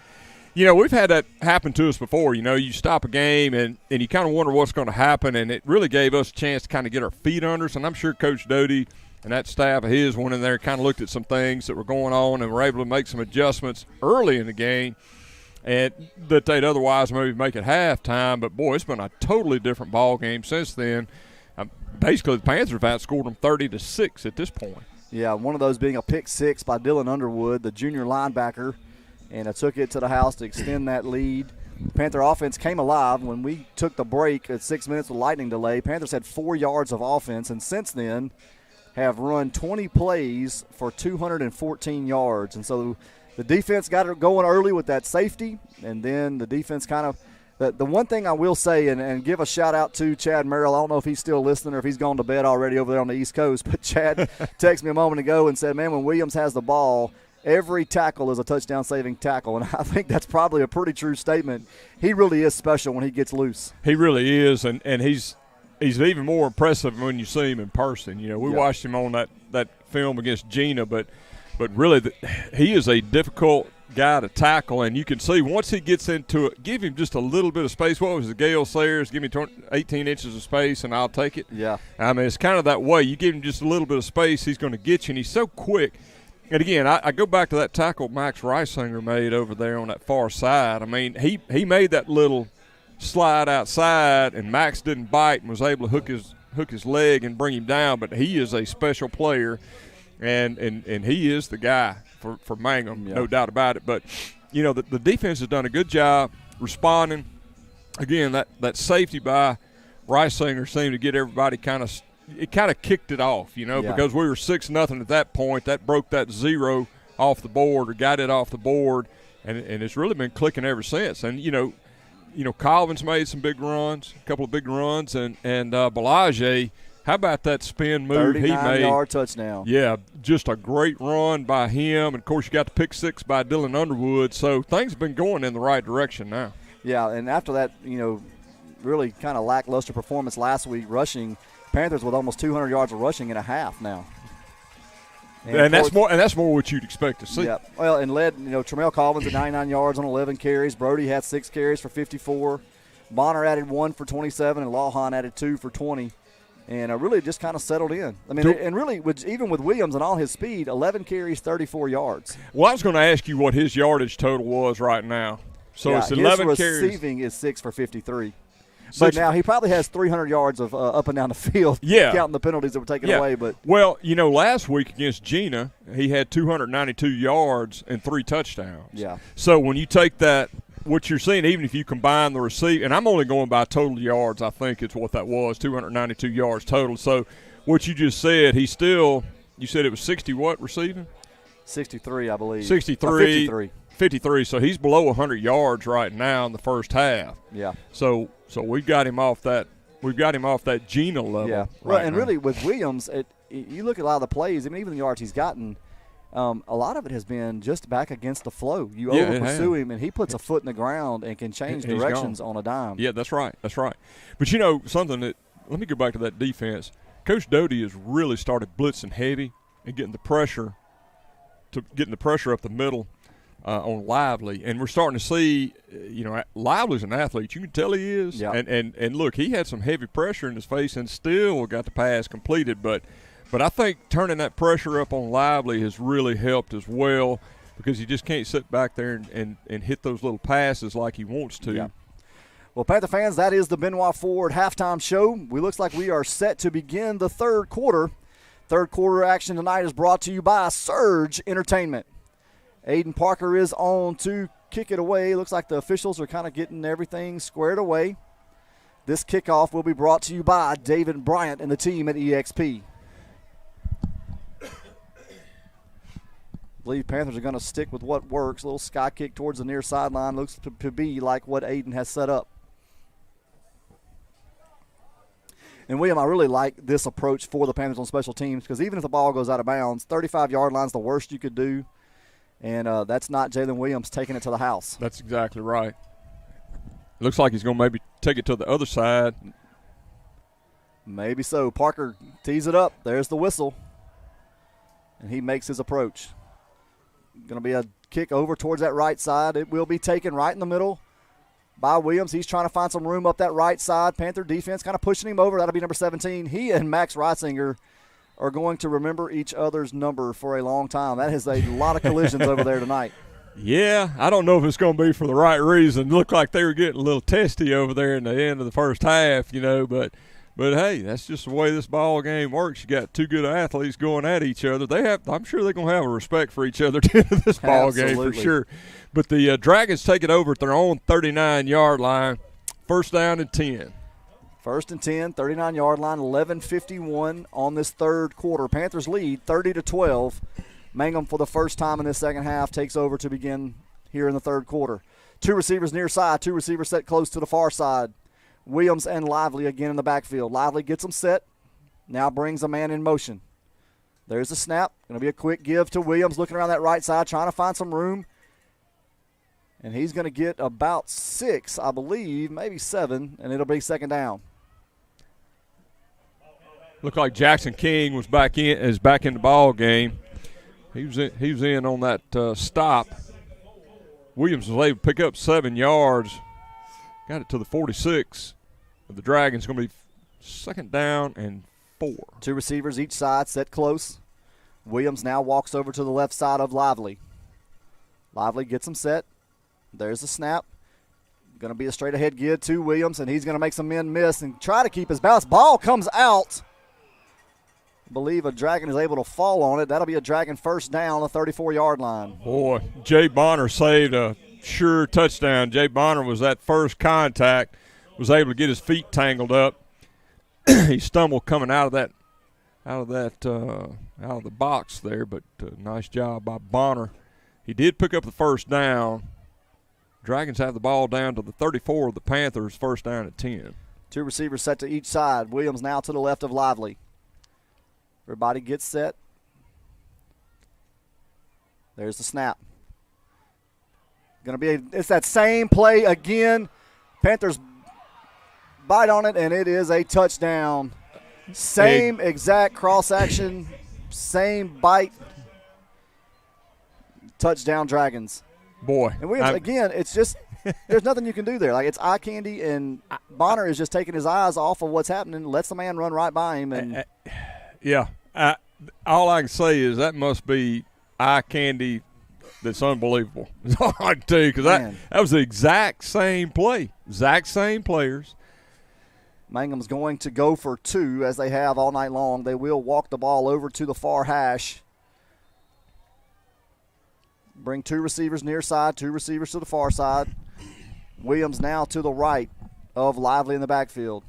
you know, we've had that happen to us before. You know, you stop a game and you kind of wonder what's going to happen, and it really gave us a chance to kind of get our feet under us. And I'm sure Coach Doty and that staff of his went in there, kind of looked at some things that were going on, and were able to make some adjustments early in the game, and that they'd otherwise maybe make at halftime. But boy, it's been a totally different ball game since then. Basically, the Panthers have outscored them 30-6 at this point. Yeah, one of those being a pick 6 by Dylan Underwood, the junior linebacker, and it took it to the house to extend that lead. Panther offense came alive when we took the break at 6 minutes with lightning delay. Panthers had 4 yards of offense, and since then have run 20 plays for 214 yards. And so the defense got it going early with that safety, and then the defense kind of the one thing I will say, and give a shout-out to Chad Merrill. I don't know if he's still listening or if he's gone to bed already over there on the East Coast, but Chad texted me a moment ago and said, man, when Williams has the ball, every tackle is a touchdown-saving tackle, and I think that's probably a pretty true statement. He really is special when he gets loose. He really is, and he's even more impressive when you see him in person. You know, we watched him on that film against Gina, but really he is a difficult guy to tackle, and you can see once he gets into it, give him just a little bit of space. What was the Gale Sayers? Give me 18 inches of space, and I'll take it. Yeah. I mean, it's kind of that way. You give him just a little bit of space, he's going to get you, and he's so quick. And, again, I go back to that tackle Max Reisinger made over there on that far side. I mean, he made that little slide outside, and Max didn't bite and was able to hook his leg and bring him down, but he is a special player, and he is the guy for Mangham, no doubt about it. But, you know, the defense has done a good job responding. Again, that safety by Reisinger seemed to get everybody kind of kicked it off, you know, because we were 6-0 at that point. That broke that 0 off the board or got it off the board, and it's really been clicking ever since. And, you know, Colvin's made some big runs, a couple of big runs, and Balaje, how about that spin move he made? 39-yard touchdown. Yeah, just a great run by him. And, of course, you got the pick six by Dylan Underwood. So things have been going in the right direction now. Yeah, and after that, you know, really kind of lackluster performance last week rushing, Panthers with almost 200 yards of rushing in a half now. And that's more what you'd expect to see. Yeah. Well, and led, you know, Tremel Collins at 99 yards on 11 carries. Brody had 6 carries for 54. Bonner added 1 for 27, and Lawhorn added 2 for 20. And really just kind of settled in. I mean, and really, even with Williams and all his speed, 11 carries, 34 yards. Well, I was going to ask you what his yardage total was right now. So it's 11 carries. His receiving is 6 for 53. But now he probably has 300 yards of up and down the field, counting the penalties that were taken away. But well, you know, last week against Gina, he had 292 yards and 3 touchdowns. Yeah. So when you take that, what you're seeing, even if you combine the receive, and I'm only going by total yards, I think it's what that was, 292 yards total. So what you just said, he still, you said it was 60 what receiving? 63, I believe. 63. 53. So he's below 100 yards right now in the first half. Yeah. So we've got him off that. We've got him off that Gina level. Yeah. Well, and really with Williams, you look at a lot of the plays. I mean, even the yards he's gotten. A lot of it has been just back against the flow. You over-pursue him, and he puts a foot in the ground and can change directions on a dime. Yeah, that's right. That's right. But, you know, something that – let me go back to that defense. Coach Doty has really started blitzing heavy and getting the pressure up the middle on Lively. And we're starting to see, you know, Lively's an athlete. You can tell he is. Yeah. And look, he had some heavy pressure in his face and still got the pass completed. But I think turning that pressure up on Lively has really helped as well, because he just can't sit back there and hit those little passes like he wants to. Yeah. Well, Panther fans, that is the Benoit Ford halftime show. Looks like we are set to begin the third quarter. Third quarter action tonight is brought to you by Surge Entertainment. Aiden Parker is on to kick it away. Looks like the officials are kind of getting everything squared away. This kickoff will be brought to you by David Bryant and the team at EXP. I believe Panthers are going to stick with what works. A little sky kick towards the near sideline. Looks to be like what Aiden has set up. And, William, I really like this approach for the Panthers on special teams, because even if the ball goes out of bounds, 35-yard line is the worst you could do. And that's not Jalen Williams taking it to the house. That's exactly right. Looks like he's going to maybe take it to the other side. Maybe so. Parker tees it up. There's the whistle. And he makes his approach. Going to be a kick over towards that right side. It will be taken right in the middle by Williams. He's trying to find some room up that right side. Panther defense kind of pushing him over. That'll be number 17. He and Max Reisinger are going to remember each other's number for a long time. That is a lot of collisions over there tonight. Yeah, I don't know if it's going to be for the right reason. Looked like they were getting a little testy over there in the end of the first half, you know, but hey, that's just the way this ball game works. You got two good athletes going at each other. I'm sure they're going to have a respect for each other at the end of this ball game for sure. But the Dragons take it over at their own 39-yard line. First down and 10. First and 10, 39-yard line, 11:51 on this third quarter. Panthers lead 30-12. Mangham, for the first time in this second half, takes over to begin here in the third quarter. 2 receivers near side, 2 receivers set close to the far side. Williams and Lively again in the backfield. Lively gets them set, now brings a man in motion. There's the snap. Going to be a quick give to Williams, looking around that right side, trying to find some room. And he's going to get about 6, I believe, maybe 7, and it'll be second down. Looked like Jackson King was back in the ball game. He was in on that stop. Williams was able to pick up 7 yards. Got it to the 46. The Dragons going to be second down and 4. 2 receivers each side, set close. Williams now walks over to the left side of Lively. Lively gets him set. There's the snap. Going to be a straight ahead give to Williams, and he's going to make some men miss and try to keep his balance. Ball comes out. I believe a Dragon is able to fall on it. That'll be a Dragon first down on the 34-yard line. Boy, Jay Bonner saved a sure touchdown. Jay Bonner was that first contact, was able to get his feet tangled up. He stumbled coming out of the box there, but nice job by Bonner. He did pick up the first down. Dragons have the ball down to the 34 of the Panthers, first down at 10. 2 receivers set to each side. Williams now to the left of Lively. Everybody gets set. There's the snap. It's that same play again. Panthers bite on it, and it is a touchdown. Same exact cross action, same bite. Touchdown Dragons. Boy. And Williams, again, it's just there's nothing you can do there. Like, it's eye candy, and Bonner is just taking his eyes off of what's happening, lets the man run right by him. And yeah. All I can say is that must be eye candy that's unbelievable. That's all I can tell you, because that was the exact same play. Exact same players. Mangham's going to go for 2, as they have all night long. They will walk the ball over to the far hash. Bring 2 receivers near side, 2 receivers to the far side. Williams now to the right of Lively in the backfield.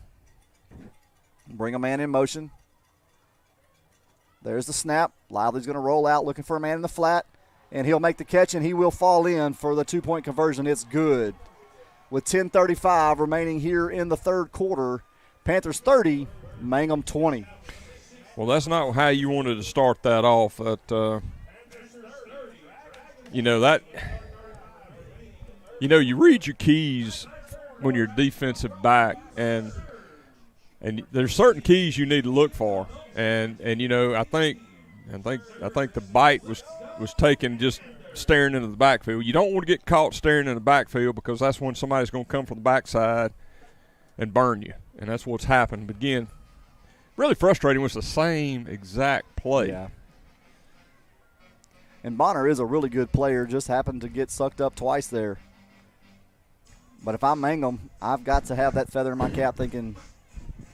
Bring a man in motion. There's the snap. Lively's going to roll out looking for a man in the flat, and he'll make the catch, and he will fall in for the 2-point conversion. It's good. With 10:35 remaining here in the third quarter, Panthers 30, Mangham 20. Well, that's not how you wanted to start that off. You read your keys when you're defensive back, and there's certain keys you need to look for, and I think the bite was taken just staring into the backfield. You don't want to get caught staring in the backfield, because that's when somebody's going to come from the backside and burn you, and that's what's happened. But again, really frustrating was the same exact play. Yeah. And Bonner is a really good player, just happened to get sucked up twice there. But if I'm Mangham, I've got to have that feather in my cap thinking,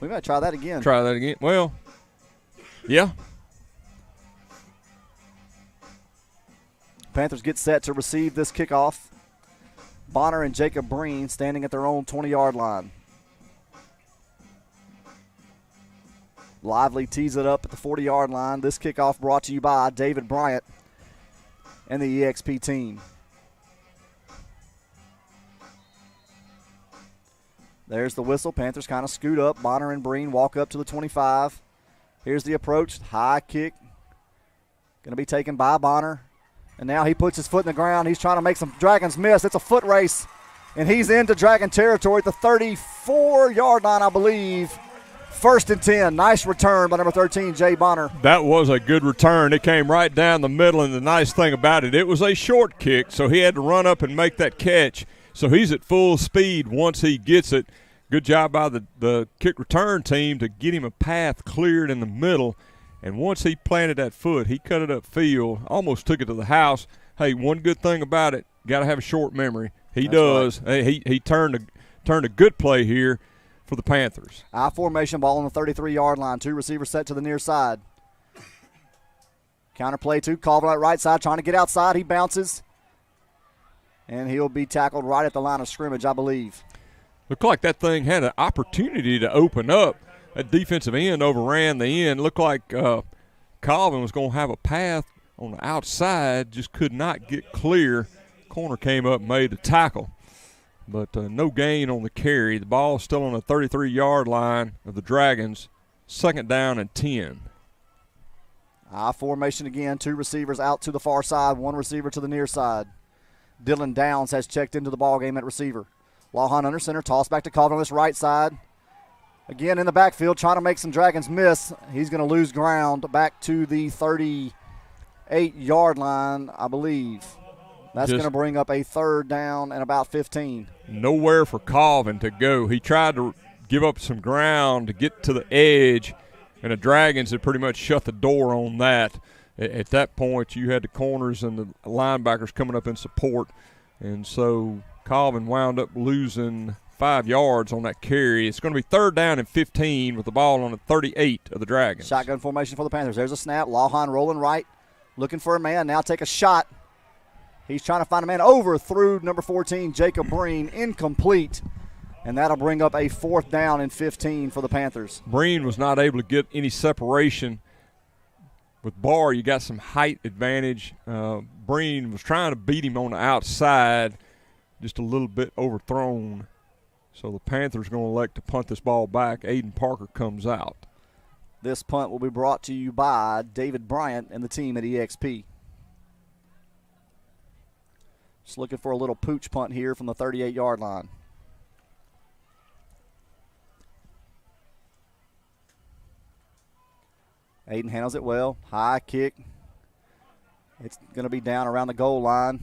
we might try that again. Try that again. Well, yeah. Panthers get set to receive this kickoff. Bonner and Jacob Breen standing at their own 20-yard line. Lively tees it up at the 40-yard line. This kickoff brought to you by David Bryant and the EXP team. There's the whistle. Panthers kind of scoot up. Bonner and Breen walk up to the 25. Here's the approach. High kick. Going to be taken by Bonner. And now he puts his foot in the ground. He's trying to make some Dragons miss. It's a foot race. And he's into Dragon territory at the 34-yard line, I believe. First and 10. Nice return by number 13, Jay Bonner. That was a good return. It came right down the middle, and the nice thing about it was a short kick, so he had to run up and make that catch. So he's at full speed once he gets it. Good job by the kick return team to get him a path cleared in the middle. And once he planted that foot, he cut it upfield, almost took it to the house. Hey, one good thing about it, got to have a short memory. He does. Right. He turned a good play here for the Panthers. I formation ball on the 33-yard line. 2 receivers set to the near side. Counter play to Colvin on right side, trying to get outside. He bounces. And he'll be tackled right at the line of scrimmage, I believe. Looked like that thing had an opportunity to open up. That defensive end overran the end. Looked like Colvin was going to have a path on the outside, just could not get clear. Corner came up and made the tackle. But no gain on the carry. The ball still on the 33-yard line of the Dragons. 2nd down and 10. I formation again. 2 receivers out to the far side, 1 receiver to the near side. Dylan Downs has checked into the ball game at receiver. Lawhorn under center, toss back to Colin on this right side. Again in the backfield, trying to make some Dragons miss. He's going to lose ground back to the 38-yard line, I believe. That's going to bring up a 3rd down and about 15. Nowhere for Colvin to go. He tried to give up some ground to get to the edge, and the Dragons had pretty much shut the door on that. At that point, you had the corners and the linebackers coming up in support, and so Colvin wound up losing 5 yards on that carry. It's going to be 3rd down and 15 with the ball on the 38 of the Dragons. Shotgun formation for the Panthers. There's a snap. Lawhorn rolling right, looking for a man. Now take a shot. He's trying to find a man over through number 14, Jacob Breen, incomplete. And that'll bring up a 4th down and 15 for the Panthers. Breen was not able to get any separation. With Barr, you got some height advantage. Breen was trying to beat him on the outside, just a little bit overthrown. So the Panthers going to elect to punt this ball back. Aiden Parker comes out. This punt will be brought to you by David Bryant and the team at EXP. Just looking for a little pooch punt here from the 38-yard line. Aiden handles it well. High kick. It's going to be down around the goal line.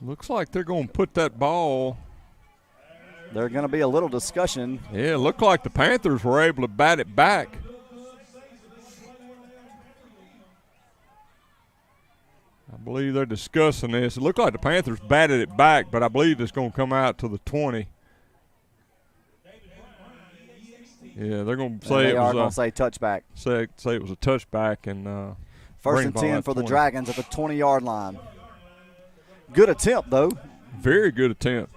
Looks like they're going to put that ball. There's going to be a little discussion. Yeah, it looked like the Panthers were able to bat it back. I believe they're discussing this. It looked like the Panthers batted it back, but I believe it's going to come out to the 20. Yeah, they're going to say they are going to say touchback. Say it was a touchback and 1st and 10 for the Dragons at the 20-yard line. Good attempt, though. Very good attempt.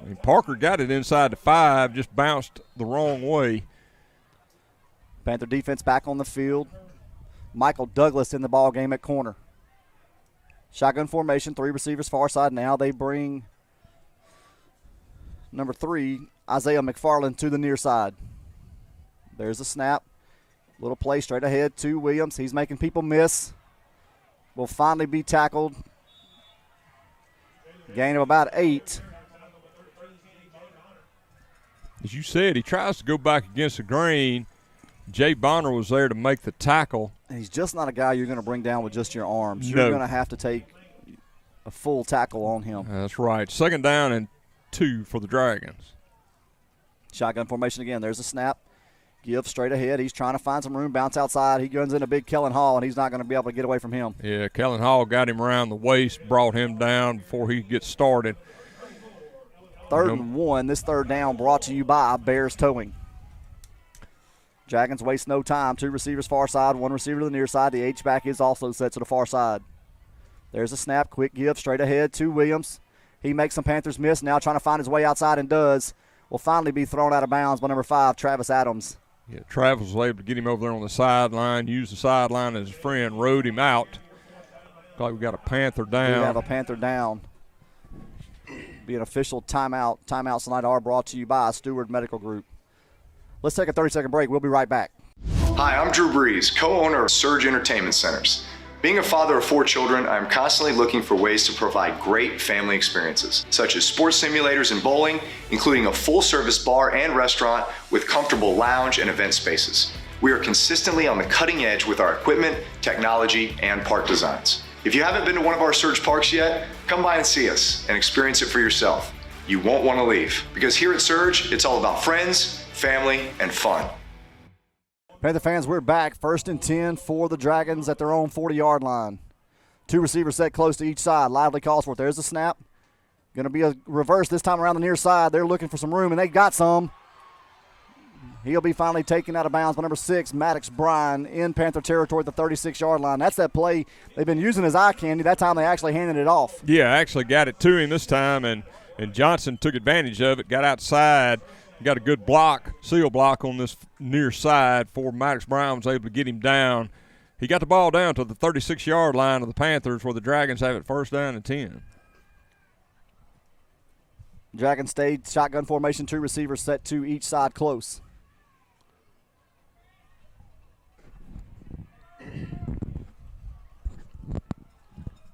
I mean, Parker got it inside the 5, just bounced the wrong way. Panther defense back on the field. Michael Douglas in the ball game at corner. Shotgun formation, 3 receivers far side. Now they bring number 3, Isaiah McFarland, to the near side. There's a snap. Little play straight ahead to Williams. He's making people miss. Will finally be tackled. Gain of about 8. As you said, he tries to go back against the grain. Jay Bonner was there to make the tackle. And he's just not a guy you're going to bring down with just your arms. No. You're going to have to take a full tackle on him. That's right. 2nd down and 2 for the Dragons. Shotgun formation again. There's a snap. Give straight ahead. He's trying to find some room. Bounce outside. He guns in a big Kellen Hall, and he's not going to be able to get away from him. Yeah, Kellen Hall got him around the waist, brought him down before he gets started. 3rd and 1. This 3rd down brought to you by Bears Towing. Dragons waste no time. 2 receivers far side, 1 receiver to the near side. The H-back is also set to the far side. There's a snap. Quick give straight ahead to Williams. He makes some Panthers miss. Now trying to find his way outside and does. Will finally be thrown out of bounds by number 5, Travis Adams. Yeah, Travis was able to get him over there on the sideline, use the sideline as a friend, rode him out. Looks like we got a Panther down. We have a Panther down. Be an official timeout. Timeouts tonight are brought to you by Steward Medical Group. Let's take a 30-second break. We'll be right back. Hi, I'm Drew Brees, co-owner of Surge Entertainment Centers. Being a father of 4 children, I'm constantly looking for ways to provide great family experiences, such as sports simulators and bowling, including a full-service bar and restaurant with comfortable lounge and event spaces. We are consistently on the cutting edge with our equipment, technology, and park designs. If you haven't been to one of our Surge parks yet, come by and see us and experience it for yourself. You won't want to leave, because here at Surge, it's all about friends, family, and fun. Panther fans, we're back. 1st and 10 for the Dragons at their own 40-yard line. 2 receivers set close to each side. Lively calls for it. There's the snap. Going to be a reverse this time around the near side. They're looking for some room, and they got some. He'll be finally taken out of bounds by number 6, Maddox Bryan, in Panther territory at the 36-yard line. That's that play they've been using as eye candy. That time they actually handed it off. Yeah, I actually got it to him this time, and and Johnson took advantage of it, got outside, got a good block, seal block on this near side before Maddox Brown was able to get him down. He got the ball down to the 36-yard line of the Panthers where the Dragons have it first down and 10. Dragons stayed shotgun formation, 2 receivers set to each side close.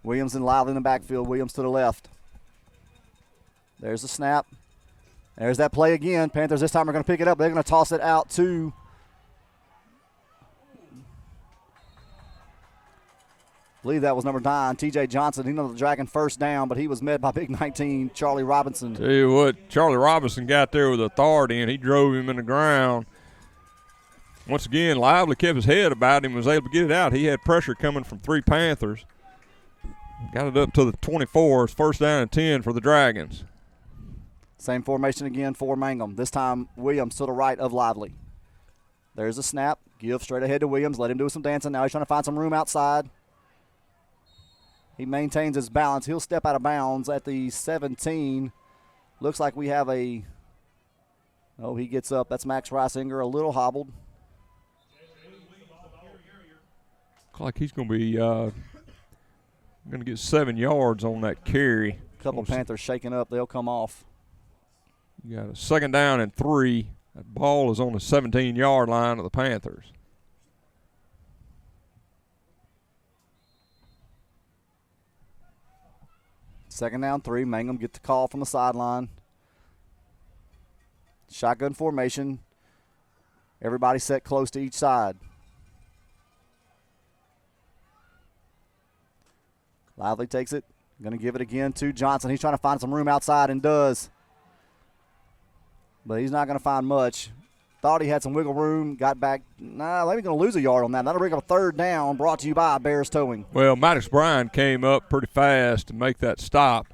Williams and Lively in the backfield. Williams to the left. There's the snap. There's that play again. Panthers this time are going to pick it up. They're going to toss it out to I believe that was number 9, T.J. Johnson. He knows the Dragon first down, but he was met by big 19, Charlie Robinson. Tell you what, Charlie Robinson got there with authority, and he drove him in the ground. Once again, Lively kept his head about him, was able to get it out. He had pressure coming from 3 Panthers. Got it up to the 24. It's first down and 10 for the Dragons. Same formation again for Mangham. This time, Williams to the right of Lively. There's a snap. Give straight ahead to Williams. Let him do some dancing. Now he's trying to find some room outside. He maintains his balance. He'll step out of bounds at the 17. Looks like we have a – oh, he gets up. That's Max Reisinger, a little hobbled. Looks like he's going to be going to get 7 yards on that carry. A couple Panthers shaking up. They'll come off. You got a second down and 3. That ball is on the 17-yard line of the Panthers. Second down 3. Mangham get the call from the sideline. Shotgun formation. Everybody set close to each side. Lively takes it. Going to give it again to Johnson. He's trying to find some room outside and does. But he's not going to find much. Thought he had some wiggle room. Got back. Nah, maybe going to lose a yard on that. That'll bring up a third down, brought to you by Bears Towing. Well, Maddox Bryant came up pretty fast to make that stop.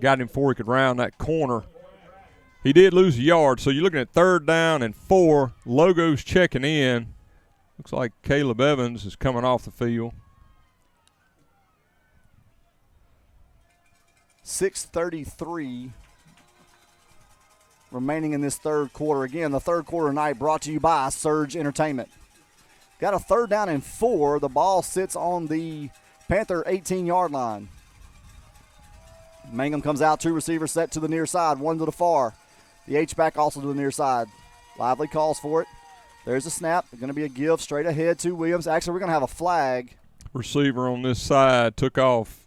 Got him before he could round that corner. He did lose a yard, so you're looking at third down and 4. Logos checking in. Looks like Caleb Evans is coming off the field. 6:33 remaining in this third quarter. Again, the third quarter night brought to you by Surge Entertainment. Got a third down and 4. The ball sits on the Panther 18-yard line. Mangham comes out, 2 receivers set to the near side, 1 to the far. The H-back also to the near side. Lively calls for it. There's a snap. Going to be a give straight ahead to Williams. Actually, we're going to have a flag. Receiver on this side took off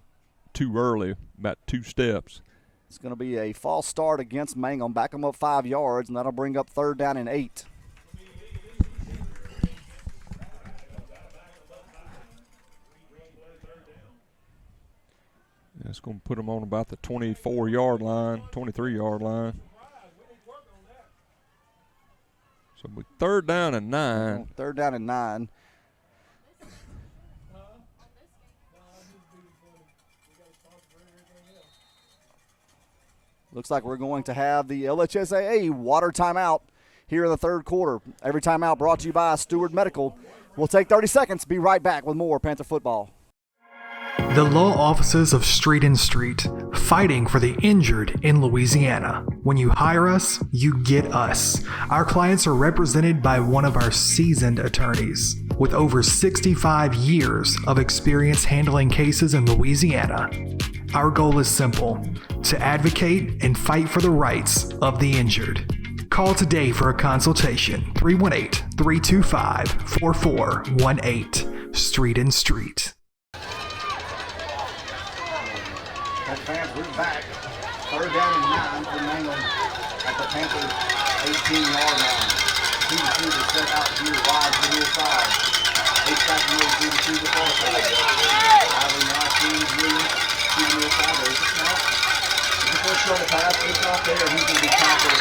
too early, about 2 steps. It's going to be a false start against Mangham. Back them up 5 yards, and that'll bring up third down and 8. That's going to put them on about the 24-yard line, 23-yard line. So with third down and 9. Third down and 9. Looks like we're going to have the LHSAA water timeout here in the third quarter. Every timeout brought to you by Steward Medical. We'll take 30 seconds. Be right back with more Panther football. The law offices of Street and Street, fighting for the injured in Louisiana. When you hire us, you get us. Our clients are represented by one of our seasoned attorneys with over 65 years of experience handling cases in Louisiana. Our goal is simple: to advocate and fight for the rights of the injured. Call today for a consultation, 318-325-4418, Street and Street. Fans, we're back. Third down and 9 for Mangham at the Panthers 18-yard line. 2 receivers set out here wide to the near side. H-back Miller to the far side. Lively now sees Williams to the near side. There's a snap. It's the first shoulder pass. It's not there. He's going to be tackled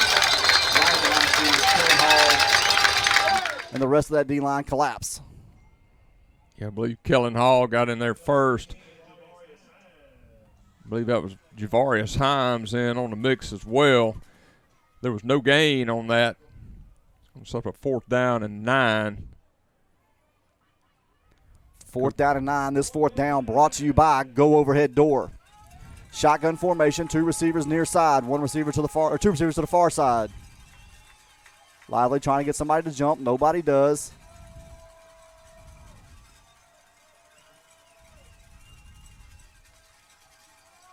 right at the line of Kellen Hall. And the rest of that D-line collapse. Yeah, I believe Kellen Hall got in there first. I believe that was Javarius Himes in on the mix as well. There was no gain on that. It's up a fourth down and 9. Fourth down and 9. This fourth down brought to you by Go Overhead Door. Shotgun formation, 2 receivers near side, 1 receiver to the far, or 2 receivers to the far side. Lively trying to get somebody to jump. Nobody does.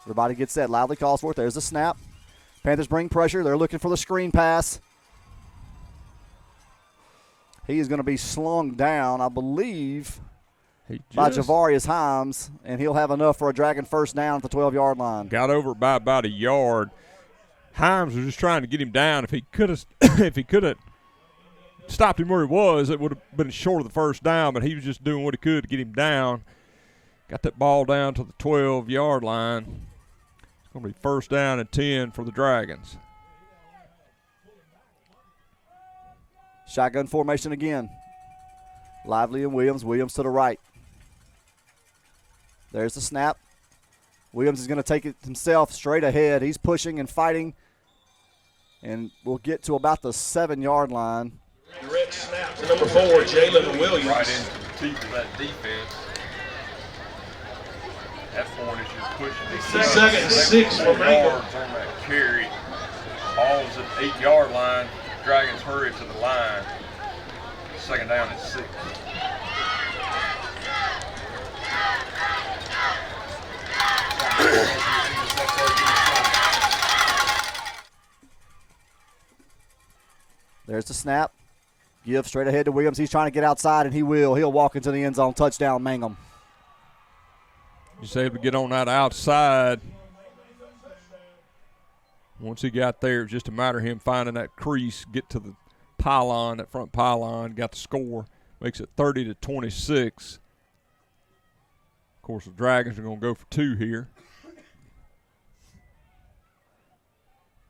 Everybody gets set. Lively calls for it. There's the snap. Panthers bring pressure. They're looking for the screen pass. He is going to be slung down, I believe, by Javarius Himes, and he'll have enough for a Dragon first down at the 12-yard line. Got over by about a yard. Himes was just trying to get him down. If he could have stopped him where he was, it would have been short of the first down, but he was just doing what he could to get him down. Got that ball down to the 12-yard line. It's going to be first down and 10 for the Dragons. Shotgun formation again. Lively and Williams. Williams to the right. There's the snap. Williams is going to take it himself straight ahead. He's pushing and fighting. And we'll get to about the 7-yard line. Direct snap to number 4, Jalen Williams. Right into the teeth of that defense. That point is just pushing. Second and 6 for Mangham. On that carry. Ball's at the 8-yard line. Dragons hurry to the line. Second down and 6. There's the snap. Give straight ahead to Williams. He's trying to get outside, and he will. He'll walk into the end zone. Touchdown, Mangham. He's able to get on that outside. Once he got there, it was just a matter of him finding that crease, get to the pylon, that front pylon, got the score. Makes it 30-26. Of course, the Dragons are going to go for 2 here.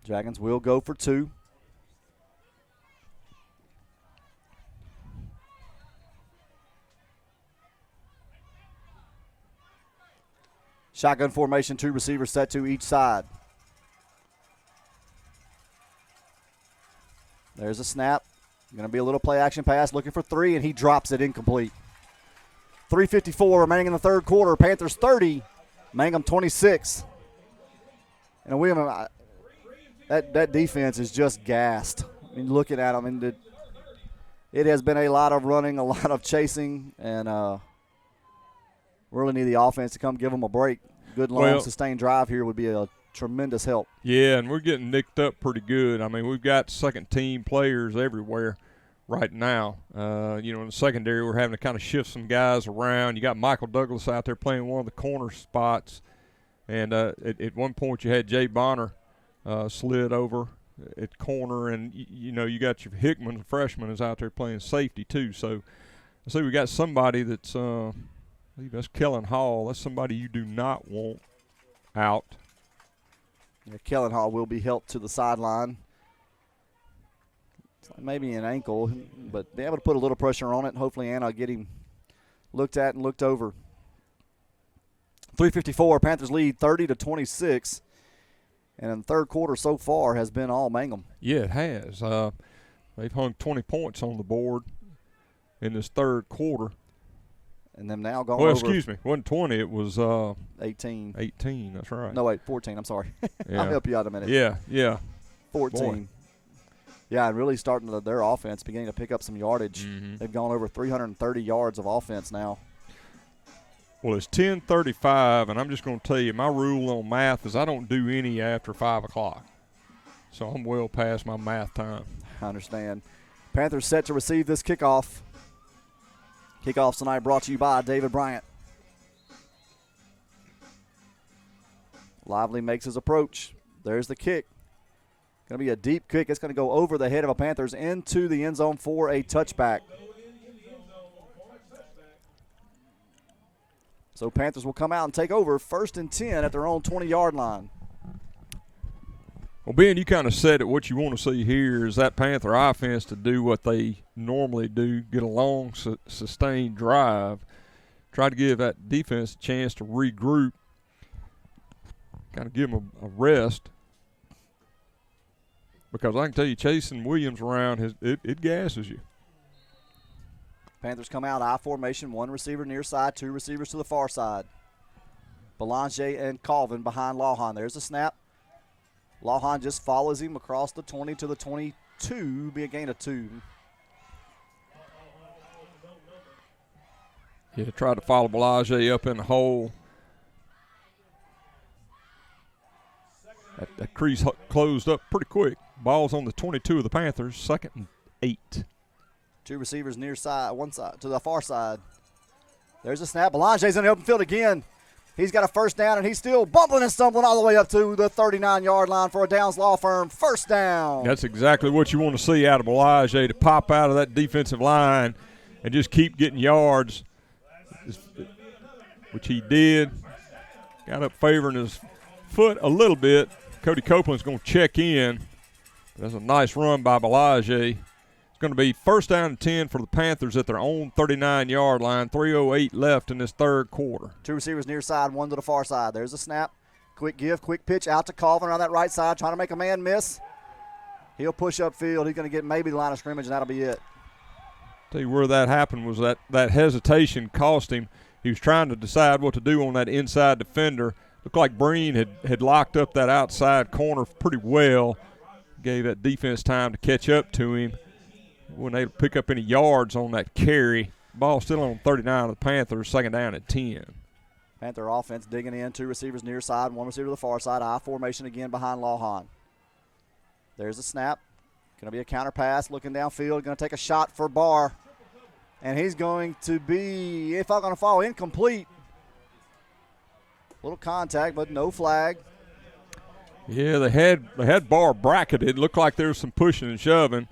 Dragons will go for 2. Shotgun formation, 2 receivers set to each side. There's a snap. Going to be a little play action pass, looking for 3, and he drops it incomplete. 3:54 remaining in the third quarter. Panthers 30, Mangham 26. And William, that defense is just gassed. I mean, looking at them, and it has been a lot of running, a lot of chasing, and really need the offense to come give them a break. Good long, sustained drive here would be a tremendous help. Yeah, and we're getting nicked up pretty good. I mean, we've got second-team players everywhere right now. In the secondary, we're having to kind of shift some guys around. You got Michael Douglas out there playing one of the corner spots. And at one point you had Jay Bonner slid over at corner. And, you got your Hickman, the freshman, is out there playing safety too. So I see we got somebody that's I think that's Kellen Hall. That's somebody you do not want out. Yeah, Kellen Hall will be helped to the sideline. Maybe an ankle, but be able to put a little pressure on it. Hopefully Anna will get him looked at and looked over. 3:54, Panthers lead 30-26. And in the third quarter so far has been all Mangham. Yeah, it has. They've hung 20 points on the board in this third quarter. And then now going over. Well, excuse me. It wasn't 20. It was 18. 18, that's right. No, wait, 14. I'm sorry. Yeah. I'll help you out in a minute. Yeah. 14. Boy. Yeah, and really starting their offense, beginning to pick up some yardage. Mm-hmm. They've gone over 330 yards of offense now. Well, it's 10:35, and I'm just going to tell you, my rule on math is I don't do any after 5 o'clock. So I'm well past my math time. I understand. Panthers set to receive this kickoff. Kickoffs tonight brought to you by David Bryant. Lively makes his approach. There's the kick. Going to be a deep kick. It's going to go over the head of a Panthers into the end zone for a touchback. So Panthers will come out and take over 1st and 10 at their own 20-yard line. Well, Ben, you kind of said it. What you want to see here is that Panther offense to do what they normally do, get a long, sustained drive, try to give that defense a chance to regroup, kind of give them a rest. Because I can tell you, chasing Williams around, it gasses you. Panthers come out, I formation, 1 receiver near side, 2 receivers to the far side. Belanger and Colvin behind Lawhorn. There's a snap. Lawhorn just follows him across the 20 to the 22. Be a gain of 2. Yeah, tried to follow Belanger up in the hole. That crease closed up pretty quick. Ball's on the 22 of the Panthers, 2nd and 8. 2 receivers near side, one side to the far side. There's a snap. Belanger's in the open field again. He's got a first down, and he's still bumbling and stumbling all the way up to the 39-yard line for a Downs Law Firm first down. That's exactly what you want to see out of Belanger, to pop out of that defensive line and just keep getting yards, which he did. Got up favoring his foot a little bit. Cody Copeland's going to check in. That's a nice run by Belanger. It's going to be first down and 10 for the Panthers at their own 39-yard line. 3:08 left in this third quarter. 2 receivers near side, 1 to the far side. There's a snap. Quick give, quick pitch out to Colvin around that right side, trying to make a man miss. He'll push upfield. He's going to get maybe the line of scrimmage, and that'll be it. Tell you where that happened was that hesitation cost him. He was trying to decide what to do on that inside defender. Looked like Breen had locked up that outside corner pretty well. Gave that defense time to catch up to him. Wasn't able to pick up any yards on that carry. Ball still on 39 of the Panthers, 2nd down at 10. Panther offense digging in. 2 receivers near side, 1 receiver to the far side. I formation again behind Lawhorn. There's a snap. Going to be a counter pass. Looking downfield. Going to take a shot for Barr. And he's going to be, if I'm going to fall, incomplete. Little contact, but no flag. Yeah, they had Barr bracketed. It looked like there was some pushing and shoving.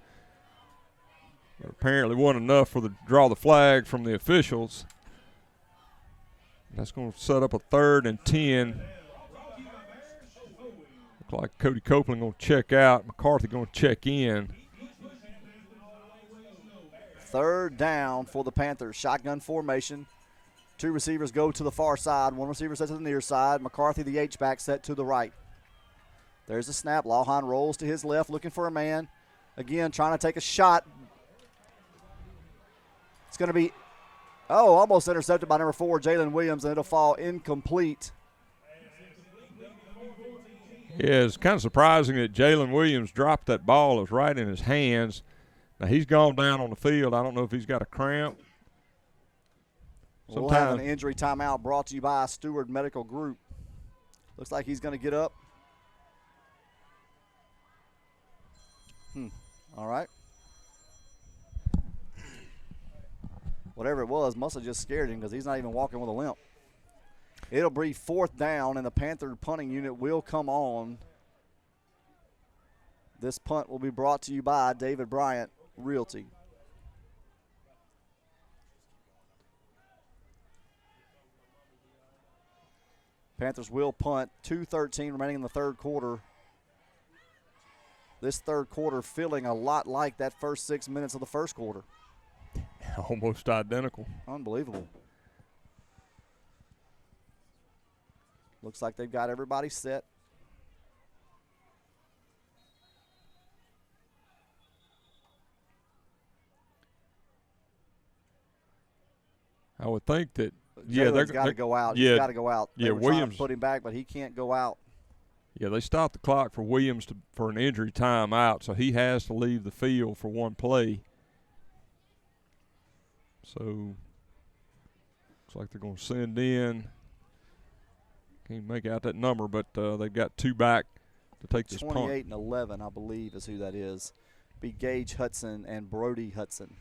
But apparently wasn't enough for the draw the flag from the officials. That's going to set up a 3rd and 10. Look like Cody Copeland going to check out. McCarthy going to check in. 3rd down for the Panthers. Shotgun formation. 2 receivers go to the far side. 1 receiver set to the near side. McCarthy, the H-back, set to the right. There's a snap. Lawhorn rolls to his left, looking for a man. Again, trying to take a shot. It's going to be, almost intercepted by number 4, Jalen Williams, and it'll fall incomplete. Yeah, it's kind of surprising that Jalen Williams dropped that ball. It was right in his hands. Now, he's gone down on the field. I don't know if he's got a cramp. We'll have an injury timeout brought to you by Steward Medical Group. Looks like he's going to get up. All right. Whatever it was must have just scared him because he's not even walking with a limp. It'll be 4th down, and the Panther punting unit will come on. This punt will be brought to you by David Bryant Realty. Panthers will punt. 2:13 remaining in the third quarter. This third quarter feeling a lot like that first 6 minutes of the first quarter. Almost identical. Unbelievable. Looks like they've got everybody set. I would think that. Jalen's got to go out. Yeah, he's got to go out. They were Williams put him back, but he can't go out. Yeah, they stopped the clock for Williams for an injury timeout, so he has to leave the field for one play. So looks like they're going to send in. Can't make out that number, but they've got 2 back to take this punt. 28 and 11, I believe, is who that is. Be Gage Hudson and Brody Hudson.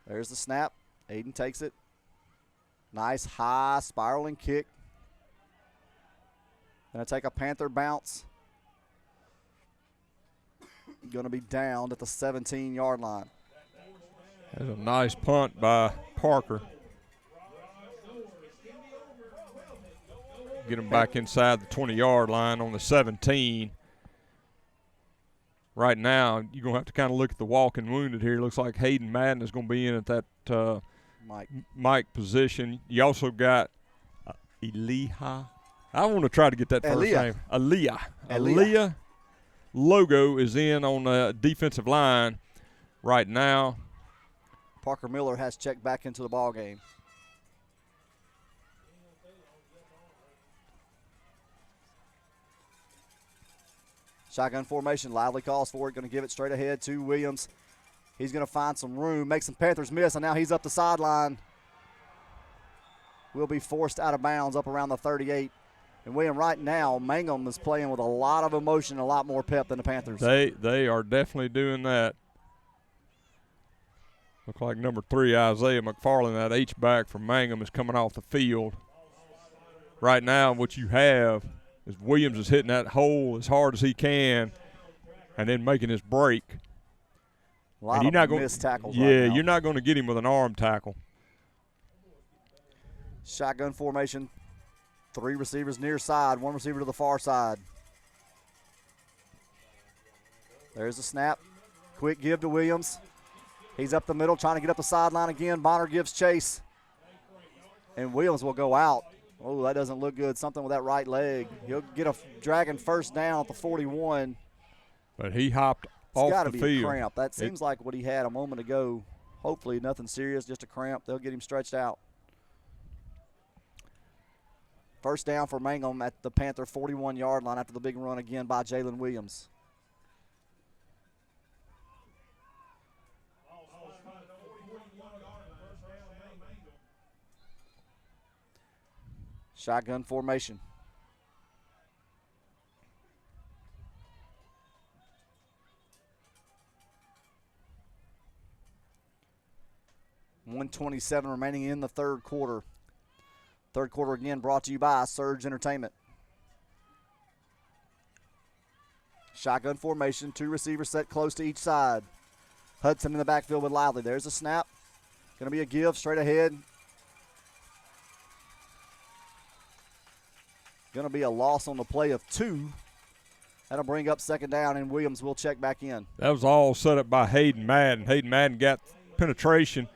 There's the snap. Aiden takes it. Nice high spiraling kick. Going to take a Panther bounce. Going to be downed at the 17-yard line. That's a nice punt by Parker. Get him back inside the 20-yard line on the 17. Right now, you're going to have to kind of look at the walking wounded here. It looks like Hayden Madden is going to be in at that Mike position. You also got Eliha. I want to try to get that first name. Aaliyah Logo is in on the defensive line right now. Parker Miller has checked back into the ball game. Shotgun formation. Lively calls for it. Going to give it straight ahead to Williams. He's going to find some room, make some Panthers miss, and now he's up the sideline. Will be forced out of bounds up around the 38. And William, right now, Mangham is playing with a lot of emotion, a lot more pep than the Panthers. They are definitely doing that. Look like number 3, Isaiah McFarland, that H-back from Mangham, is coming off the field. Right now, what you have is Williams is hitting that hole as hard as he can and then making his break. A lot of missed tackles right now. You're not going to get him with an arm tackle. Shotgun formation. 3 receivers near side, 1 receiver to the far side. There's the snap. Quick give to Williams. He's up the middle, trying to get up the sideline again. Bonner gives chase. And Williams will go out. Oh, that doesn't look good. Something with that right leg. He'll get a Dragon first down at the 41. But he hopped off the field. It's got to be a cramp. That seems like what he had a moment ago. Hopefully nothing serious, just a cramp. They'll get him stretched out. First down for Mangham at the Panther 41-yard line after the big run again by Jalen Williams. Shotgun formation. .127 remaining in the third quarter. Third quarter again brought to you by Surge Entertainment. Shotgun formation, 2 receivers set close to each side. Hudson in the backfield with Lively. There's a snap. Going to be a give straight ahead. Going to be a loss on the play of 2. That'll bring up second down, and Williams will check back in. That was all set up by Hayden Madden. Hayden Madden got penetration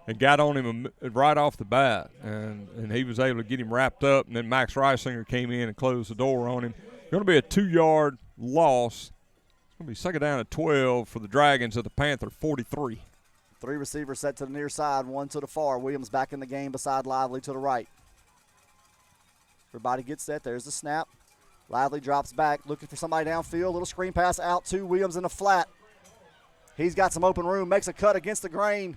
and got on him right off the bat, and he was able to get him wrapped up, and then Max Reisinger came in and closed the door on him. Going to be a 2-yard loss. It's going to be second down at 12 for the Dragons at the Panther 43. 3 receivers set to the near side, 1 to the far. Williams back in the game beside Lively to the right. Everybody gets set. There's the snap. Lively drops back, looking for somebody downfield. Little screen pass out to Williams in the flat. He's got some open room, makes a cut against the grain.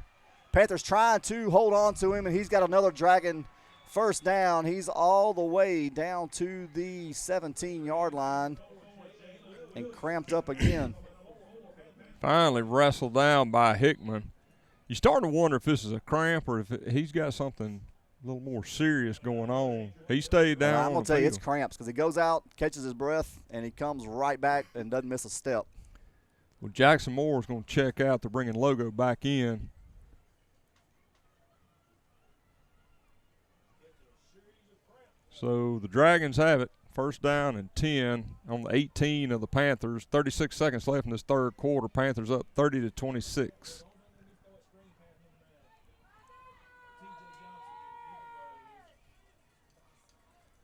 Panthers trying to hold on to him, and he's got another Dragon first down. He's all the way down to the 17-yard line and cramped up again. Finally wrestled down by Hickman. You're starting to wonder if this is a cramp or if he's got something a little more serious going on. He stayed down. I'm going to tell you, it's cramps because he goes out, catches his breath, and he comes right back and doesn't miss a step. Well, Jackson Moore is going to check out. They're bringing Logo back in. So the Dragons have it. First down and 10 on the 18 of the Panthers. 36 seconds left in this third quarter. Panthers up 30-26.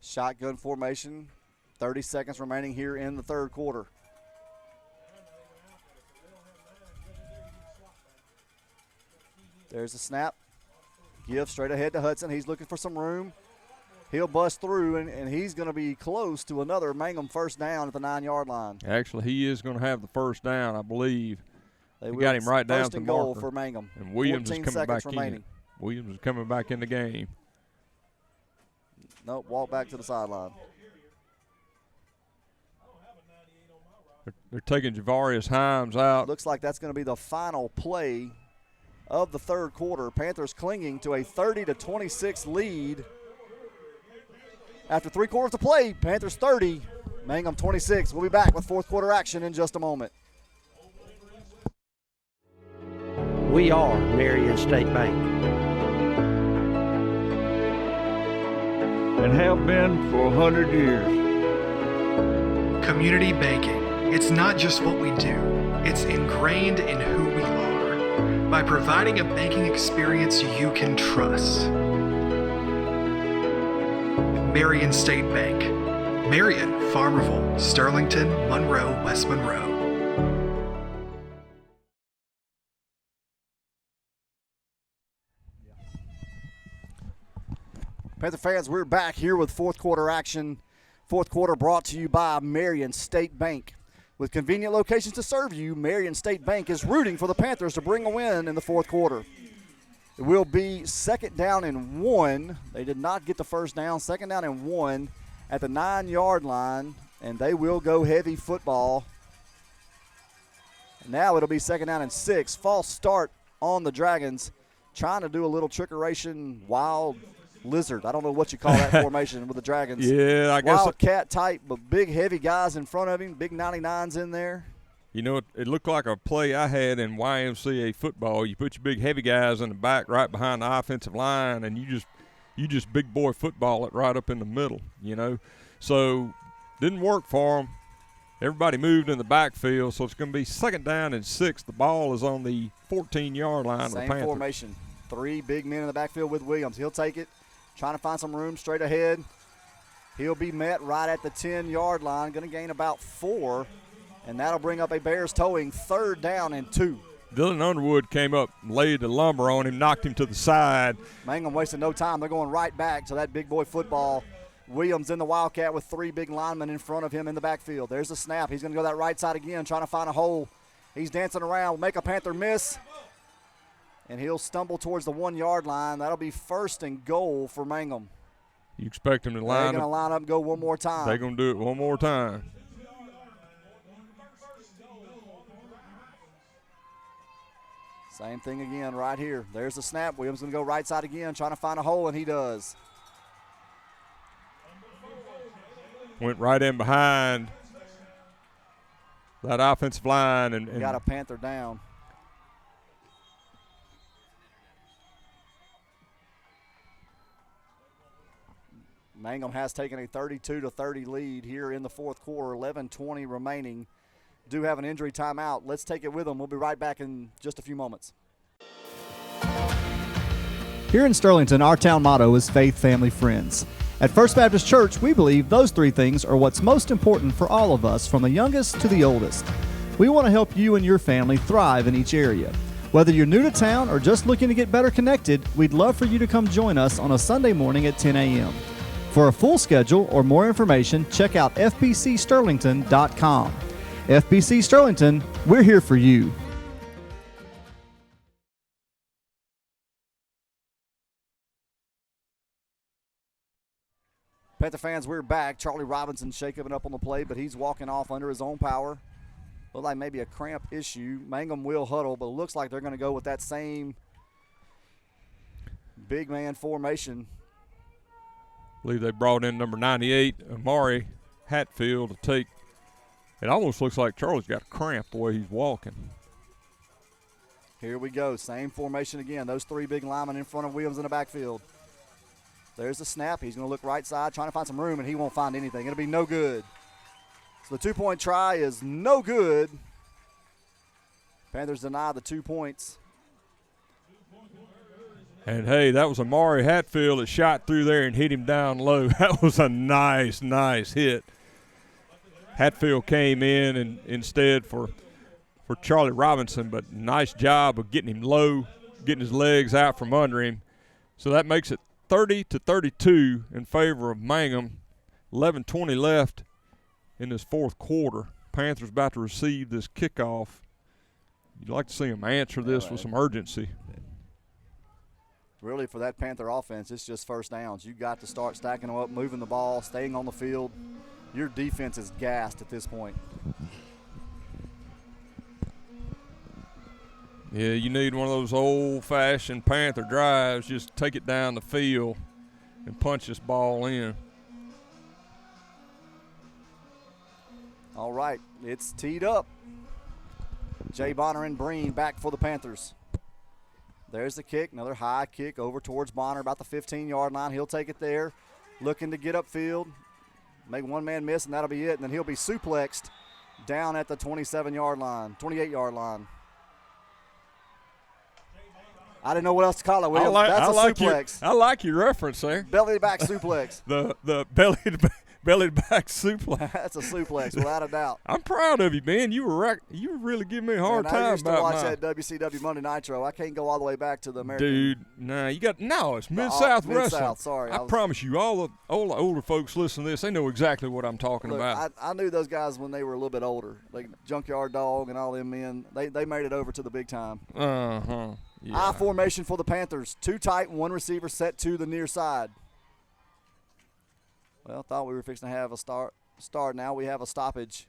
Shotgun formation. 30 seconds remaining here in the third quarter. There's a snap. Give straight ahead to Hudson. He's looking for some room. He'll bust through, and he's going to be close to another Mangham first down at the 9-yard line. Actually, he is going to have the first down, I believe. They got him right down to the marker. First and goal for Mangham. And Williams is 14 coming back remaining. in. Williams is coming back in the game. Nope, walk back to the sideline. They're taking Javarius Himes out. Looks like that's going to be the final play of the third quarter. Panthers clinging to a 30-26 lead. After 3 quarters to play, Panthers 30, Mangham 26. We'll be back with fourth quarter action in just a moment. We are Marion State Bank. And have been for 100 years. Community banking. It's not just what we do, it's ingrained in who we are. By providing a banking experience you can trust. Marion State Bank. Marion, Farmerville, Sterlington, Monroe, West Monroe. Panther fans, we're back here with fourth quarter action. Fourth quarter brought to you by Marion State Bank. With convenient locations to serve you, Marion State Bank is rooting for the Panthers to bring a win in the fourth quarter. It will be 2nd down and 1. They did not get the first down. 2nd down and 1 at the 9-yard line, and they will go heavy football. Now it'll be 2nd down and 6. False start on the Dragons, trying to do a little trickeration, wild lizard. I don't know what you call that formation with the Dragons. Yeah, I guess. Wildcat type, but big, heavy guys in front of him, big 99s in there. You know, it looked like a play I had in YMCA football. You put your big, heavy guys in the back right behind the offensive line, and you just big boy football it right up in the middle, you know. So didn't work for them. Everybody moved in the backfield, so it's going to be 2nd down and 6. The ball is on the 14-yard line of the Panthers. Same formation. 3 big men in the backfield with Williams. He'll take it, trying to find some room straight ahead. He'll be met right at the 10-yard line, going to gain about 4, and that'll bring up a Bears towing 3rd down and 2. Dylan Underwood came up, laid the lumber on him, knocked him to the side. Mangham wasting no time. They're going right back to that big boy football. Williams in the Wildcat with 3 big linemen in front of him in the backfield. There's a snap. He's going to go that right side again, trying to find a hole. He's dancing around, make a Panther miss, and he'll stumble towards the 1-yard line. That'll be 1st and goal for Mangham. You expect him to line up? They're going to line up and go one more time. They're going to do it one more time. Same thing again right here. There's the snap. Williams going to go right side again, trying to find a hole, and he does. Went right in behind that offensive line and got a Panther down. Mangham has taken a 32-30 lead here in the fourth quarter, 11:20 remaining. Do have an injury timeout. Let's take it with them. We'll be right back in just a few moments. Here in Sterlington, our town motto is faith, family, friends. At First Baptist Church, we believe those 3 things are what's most important for all of us, from the youngest to the oldest. We want to help you and your family thrive in each area. Whether you're new to town or just looking to get better connected, we'd love for you to come join us on a Sunday morning at 10 a.m. For a full schedule or more information, check out fbcsterlington.com. FBC Sterlington, we're here for you. Panther fans, we're back. Charlie Robinson shaking it up on the play, but he's walking off under his own power. Look like maybe a cramp issue. Mangham will huddle, but it looks like they're going to go with that same big man formation. I believe they brought in number 98, Amari Hatfield, to take. It almost looks like Charlie's got a cramp the way he's walking. Here we go. Same formation again. Those 3 big linemen in front of Williams in the backfield. There's the snap. He's going to look right side, trying to find some room, and he won't find anything. It'll be no good. So the 2-point try is no good. Panthers deny the 2 points. And, hey, that was Amari Hatfield that shot through there and hit him down low. That was a nice hit. Hatfield came in and instead for Charlie Robinson, but nice job of getting him low, getting his legs out from under him. So that makes it 30-32 in favor of Mangham. 11:20 left in this fourth quarter. Panthers about to receive this kickoff. You'd like to see them answer this with some urgency. Really, for that Panther offense, it's just first downs. You got to start stacking them up, moving the ball, staying on the field. Your defense is gassed at this point. Yeah, you need one of those old-fashioned Panther drives. Just take it down the field and punch this ball in. All right, it's teed up. Jay Bonner and Breen back for the Panthers. There's the kick, another high kick over towards Bonner, about the 15-yard line. He'll take it there, looking to get upfield. Make one man miss, and that'll be it. And then he'll be suplexed down at the 27-yard line, 28-yard line. I didn't know what else to call it, William. That's a suplex. I like your reference there. Belly to back suplex. The belly bellied back suplex. That's a suplex, without a doubt. I'm proud of you, man. You were really giving me a hard time I used to about watch that WCW Monday Nitro. I can't go all the way back to the American. Dude, it's Mid-South Wrestling. Mid-South, sorry. I promise you, all the older folks listening to this, they know exactly what I'm talking about. I knew those guys when they were a little bit older, like Junkyard Dog and all them men. They made it over to the big time. Uh-huh. Yeah. I formation for the Panthers. 2 tight, 1 receiver set to the near side. Well, thought we were fixing to have a start. Now we have a stoppage.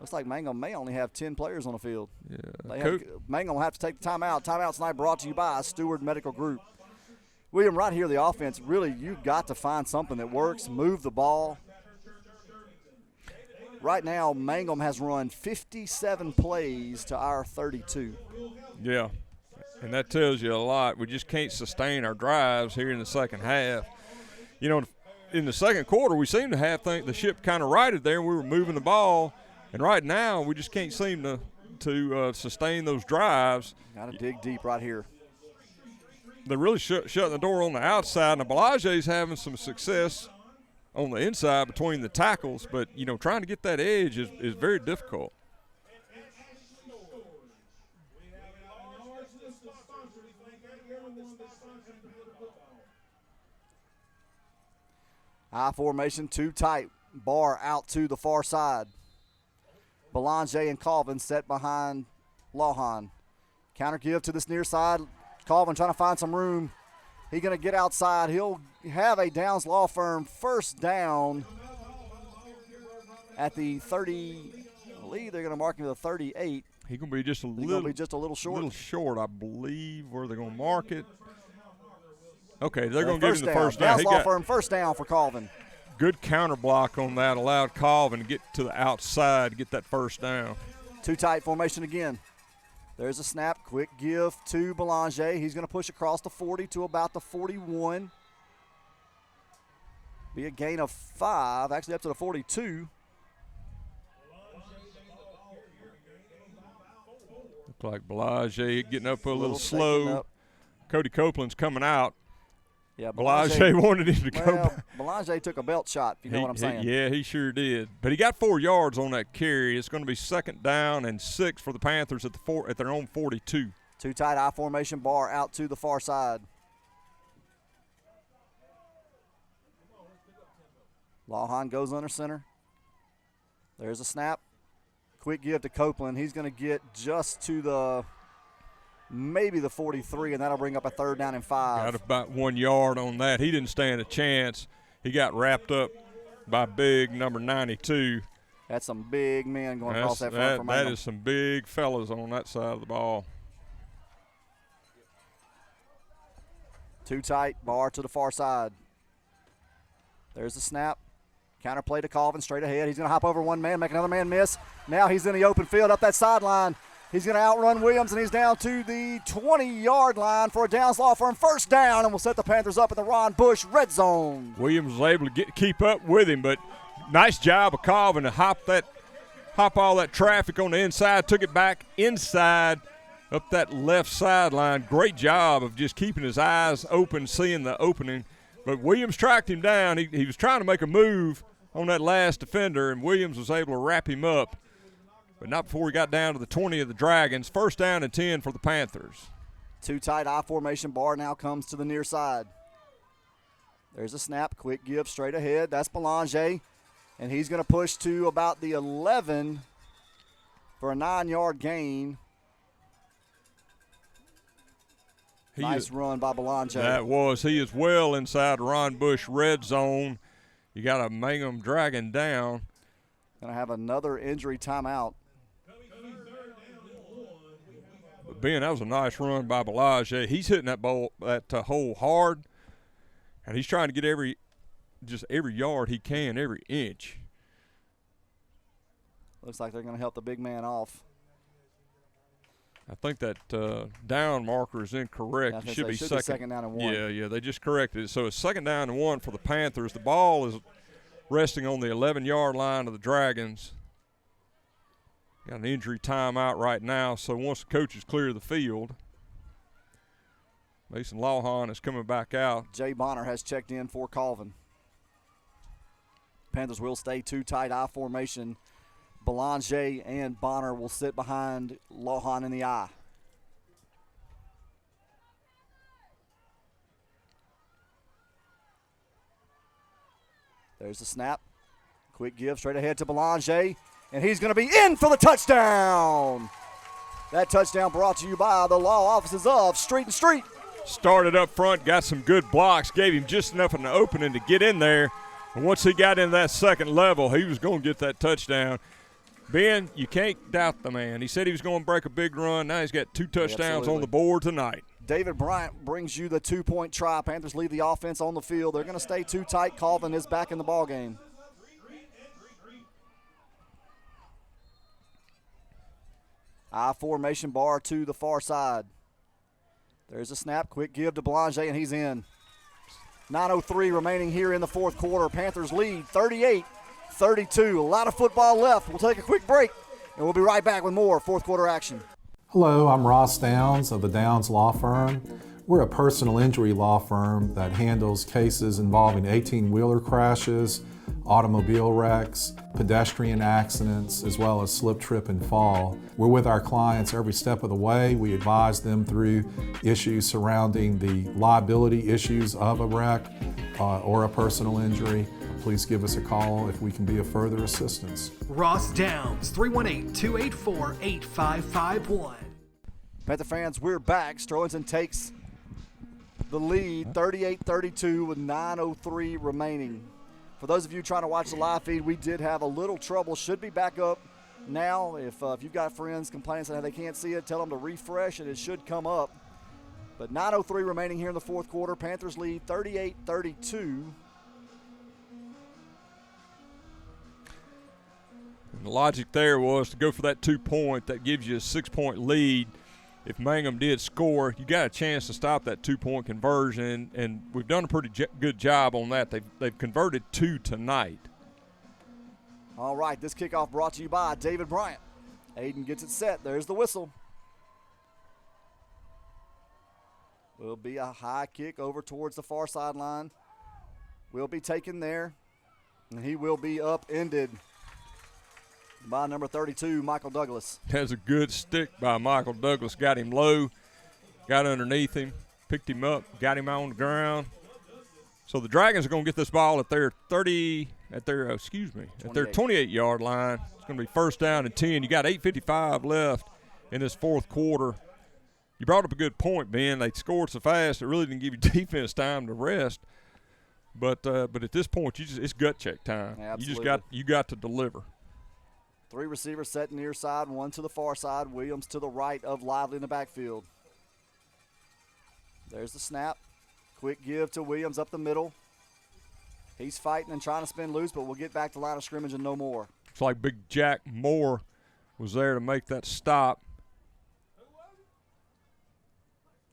Looks like Mangham may only have 10 players on the field. Yeah. Mangham will have to take the timeout. Timeout tonight brought to you by Steward Medical Group. William, right here, the offense, really, you've got to find something that works, move the ball. Right now, Mangham has run 57 plays to our 32. Yeah, and that tells you a lot. We just can't sustain our drives here in the second half. You know, in the second quarter, we seemed to have the ship kind of righted there, and we were moving the ball. And right now, we just can't seem to sustain those drives. Got to dig deep right here. They're really shutting the door on the outside, and Balage's having some success on the inside between the tackles, but, you know, trying to get that edge is very difficult. I formation, 2 tight, bar out to the far side. Belanger and Colvin set behind Lawhorn. Counter give to this near side. Colvin trying to find some room. He's going to get outside. He'll have a Downs Law Firm first down at the 30. I believe they're going to mark him to the 38. He's going to be just a little short. A little short, I believe, where they're going to mark it. Okay, they're going to give him the first down. Downs Law Firm first down for Colvin. Good counter block on that, allowed Colvin to get to the outside to get that first down. 2 tight formation again. There's a snap, quick give to Belanger. He's going to push across the 40 to about the 41. Be a gain of 5, actually up to the 42. Look like Belanger getting up a little slow. Cody Copeland's coming out. Yeah, Belanger wanted him to go back. Belanger took a belt shot, if you know what I'm saying. Yeah, he sure did. But he got 4 yards on that carry. It's going to be 2nd down and 6 for the Panthers at their own 42. 2 tight I formation, bar out to the far side. Lawhorn goes under center. There's a snap. Quick give to Copeland. He's going to get just to maybe the 43, and that'll bring up a 3rd down and 5. Got about 1 yard on that. He didn't stand a chance. He got wrapped up by big number 92. That's some big men going across that front for Mangham. That is some big fellas on that side of the ball. 2 tight, bar to the far side. There's the snap. Counter play to Colvin, straight ahead. He's going to hop over one man, make another man miss. Now he's in the open field up that sideline. He's going to outrun Williams, and he's down to the 20-yard line for a Downs Law Firm first down, and will set the Panthers up in the Ron Bush red zone. Williams was able to keep up with him, but nice job of Colvin to hop all that traffic on the inside, took it back inside up that left sideline. Great job of just keeping his eyes open, seeing the opening. But Williams tracked him down. He was trying to make a move on that last defender, and Williams was able to wrap him up. But not before he got down to the 20 of the Dragons. 1st down and 10 for the Panthers. 2 tight I formation, bar now comes to the near side. There's a snap, quick give straight ahead. That's Belanger, and he's going to push to about the 11 for a 9-yard gain. Nice run by Belanger. That was. He is well inside the Ron Bush red zone. You got a Mangham Dragon down. Going to have another injury timeout. But Ben, that was a nice run by Belanger. He's hitting that hole hard, and he's trying to get every yard he can, every inch. Looks like they're going to help the big man off. I think that down marker is incorrect. Yeah, it should be second down and 1. Yeah, they just corrected it. So it's 2nd down and 1 for the Panthers. The ball is resting on the 11-yard line of the Dragons. Got an injury timeout right now, so once the coaches clear the field, Mason Lawhorn is coming back out. Jay Bonner has checked in for Colvin. Panthers will stay too tight I formation. Belanger and Bonner will sit behind Lawhorn in the I. There's the snap. Quick give straight ahead to Belanger, and he's going to be in for the touchdown. That touchdown brought to you by the law offices of Street and Street. Started up front, got some good blocks, gave him just enough of an opening to get in there. And once he got into that second level, he was going to get that touchdown. Ben, you can't doubt the man. He said he was going to break a big run. Now he's got 2 touchdowns on the board tonight. David Bryant brings you the 2-point try. Panthers leave the offense on the field. They're going to stay too tight. Colvin is back in the ball game. I formation bar to the far side. There's a snap. Quick give to Belanger, and he's in. 9:03 remaining here in the fourth quarter. Panthers lead 38-32. A lot of football left. We'll take a quick break, and we'll be right back with more fourth quarter action. Hello, I'm Ross Downs of the Downs Law Firm. We're a personal injury law firm that handles cases involving 18-wheeler crashes, automobile wrecks, pedestrian accidents, as well as slip, trip, and fall. We're with our clients every step of the way. We advise them through issues surrounding the liability issues of a wreck or a personal injury. Please give us a call if we can be of further assistance. Ross Downs, 318-284-8551. Panther fans, we're back. Sterlington takes the lead 38-32 with 9:03 remaining. For those of you trying to watch the live feed, we did have a little trouble. Should be back up now. If you've got friends complaining saying they can't see it, tell them to refresh and it should come up. But 9:03 remaining here in the fourth quarter. Panthers lead 38-32. And the logic there was to go for that 2-point. That gives you a 6-point lead. If Mangham did score, you got a chance to stop that 2-point conversion, and we've done a pretty good job on that. They've converted 2 tonight. All right, this kickoff brought to you by David Bryant. Aiden gets it set. There's the whistle. Will be a high kick over towards the far sideline. Will be taken there, and he will be upended by number 32, Michael Douglas. That's a good stick by Michael Douglas. Got him low, got underneath him, picked him up, got him on the ground. So the Dragons are going to get this ball at their 28-yard line. It's going to be first down and 10. You got 8:55 left in this fourth quarter. You brought up a good point, Ben. They scored so fast it really didn't give you defense time to rest. But at this point, it's gut check time. Absolutely. You got to deliver. 3 receivers set near side, 1 to the far side. Williams to the right of Lively in the backfield. There's the snap. Quick give to Williams up the middle. He's fighting and trying to spin loose, but we'll get back to line of scrimmage and no more. Looks like big Jack Moore was there to make that stop.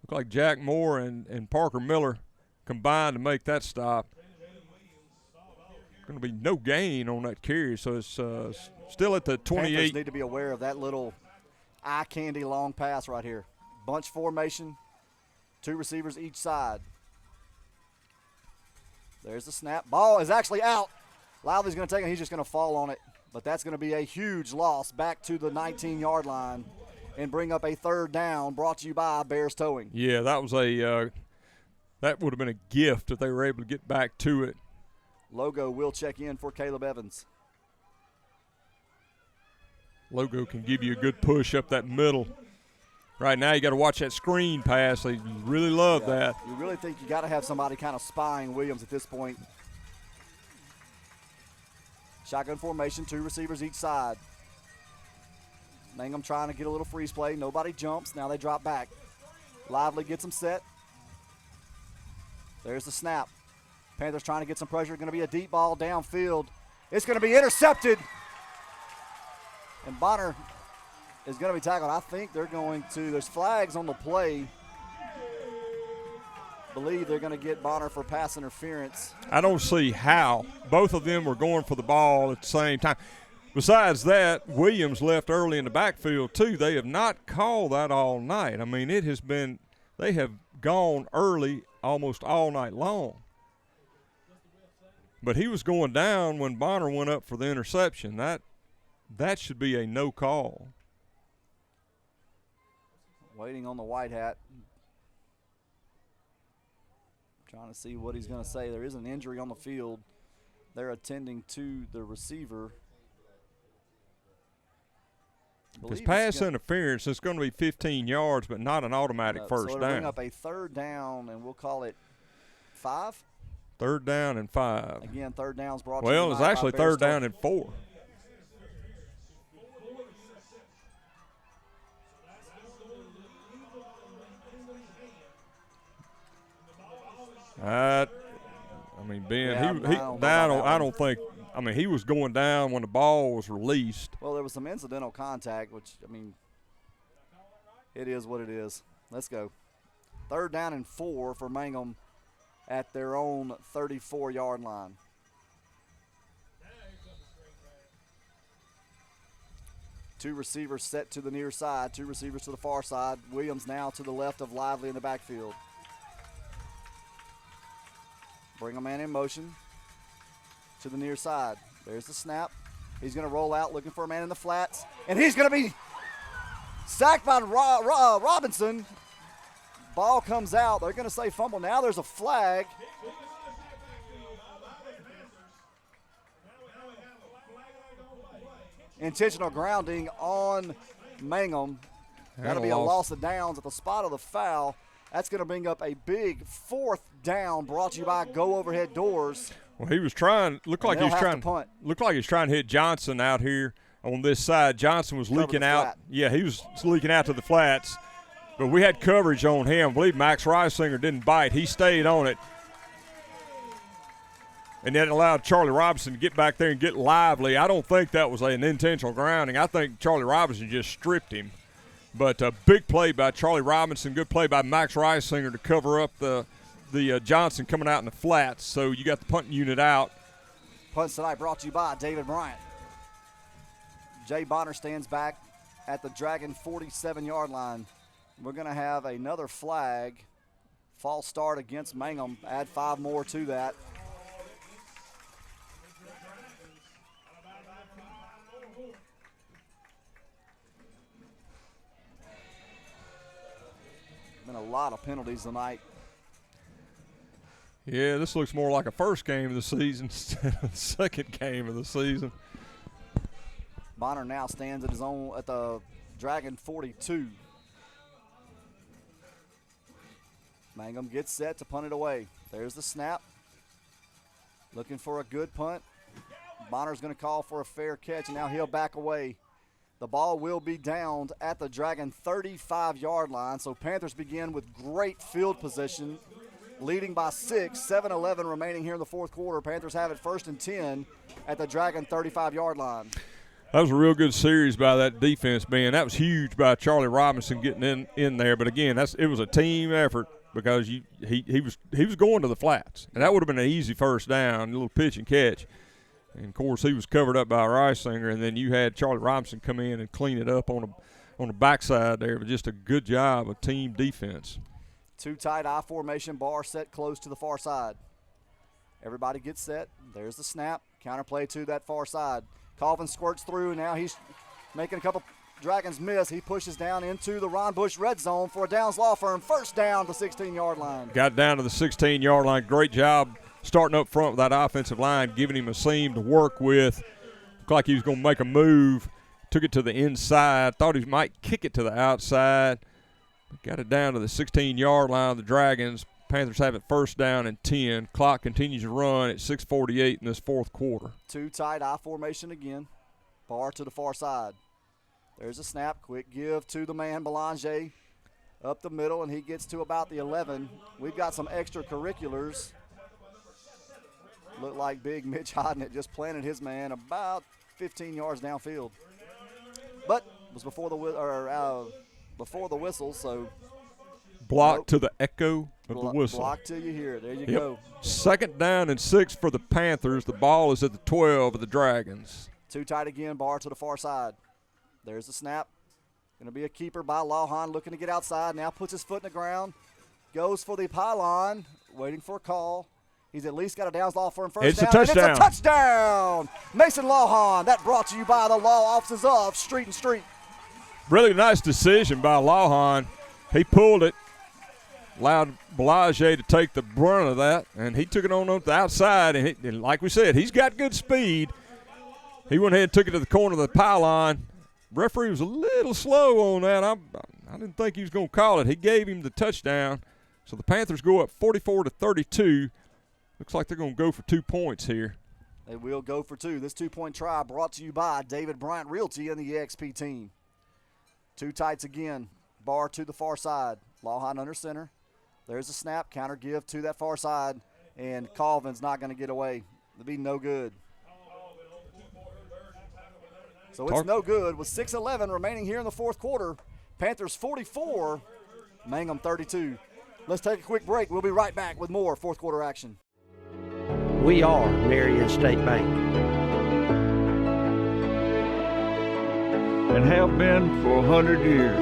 Looked like Jack Moore and Parker Miller combined to make that stop. Going to be no gain on that carry, so it's still at the 28. Panthers need to be aware of that little eye candy long pass right here. Bunch formation, 2 receivers each side. There's the snap. Ball is actually out. Lively's going to take it. He's just going to fall on it. But that's going to be a huge loss back to the 19-yard line and bring up a third down brought to you by Bears Towing. Yeah, that was that would have been a gift if they were able to get back to it. Logo will check in for Caleb Evans. Logo can give you a good push up that middle. Right now you got to watch that screen pass. They really love that. You really think you got to have somebody kind of spying Williams at this point. Shotgun formation, 2 receivers each side. Mangham trying to get a little freeze play. Nobody jumps. Now they drop back. Lively gets them set. There's the snap. Panthers trying to get some pressure. Going to be a deep ball downfield. It's going to be intercepted. And Bonner is going to be tackled. I think they're going to, there's flags on the play. I believe they're going to get Bonner for pass interference. I don't see how. Both of them were going for the ball at the same time. Besides that, Williams left early in the backfield too. They have not called that all night. I mean, it has been they have gone early almost all night long. But he was going down when Bonner went up for the interception. That should be a no call. Waiting on the white hat. Trying to see what he's going to say. There is an injury on the field. They're attending to the receiver. If it's pass interference, it's going to be 15 yards, but not an automatic first so down. Bring up a 3rd down, and we'll call it 5. 3rd down and 5. Again, 3rd down's brought to Well, it's actually 3rd down and 4. I mean, Ben, I don't think. I mean, he was going down when the ball was released. Well, there was some incidental contact, which, I mean, it is what it is. Let's go. 3rd down and 4 for Mangham at their own 34-yard line. Two receivers set to the near side, 2 receivers to the far side. Williams now to the left of Lively in the backfield. Bring a man in motion to the near side. There's the snap. He's going to roll out looking for a man in the flats. And he's going to be sacked by Robinson. Ball comes out. They're going to say fumble. Now there's a flag. Intentional grounding on Mangham. That'll be a loss of downs at the spot of the foul. That's going to bring up a big 4th down brought to you by Go Overhead Doors. Well, he was trying. Looked like he's trying to hit Johnson out here on this side. Johnson was leaking out. Yeah, he was leaking out to the flats. But we had coverage on him. I believe Max Reisinger didn't bite. He stayed on it. And that allowed Charlie Robinson to get back there and get lively. I don't think that was an intentional grounding. I think Charlie Robinson just stripped him. But a big play by Charlie Robinson, good play by Max Reisinger to cover up the Johnson coming out in the flats. So you got the punting unit out. Punts tonight brought to you by David Bryant. Jay Bonner stands back at the Dragon 47-yard line. We're going to have another flag. False start against Mangham. Add 5 more to that. Been a lot of penalties tonight. Yeah, this looks more like a first game of the season instead of the second game of the season. Bonner now stands at the Dragon 42. Mangham gets set to punt it away. There's the snap. Looking for a good punt. Bonner's going to call for a fair catch, and now he'll back away. The ball will be downed at the Dragon 35-yard line. So Panthers begin with great field position, leading by 6, 7-11 remaining here in the 4th quarter. Panthers have it 1st and 10 at the Dragon 35-yard line. That was a real good series by that defense, man. That was huge by Charlie Robinson getting in there. But again, it was a team effort because he was going to the flats, and that would have been an easy first down, a little pitch and catch. And, of course, he was covered up by Reisinger, and then you had Charlie Robinson come in and clean it up on the backside there. But just a good job of team defense. 2 tight I formation, bar set close to the far side. Everybody gets set. There's the snap. Counterplay to that far side. Colvin squirts through. Now he's making a couple Dragons miss. He pushes down into the Ron Bush red zone for a Downs Law Firm. First down to the 16-yard line. Got down to the 16-yard line. Great job starting up front with that offensive line, giving him a seam to work with. Looked like he was going to make a move. Took it to the inside. Thought he might kick it to the outside. Got it down to the 16-yard line of the Dragons. Panthers have it 1st down and 10. Clock continues to run at 6:48 in this 4th quarter. 2 tight I formation again. Bar to the far side. There's a snap. Quick give to the man, Belanger. Up the middle, and he gets to about the 11. We've got some extracurriculars. Looked like big Mitch Hodnett just planted his man about 15 yards downfield. But it was before the whistle, so. Block to the echo of the whistle. Block till you hear it. There you go. 2nd down and 6 for the Panthers. The ball is at the 12 of the Dragons. 2 tight again, bar to the far side. There's the snap. Going to be a keeper by Lawhorn, looking to get outside. Now puts his foot in the ground. Goes for the pylon, waiting for a call. He's at least got a downs law for him first it's down. A touchdown. It's a touchdown. Mason Lawhorn. That brought to you by the law offices of Street and Street. Really nice decision by Lawhorn. He pulled it, allowed Belanger to take the brunt of that, and he took it on the outside. And like we said, he's got good speed. He went ahead and took it to the corner of the pylon. Referee was a little slow on that. I didn't think he was going to call it. He gave him the touchdown. So the Panthers go up 44-32. Looks like they're going to go for 2 points here. They will go for 2. This 2-point try brought to you by David Bryant Realty and the EXP team. 2 tights again. Bar to the far side. Lawhorn under center. There's a snap. Counter give to that far side. And Colvin's not going to get away. It'll be no good. So it's no good with 6:11 remaining here in the fourth quarter. Panthers 44, Mangham 32. Let's take a quick break. We'll be right back with more fourth quarter action. We are Marion State Bank. And have been for 100 years.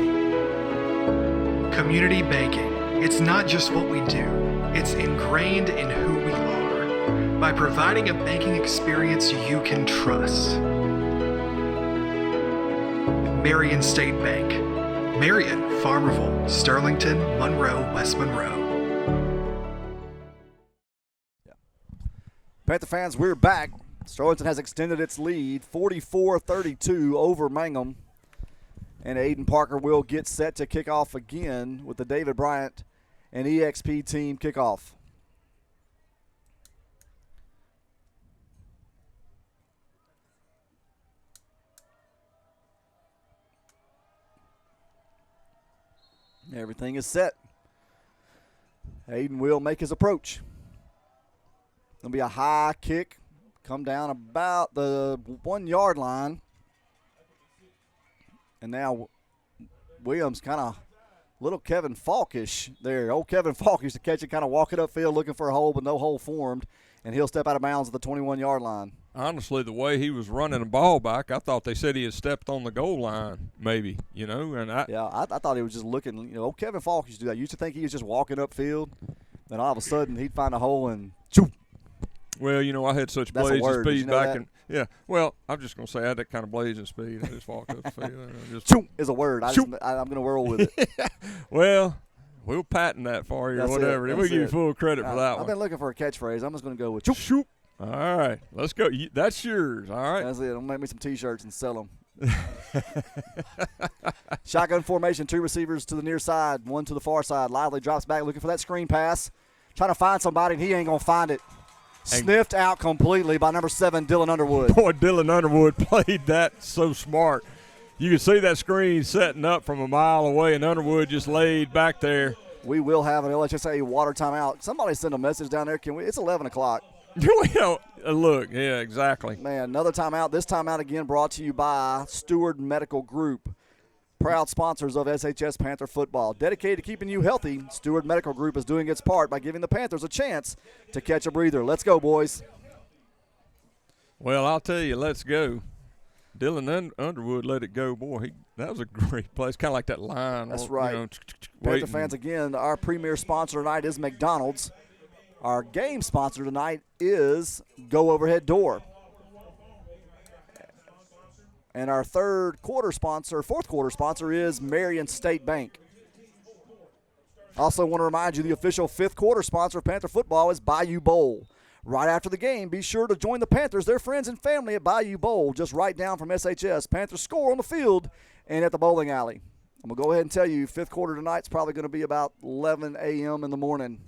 Community banking. It's not just what we do, it's ingrained in who we are. By providing a banking experience you can trust. Marion State Bank. Marion, Farmerville, Sterlington, Monroe, West Monroe. Panther fans, we're back. Sterlington has extended its lead 44-32 over Mangham. And Aiden Parker will get set to kick off again with the David Bryant and EXP team kickoff. Everything is set. Aiden will make his approach. Going to be a high kick. Come down about the 1 yard line. And now Williams kind of little Kevin Falkish there. Old Kevin Falk used to catch it, kind of walk it upfield looking for a hole, but no hole formed. And he'll step out of bounds at the 21-yard line. Honestly, the way he was running the ball back, I thought they said he had stepped on the goal line, maybe, you know. And I thought he was just looking. You know, old Kevin Falk used to do that. You used to think he was just walking upfield. Then all of a sudden he'd find a hole and choo. Well, you know, I had such That's blazing speed you know back that? in. Yeah, well, I'm just going to say I had that kind of blazing speed. I just walked up the field. Choo is a word. I'm going to roll with it. Well, we'll patent that for you or whatever. We'll give you full credit for that one. I've been looking for a catchphrase. I'm just going to go with choo. Shoop. All right, let's go. That's yours. All right. That's it. I'll make me some T-shirts and sell them. Shotgun formation, 2 receivers to the near side, 1 to the far side. Lively drops back looking for that screen pass. Trying to find somebody, and he ain't going to find it. Sniffed out completely by number 7, Dylan Underwood. Boy, Dylan Underwood played that so smart. You can see that screen setting up from a mile away, and Underwood just laid back there. We will have an LHSA water timeout. Somebody send a message down there. It's 11 o'clock. Look, yeah, exactly. Man, another timeout. This timeout again brought to you by Steward Medical Group. Proud sponsors of SHS Panther football. Dedicated to keeping you healthy, Steward Medical Group is doing its part by giving the Panthers a chance to catch a breather. Let's go, boys. Well, I'll tell you, let's go. Dylan Underwood let it go. Boy, that was a great play. It's kind of like that line. That's right. Panther fans, again, our premier sponsor tonight is McDonald's. Our game sponsor tonight is Go Overhead Door. And our fourth quarter sponsor is Marion State Bank. Also want to remind you the official fifth quarter sponsor of Panther football is Bayou Bowl. Right after the game, be sure to join the Panthers, their friends and family at Bayou Bowl, just right down from SHS. Panthers score on the field and at the bowling alley. I'm going to go ahead and tell you, fifth quarter tonight's probably going to be about 11 a.m. in the morning.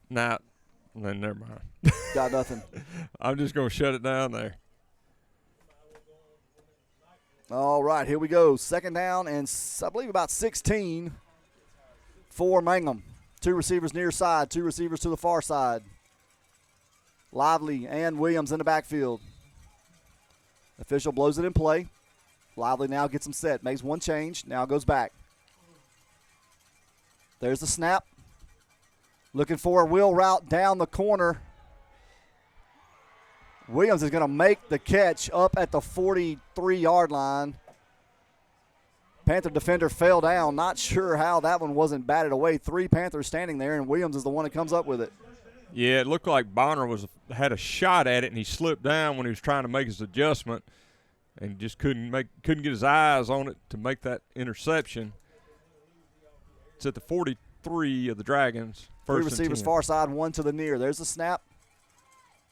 Nah, never mind. Got nothing. I'm just going to shut it down there. All right, here we go. Second down and I believe about 16 for Mangham. 2 receivers near side, 2 receivers to the far side. Lively and Williams in the backfield. Official blows it in play. Lively now gets him set, makes one change, now goes back. There's the snap. Looking for a wheel route down the corner. Williams is going to make the catch up at the 43-yard line. Panther defender fell down. Not sure how that one wasn't batted away. 3 Panthers standing there, and Williams is the one that comes up with it. Yeah, it looked like Bonner had a shot at it, and he slipped down when he was trying to make his adjustment, and just couldn't get his eyes on it to make that interception. It's at the 43 of the Dragons. 3 receivers far side, 1 to the near. There's the snap.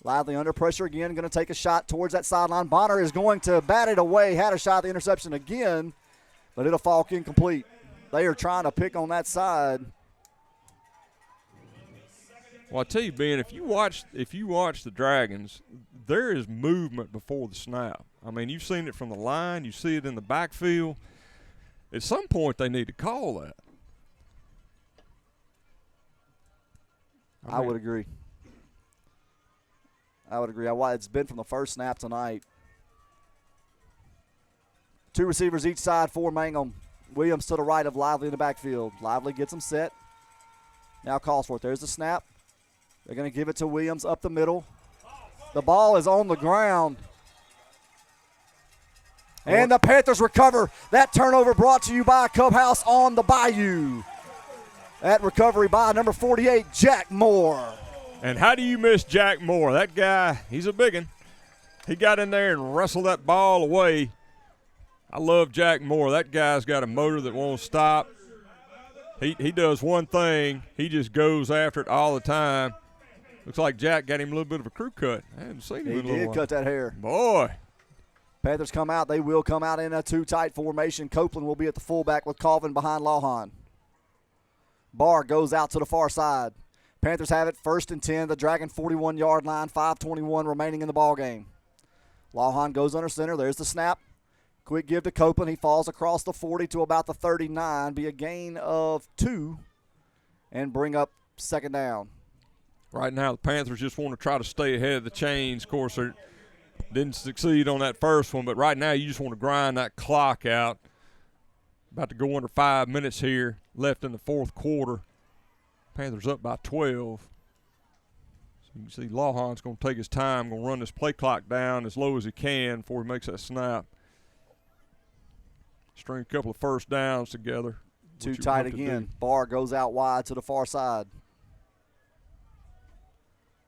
Lively under pressure again, going to take a shot towards that sideline. Bonner is going to bat it away. Had a shot at the interception again, but it'll fall incomplete. They are trying to pick on that side. Well, I tell you, Ben, if you watch the Dragons, there is movement before the snap. I mean, you've seen it from the line. You see it in the backfield. At some point, they need to call that. I would agree. It's been from the first snap tonight. 2 receivers each side for Mangham. Williams to the right of Lively in the backfield. Lively gets him set. Now calls for it. There's the snap. They're going to give it to Williams up the middle. The ball is on the ground. And the Panthers recover. That turnover brought to you by Cub House on the Bayou. That recovery by number 48, Jack Moore. And how do you miss Jack Moore? That guy, he's a big one. He got in there and wrestled that ball away. I love Jack Moore. That guy's got a motor that won't stop. He does one thing. He just goes after it all the time. Looks like Jack got him a little bit of a crew cut. I hadn't seen him in a little while. He did cut that hair. Boy. Panthers come out. They will come out in a 2-tight formation. Copeland will be at the fullback with Colvin behind Lawhorn. Barr goes out to the far side. Panthers have it 1st and 10. The Dragon 41-yard line, 5:21 remaining in the ball game. Lawhorn goes under center. There's the snap. Quick give to Copeland. He falls across the 40 to about the 39. Be a gain of 2 and bring up 2nd down. Right now, the Panthers just want to try to stay ahead of the chains. Of course, they didn't succeed on that first one, but right now you just want to grind that clock out. About to go under 5 minutes here left in the 4th quarter. Panthers up by 12. So you can see Lawhorn's going to take his time, going to run this play clock down as low as he can before he makes that snap. String a couple of first downs together. Too tight again. Barr goes out wide to the far side.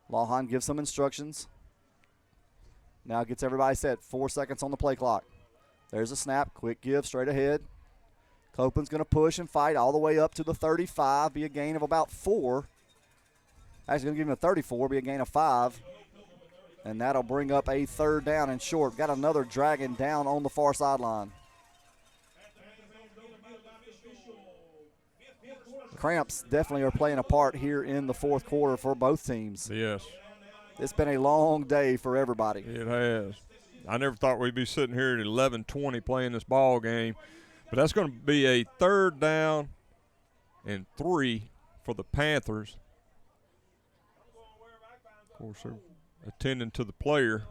Lawhorn gives some instructions. Now gets everybody set. 4 seconds on the play clock. There's a snap. Quick give straight ahead. Copeland's going to push and fight all the way up to the 35. Be a gain of about 4. Actually going to give him a 34. Be a gain of 5. And that'll bring up a 3rd down and short. Got another Dragon down on the far sideline. Cramps definitely are playing a part here in the 4th quarter for both teams. Yes. It's been a long day for everybody. It has. I never thought we'd be sitting here at 11:20 playing this ball game. But that's going to be a 3rd down and 3 for the Panthers. Of course, they're attending to the player.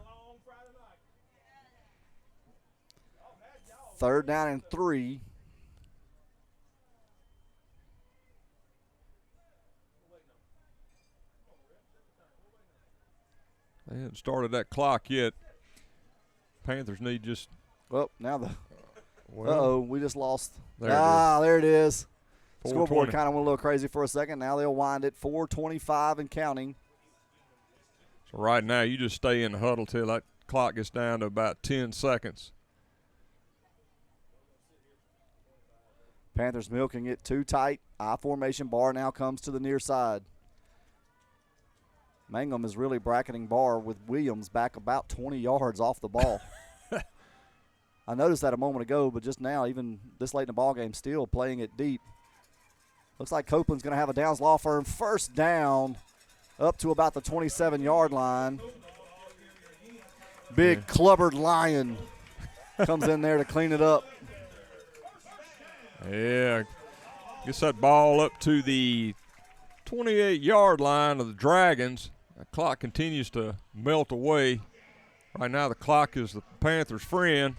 3rd down and 3. They haven't started that clock yet. Panthers need just. Well, now the. Well, we just lost. There there it is. 4:20. Scoreboard kind of went a little crazy for a second. Now they'll wind it 4:25 and counting. So right now you just stay in the huddle till that clock gets down to about 10 seconds. Panthers milking it too tight. I formation. Barr now comes to the near side. Mangham is really bracketing Barr with Williams back about 20 yards off the ball. I noticed that a moment ago, but just now, even this late in the ball game, still playing it deep. Looks like Copeland's going to have a Downs Law Firm 1st down up to about the 27-yard line. Big clubbered Lyon comes in there to clean it up. Yeah, gets that ball up to the 28-yard line of the Dragons. The clock continues to melt away. Right now the clock is the Panthers' friend.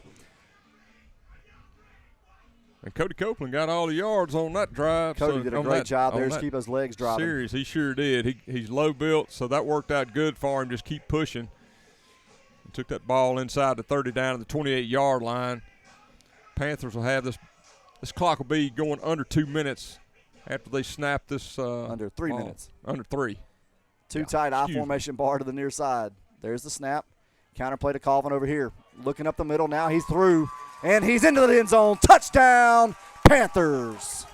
And Cody Copeland got all the yards on that drive. Cody did a great job there to keep his legs driving. Series, he sure did. He's low built, so that worked out good for him. Just keep pushing. took that ball inside the 30 down to the 28-yard line. Panthers will have this. This clock will be going under 2 minutes after they snap this. Under 3 ball. minutes. Under 3. Too tight I formation bar to the near side. There's the snap. Counterplay to Colvin over here. Looking up the middle now. He's through. And he's into the end zone. Touchdown, Panthers.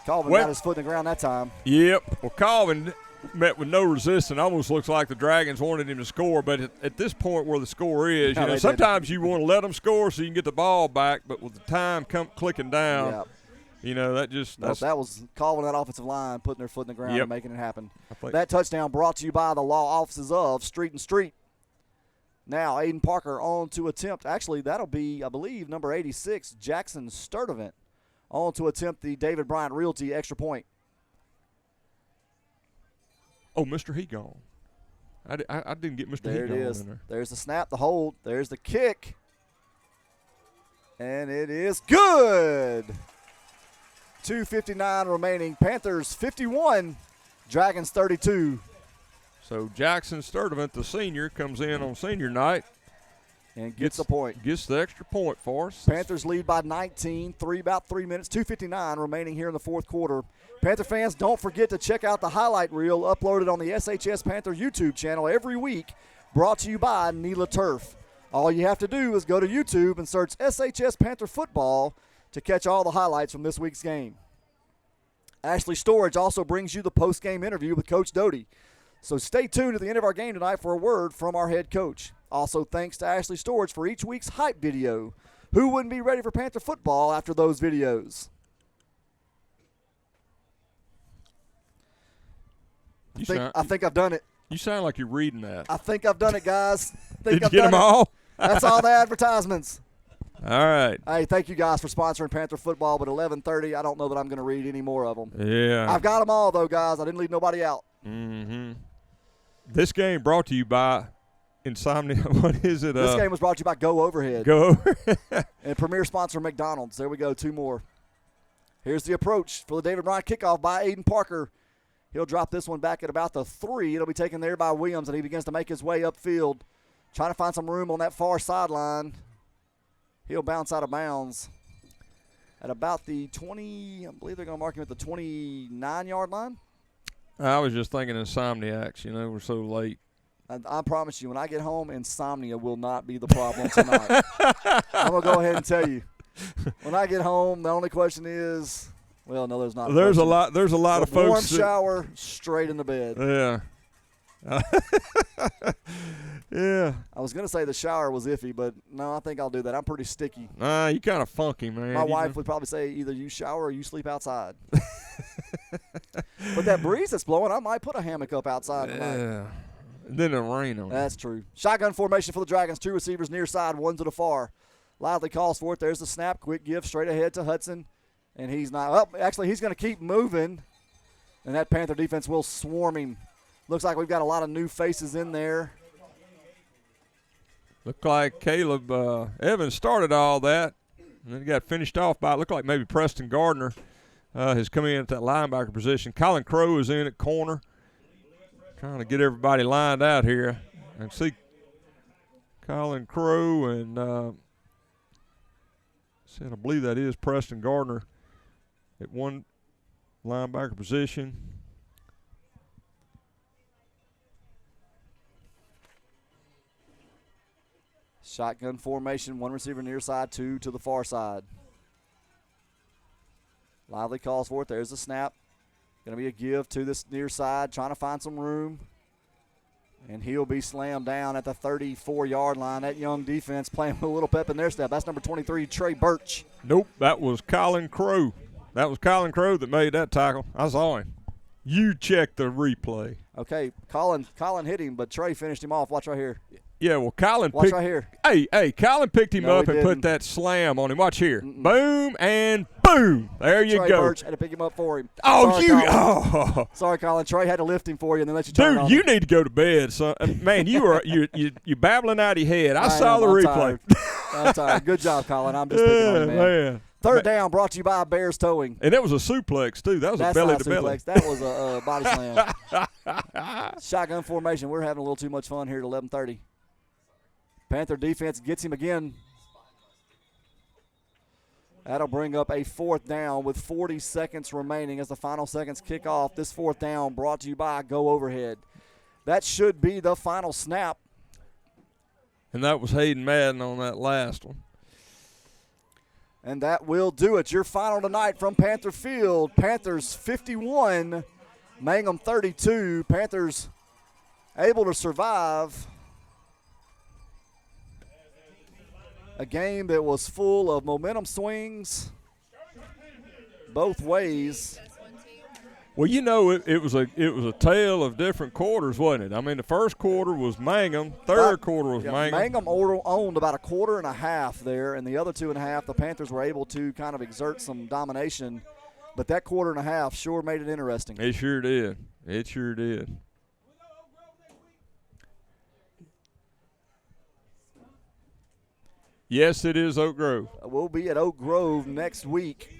Colvin got his foot in the ground that time. Yep. Well, Colvin met with no resistance. Almost looks like the Dragons wanted him to score, but at this point where the score is, No, sometimes you want to let them score so you can get the ball back, but with the time clicking down, that was Colvin and that offensive line putting their foot in the ground and making it happen. think. That touchdown brought to you by the law offices of Street and Street. Now Aiden Parker on to attempt. Actually, that'll be, I believe, number 86, Jackson Sturdivant, on to attempt the David Bryant Realty extra point. Oh, Mr. He-Gone. I didn't get Mr. There He-Gone it is. in there. There's the snap, the hold. There's the kick. And it is good. 2:59 remaining. Panthers 51, Dragons 32. So Jackson Sturdivant, the senior, comes in on senior night. And gets a point. Gets the extra point for us. Panthers lead by 19, about 3 minutes, 2:59 remaining here in the fourth quarter. Panther fans, don't forget to check out the highlight reel uploaded on the SHS Panther YouTube channel every week, brought to you by NELA Turf. All you have to do is go to YouTube and search SHS Panther Football to catch all the highlights from this week's game. Ashley Storage also brings you the post-game interview with Coach Doty. So stay tuned at the end of our game tonight for a word from our head coach. Also, thanks to Ashley Storage for each week's hype video. Who wouldn't be ready for Panther football after those videos? I think I've done it. You sound like you're reading that. I think I've done it, guys. Did you get them all? That's all the advertisements. All right. Hey, thank you guys for sponsoring Panther football, but 11:30, I don't know that I'm going to read any more of them. Yeah. I've got them all, though, guys. I didn't leave nobody out. Mm-hmm. This game brought to you by Insomnia. What is it? This game was brought to you by Go Overhead. Go. And premier sponsor McDonald's. There we go, 2 more. Here's the approach for the David Bryant kickoff by Aiden Parker. He'll drop this one back at about the 3. It'll be taken there by Williams, and he begins to make his way upfield, trying to find some room on that far sideline. He'll bounce out of bounds at about the 20, I believe they're going to mark him at the 29-yard line. I was just thinking Insomniacs. We're so late. I promise you, when I get home, insomnia will not be the problem tonight. I'm going to go ahead and tell you. When I get home, the only question is, well, no, there's not. There's a lot of folks. Warm shower, straight into bed. Yeah. Yeah. I was going to say the shower was iffy, but no, I think I'll do that. I'm pretty sticky. You kind of funky, man. My wife would probably say either you shower or you sleep outside. But that breeze that's blowing, I might put a hammock up outside tonight. Yeah. Then it'll rain on it. That's true. Shotgun formation for the Dragons. 2 receivers near side, 1 to the far. Lively calls for it. There's the snap. Quick give straight ahead to Hudson. And he's not up. Actually, he's going to keep moving. And that Panther defense will swarm him. Looks like we've got a lot of new faces in there. Looked like Caleb Evans started all that. And then he got finished off by, it looked like maybe Preston Gardner has come in at that linebacker position. Colin Crowe is in at corner. Trying to get everybody lined out here. And see Colin Crowe and I believe that is Preston Gardner at one linebacker position. Shotgun formation, 1 receiver near side, 2 to the far side. Lively calls for it. There's the snap. Going to be a give to this near side, trying to find some room. And he'll be slammed down at the 34-yard line. That young defense playing with a little pep in their step. That's number 23, Trey Birch. Nope, that was Colin Crowe. That was Colin Crowe that made that tackle. I saw him. You check the replay. Okay, Colin hit him, but Trey finished him off. Watch right here. Yeah, well, Colin Watch right here. Hey, Colin picked him up and put that slam on him. Watch here. Boom and boom. There you Trey go. Birch had to pick him up for him. Oh, Sorry, Colin. Trey had to lift him for you and then let you turn Dude, on you him. need to go to bed, son. Man, you're babbling out of your head. I saw the replay. I'm tired. Good job, Colin. I'm just picking on you, man. Third down brought to you by Bears Towing. And that was a suplex, too. That was a belly to belly. That was a body slam. Shotgun formation. We're having a little too much fun here at 11:30. Panther defense gets him again. That'll bring up a 4th down with 40 seconds remaining as the final seconds kick off. This 4th down brought to you by Go Overhead. That should be the final snap. And that was Hayden Madden on that last one. And that will do it. Your final tonight from Panther Field. Panthers 51, Mangham 32. Panthers able to survive a game that was full of momentum swings both ways. Well, you know, it was a tale of different quarters, wasn't it? I mean, the first quarter was Mangham, third quarter was Mangham. Mangham owned about a quarter and a half there, and the other 2.5, the Panthers were able to kind of exert some domination. But that quarter and a half sure made it interesting. It sure did. It sure did. Yes, it is Oak Grove. We'll be at Oak Grove next week.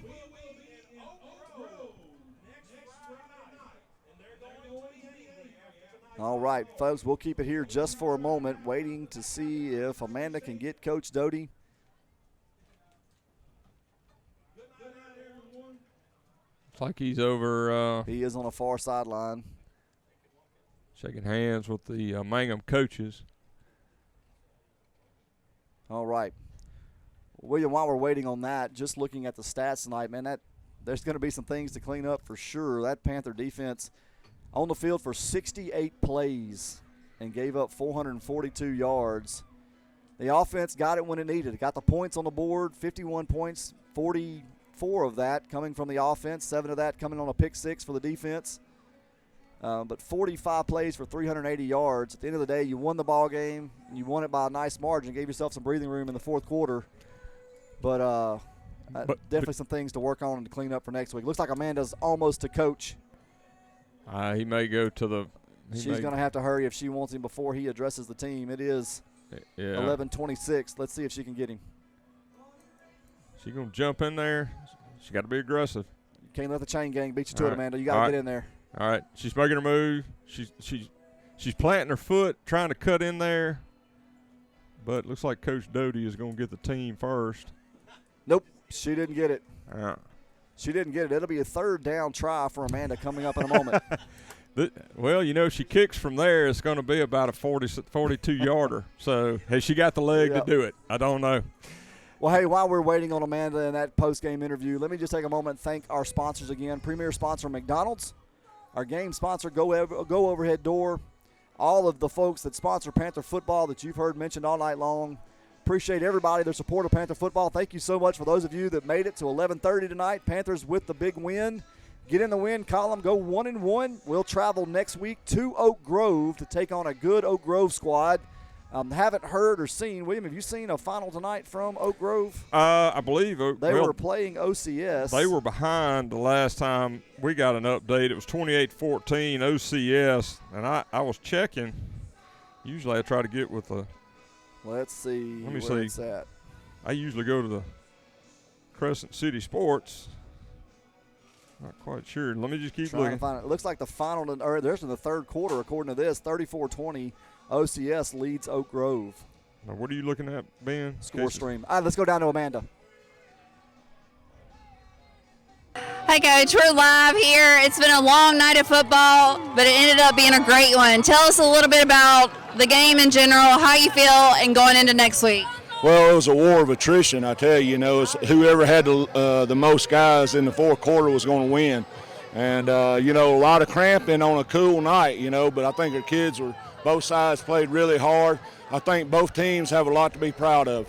All right, folks, we'll keep it here just for a moment, waiting to see if Amanda can get Coach Doty. It's like he's over. He is on a far sideline. Shaking hands with the Mangham coaches. All right. William, while we're waiting on that, just looking at the stats tonight, man, there's going to be some things to clean up for sure. That Panther defense on the field for 68 plays and gave up 442 yards. The offense got it when it needed. It got the points on the board, 51 points, 44 of that coming from the offense, 7 of that coming on a pick 6 for the defense. But 45 plays for 380 yards. At the end of the day, you won the ball game. You won it by a nice margin. Gave yourself some breathing room in the fourth quarter. But definitely some things to work on and to clean up for next week. Looks like Amanda's almost to coach. He may go to the – She's going to have to hurry if she wants him before he addresses the team. It is 11:26. Let's see if she can get him. She's going to jump in there. She got to be aggressive. You can't let the chain gang beat you to it, Amanda. You got to get in there. All right, she's making her move. She's planting her foot, trying to cut in there. But it looks like Coach Doty is going to get the team first. Nope, she didn't get it. She didn't get it. It'll be a 3rd down try for Amanda coming up in a moment. Well, you know, she kicks from there. It's going to be about a 42-yarder. So has she got the leg to do it? I don't know. Well, hey, while we're waiting on Amanda in that post-game interview, let me just take a moment and thank our sponsors again. Premier sponsor McDonald's, our game sponsor Go Overhead Door, all of the folks that sponsor Panther football that you've heard mentioned all night long. Appreciate everybody, their support of Panther football. Thank you so much for those of you that made it to 11:30 tonight. Panthers with the big win. Get in the win column, go 1-1. We'll travel next week to Oak Grove to take on a good Oak Grove squad. Haven't heard or seen. William, have you seen a final tonight from Oak Grove? I believe they were playing OCS. They were behind the last time we got an update. It was 28-14 OCS, and I was checking. Usually I try to get with the. Let's see. Let me where see. It's at. I usually go to the Crescent City Sports. Not quite sure. Let me just keep looking. To find it. It looks like the final, or there's in the 3rd quarter, according to this, 34-20. OCS leads Oak Grove. Now, what are you looking at, Ben? Score stream. All right, let's go down to Amanda. Hey, Coach, we're live here. It's been a long night of football, but it ended up being a great one. Tell us a little bit about the game in general, how you feel, and going into next week. Well, it was a war of attrition, I tell you. You know, it's whoever had the most guys in the fourth quarter was going to win. And, you know, a lot of cramping on a cool night, you know, but I think our kids both sides played really hard. I think both teams have a lot to be proud of.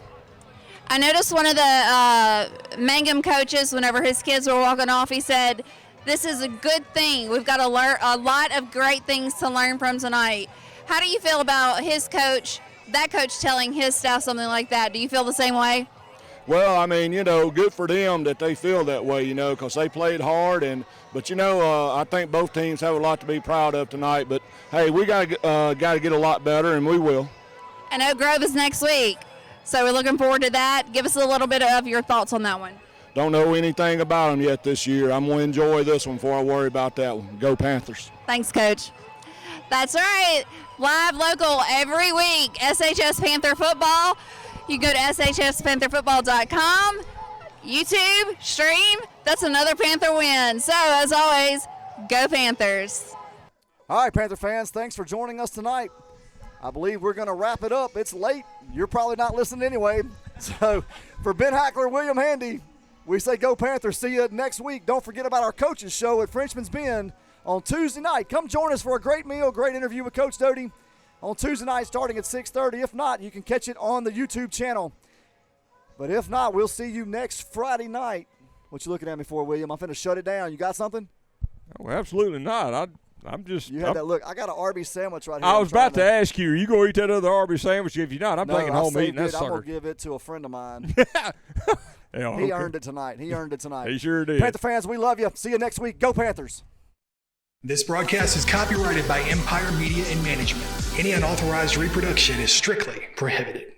I noticed one of the Mangham coaches, whenever his kids were walking off, he said, this is a good thing. We've got a lot of great things to learn from tonight. How do you feel about that coach telling his staff something like that? Do you feel the same way? Well, I mein, you know, good for them that they feel that way, you know, because they played hard. But, you know, I think both teams have a lot to be proud of tonight. But, hey, we got to get a lot better, and we will. And Oak Grove is next week. So we're looking forward to that. Give us a little bit of your thoughts on that one. Don't know anything about them yet this year. I'm going to enjoy this one before I worry about that one. Go Panthers. Thanks, Coach. That's right. Live local every week, SHS Panther Football. You can go to shspantherfootball.com, YouTube, stream. That's another Panther win. So, as always, go Panthers. All right, Panther fans, thanks for joining us tonight. I believe we're going to wrap it up. It's late. You're probably not listening anyway. So, for Ben Hackler, William Handy, we say go Panthers. See you next week. Don't forget about our coaches show at Frenchman's Bend on Tuesday night. Come join us for a great meal, great interview with Coach Doty on Tuesday night starting at 6:30. If not, you can catch it on the YouTube channel. But if not, we'll see you next Friday night. What you looking at me for, William? I'm finna shut it down. You got something? Oh, absolutely not. I'm just. You had that look. I got an Arby's sandwich right here. I was about to ask you, are you going to eat that other Arby's sandwich? If you're not, I'm taking home eating that sucker. I'm going to give it to a friend of mine. Yeah, he earned it tonight. He sure did. Panther fans, we love you. See you next week. Go Panthers. This broadcast is copyrighted by Empire Media and Management. Any unauthorized reproduction is strictly prohibited.